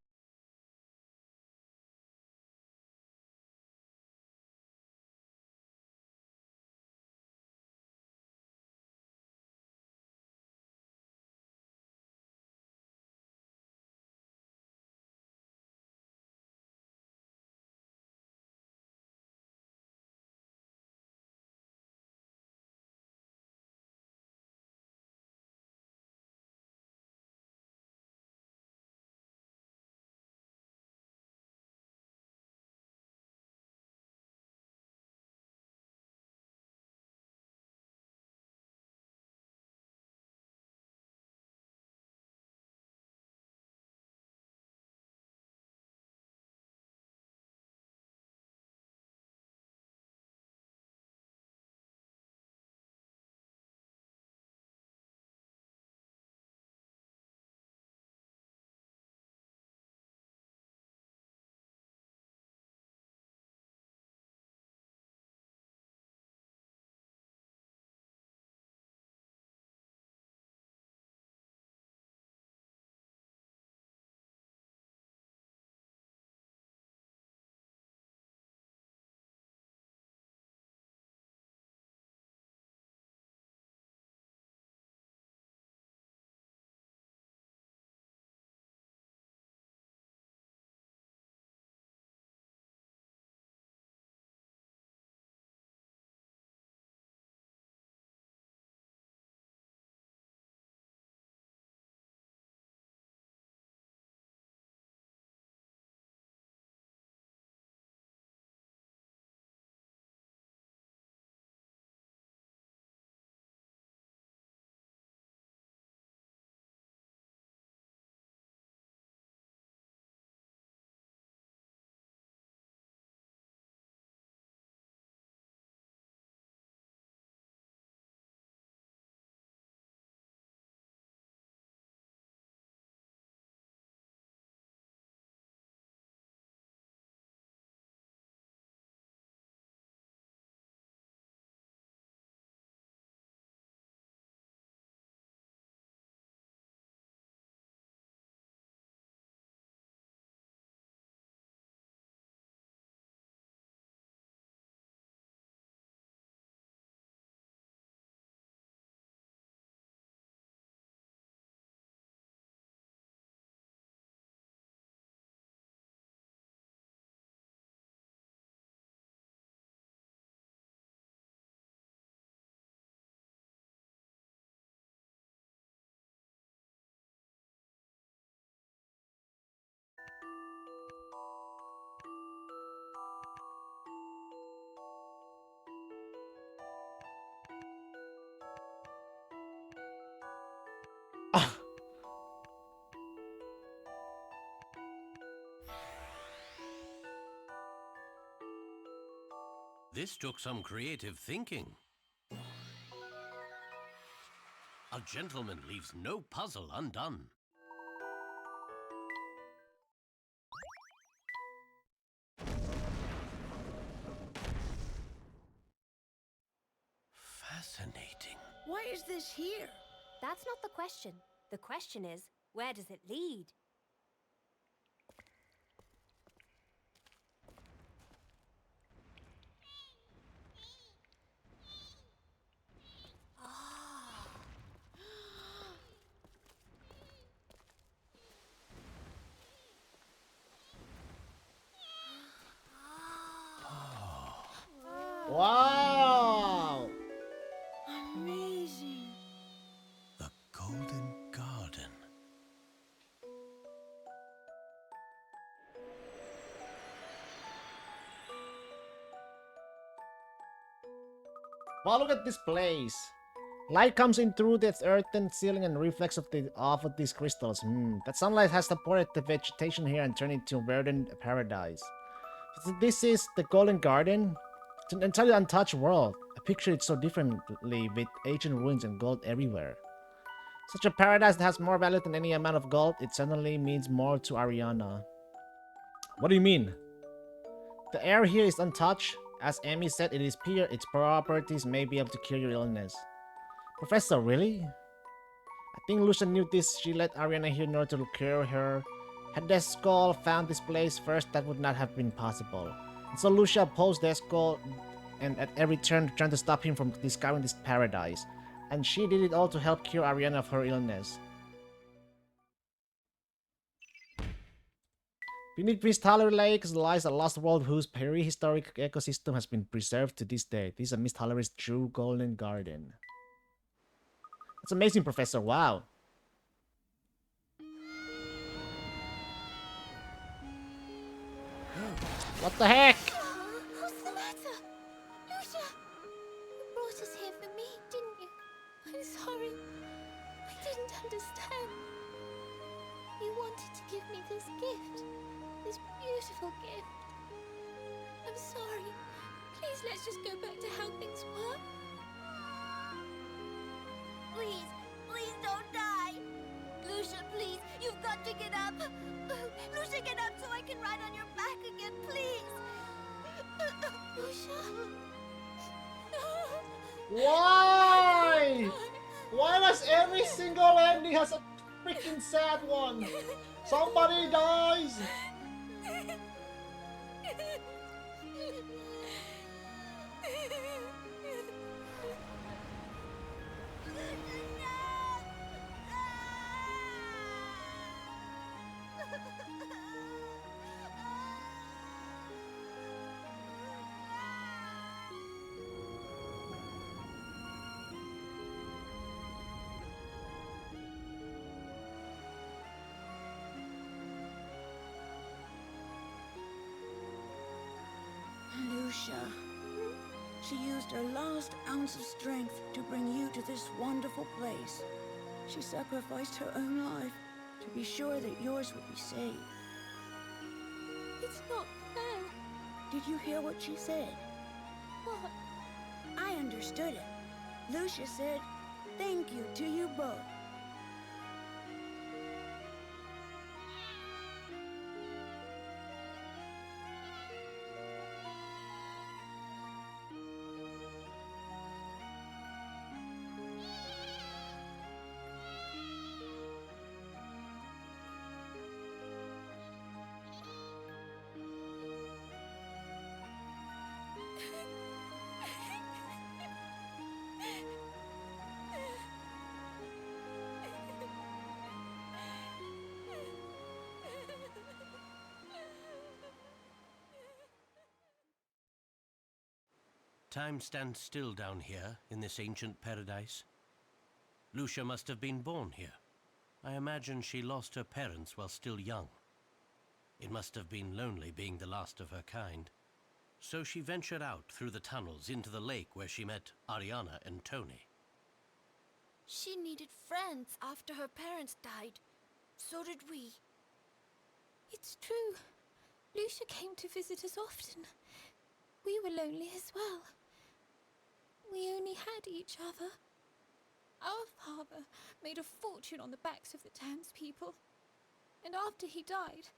S3: This took some creative thinking. A gentleman leaves no puzzle undone. Fascinating.
S6: Why is this here?
S4: That's not the question. The question is, where does it lead?
S1: Wow!
S6: Amazing.
S3: The Golden Garden.
S1: Wow, look at this place. Light comes in through the earthen ceiling and reflects off of these crystals. That sunlight has supported the vegetation here and turned it into a verdant paradise. So this is the Golden Garden. It's an entirely untouched world. I picture it so differently with ancient ruins and gold everywhere. Such a paradise that has more value than any amount of gold, it certainly means more to Ariana. What do you mean? The air here is untouched. As Amy said, it is pure. Its properties may be able to cure your illness. Professor, really? I think Lucia knew this. She let Ariana here in order to cure her. Had the skull found this place first, that would not have been possible. And so Lucia opposed the skull and at every turn trying to stop him from discovering this paradise. And she did it all to help cure Ariana of her illness. Beneath Mist-Hallery Lake lies a lost world whose prehistoric ecosystem has been preserved to this day. This is Mist-Hallery's true Golden Garden. That's amazing, Professor. Wow. What the heck?
S2: What's the matter? Lucia! You brought us here for me, didn't you? I'm sorry. I didn't understand. You wanted to give me this gift. This beautiful gift. I'm sorry. Please, let's just go back to how things were. Please, please don't die. Lucia, please, you've got to get up. Lucia, get up so I can ride on your back again, please. Lucia?
S1: Why? Why does every single ending has a freaking sad one? Somebody dies.
S5: Lucia. She used her last ounce of strength to bring you to this wonderful place. She sacrificed her own life to be sure that yours would be saved.
S2: It's not fair.
S5: Did you hear what she said?
S2: What?
S5: I understood it. Lucia said, "Thank you to you both."
S3: Time stands still down here in this ancient paradise. Lucia must have been born here. I imagine she lost her parents while still young. It must have been lonely being the last of her kind. So she ventured out through the tunnels into the lake where she met Ariana and Tony.
S2: She needed friends after her parents died. So did we. It's true. Lucia came to visit us often. We were lonely as well. We only had each other. Our father made a fortune on the backs of the townspeople. And after he died,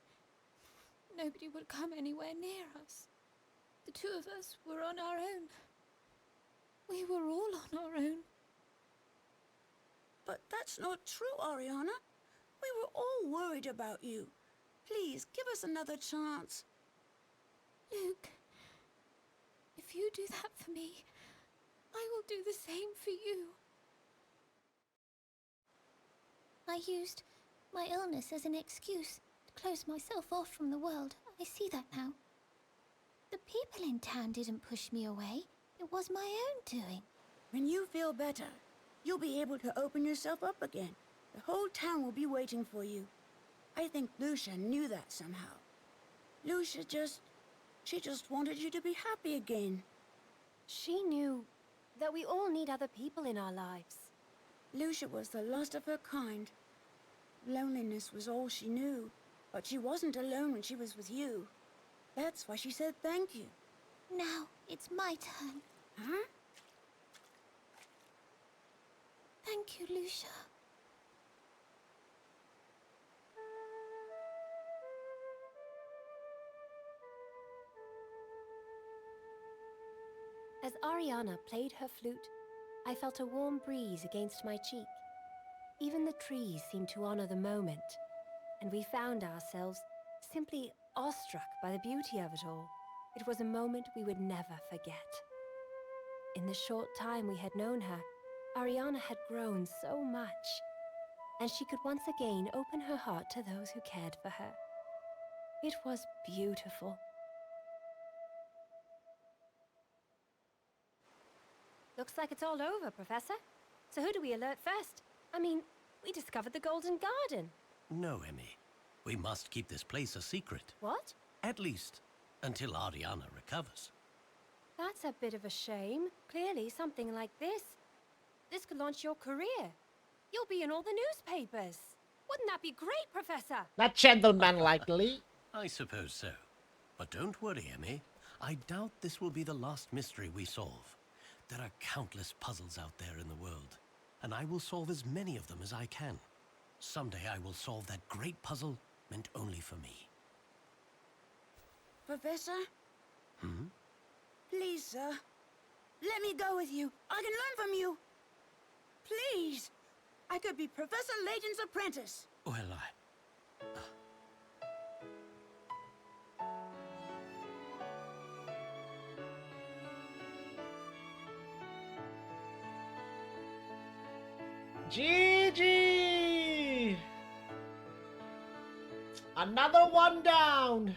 S2: nobody would come anywhere near us. The two of us were on our own. We were all on our own.
S5: But that's not true, Ariana. We were all worried about you. Please, give us another chance.
S2: Luke, if you do that for me, I will do the same for you. I used my illness as an excuse to close myself off from the world. I see that now. The people in town didn't push me away. It was my own doing.
S5: When you feel better, you'll be able to open yourself up again. The whole town will be waiting for you. I think Lucia knew that somehow. Lucia she just wanted you to be happy again.
S4: She knew that we all need other people in our lives.
S5: Lucia was the last of her kind. Loneliness was all she knew, but she wasn't alone when she was with you. That's why she said thank you.
S2: Now it's my turn.
S5: Huh?
S2: Thank you, Lucia.
S4: As Ariana played her flute, I felt a warm breeze against my cheek. Even the trees seemed to honor the moment, and we found ourselves simply awestruck by the beauty of it all. It was a moment we would never forget. In the short time we had known her, Ariana had grown so much, and she could once again open her heart to those who cared for her. It was beautiful. Looks like it's all over, Professor. So who do we alert first? I mean, we discovered the Golden Garden.
S3: No, Emmy. We must keep this place a secret.
S4: What?
S3: At least until Ariana recovers.
S4: That's a bit of a shame. Clearly, something like this could launch your career. You'll be in all the newspapers. Wouldn't that be great, Professor?
S1: That gentleman likely.
S3: I suppose so. But don't worry, Emmy. I doubt this will be the last mystery we solve. There are countless puzzles out there in the world, and I will solve as many of them as I can. Someday I will solve that great puzzle meant only for me.
S5: Professor?
S3: Hmm?
S5: Please, sir. Let me go with you. I can learn from you. Please. I could be Professor Layton's apprentice.
S3: Well,
S1: GG! Another one down.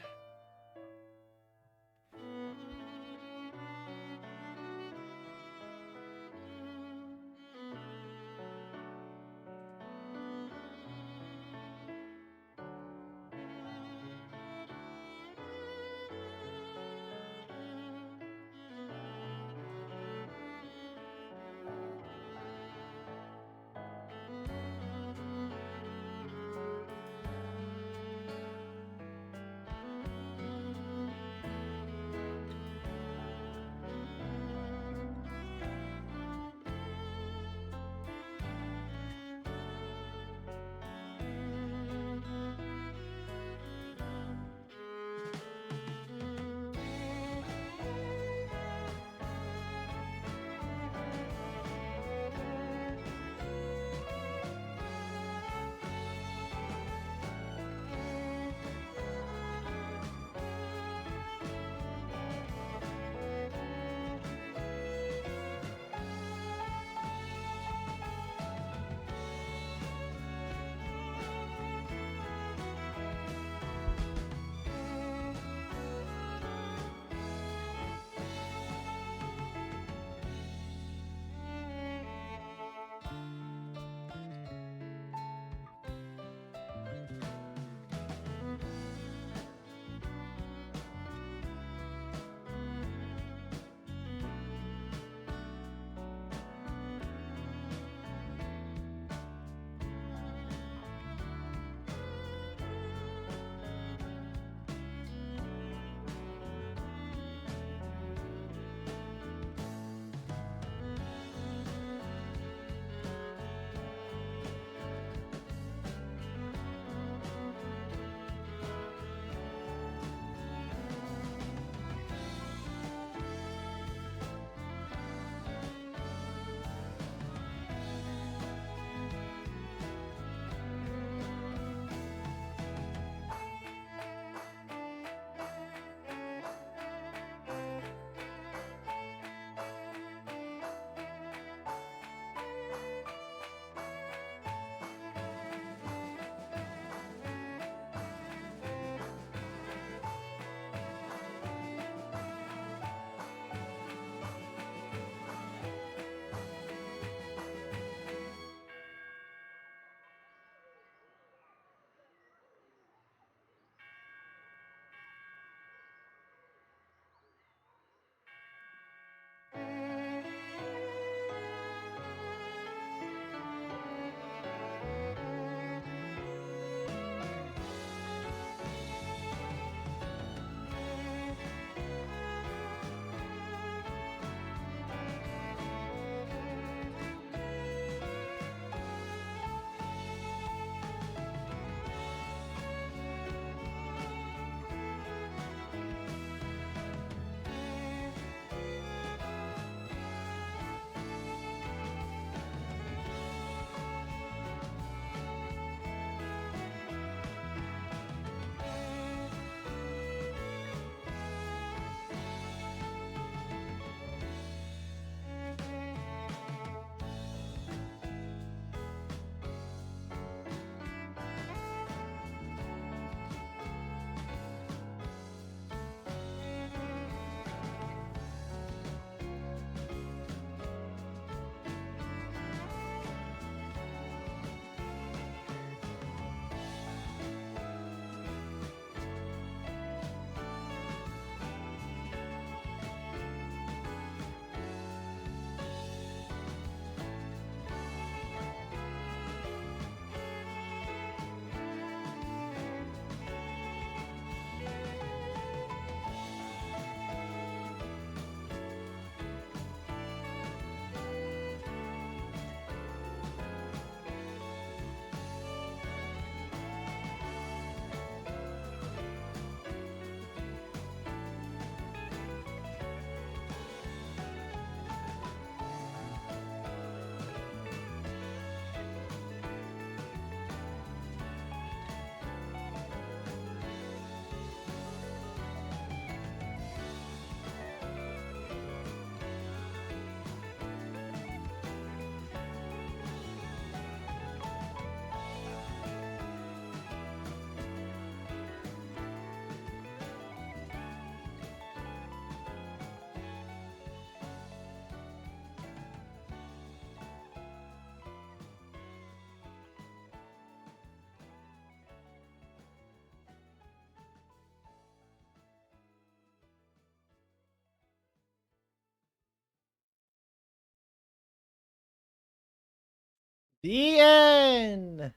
S1: The end.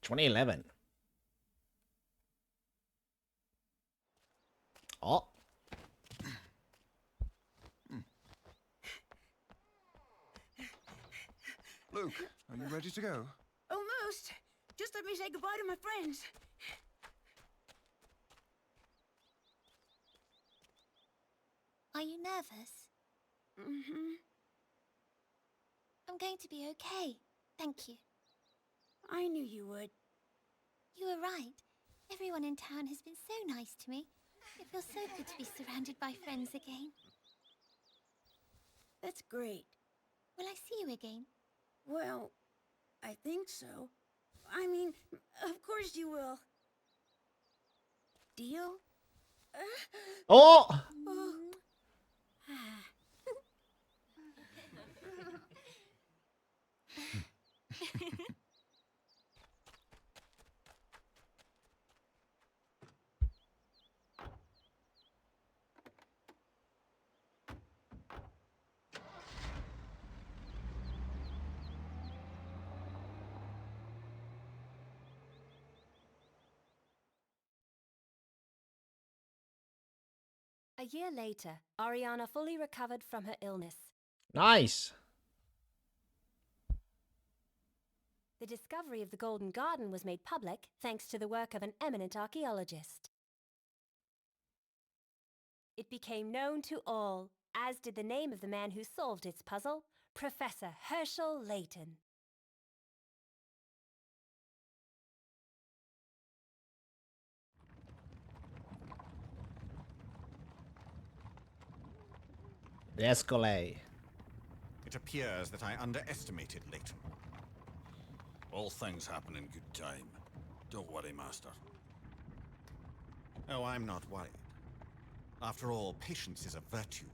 S1: 2011. Oh.
S9: Luke, are you ready to go?
S5: Almost. Just let me say goodbye to my friends.
S2: Are you nervous?
S5: Mm-hmm.
S2: I'm going to be okay. Thank you.
S5: I knew you would.
S2: You were right. Everyone in town has been so nice to me. It feels so good to be surrounded by friends again.
S5: That's great.
S2: Will I see you again?
S5: Well, I think so. I mean, of course you will. Deal?
S1: Oh.
S5: Oh.
S4: A year later, Ariana fully recovered from her illness.
S1: Nice.
S4: The discovery of the Golden Garden was made public thanks to the work of an eminent archaeologist. It became known to all, as did the name of the man who solved its puzzle, Professor Herschel Layton.
S1: The Escalade.
S7: It appears that I underestimated Layton.
S8: All things happen in good time. Don't worry, Master.
S7: Oh, I'm not worried. After all, patience is a virtue.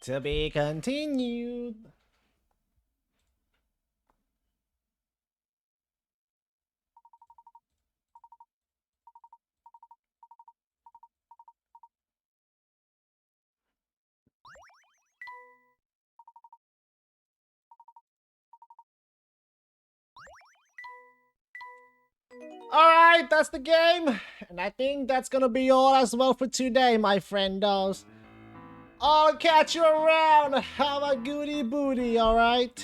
S1: To be continued. Alright, that's the game. And I think that's gonna be all as well for today, my friendos. I'll catch you around. Have a goody booty, alright?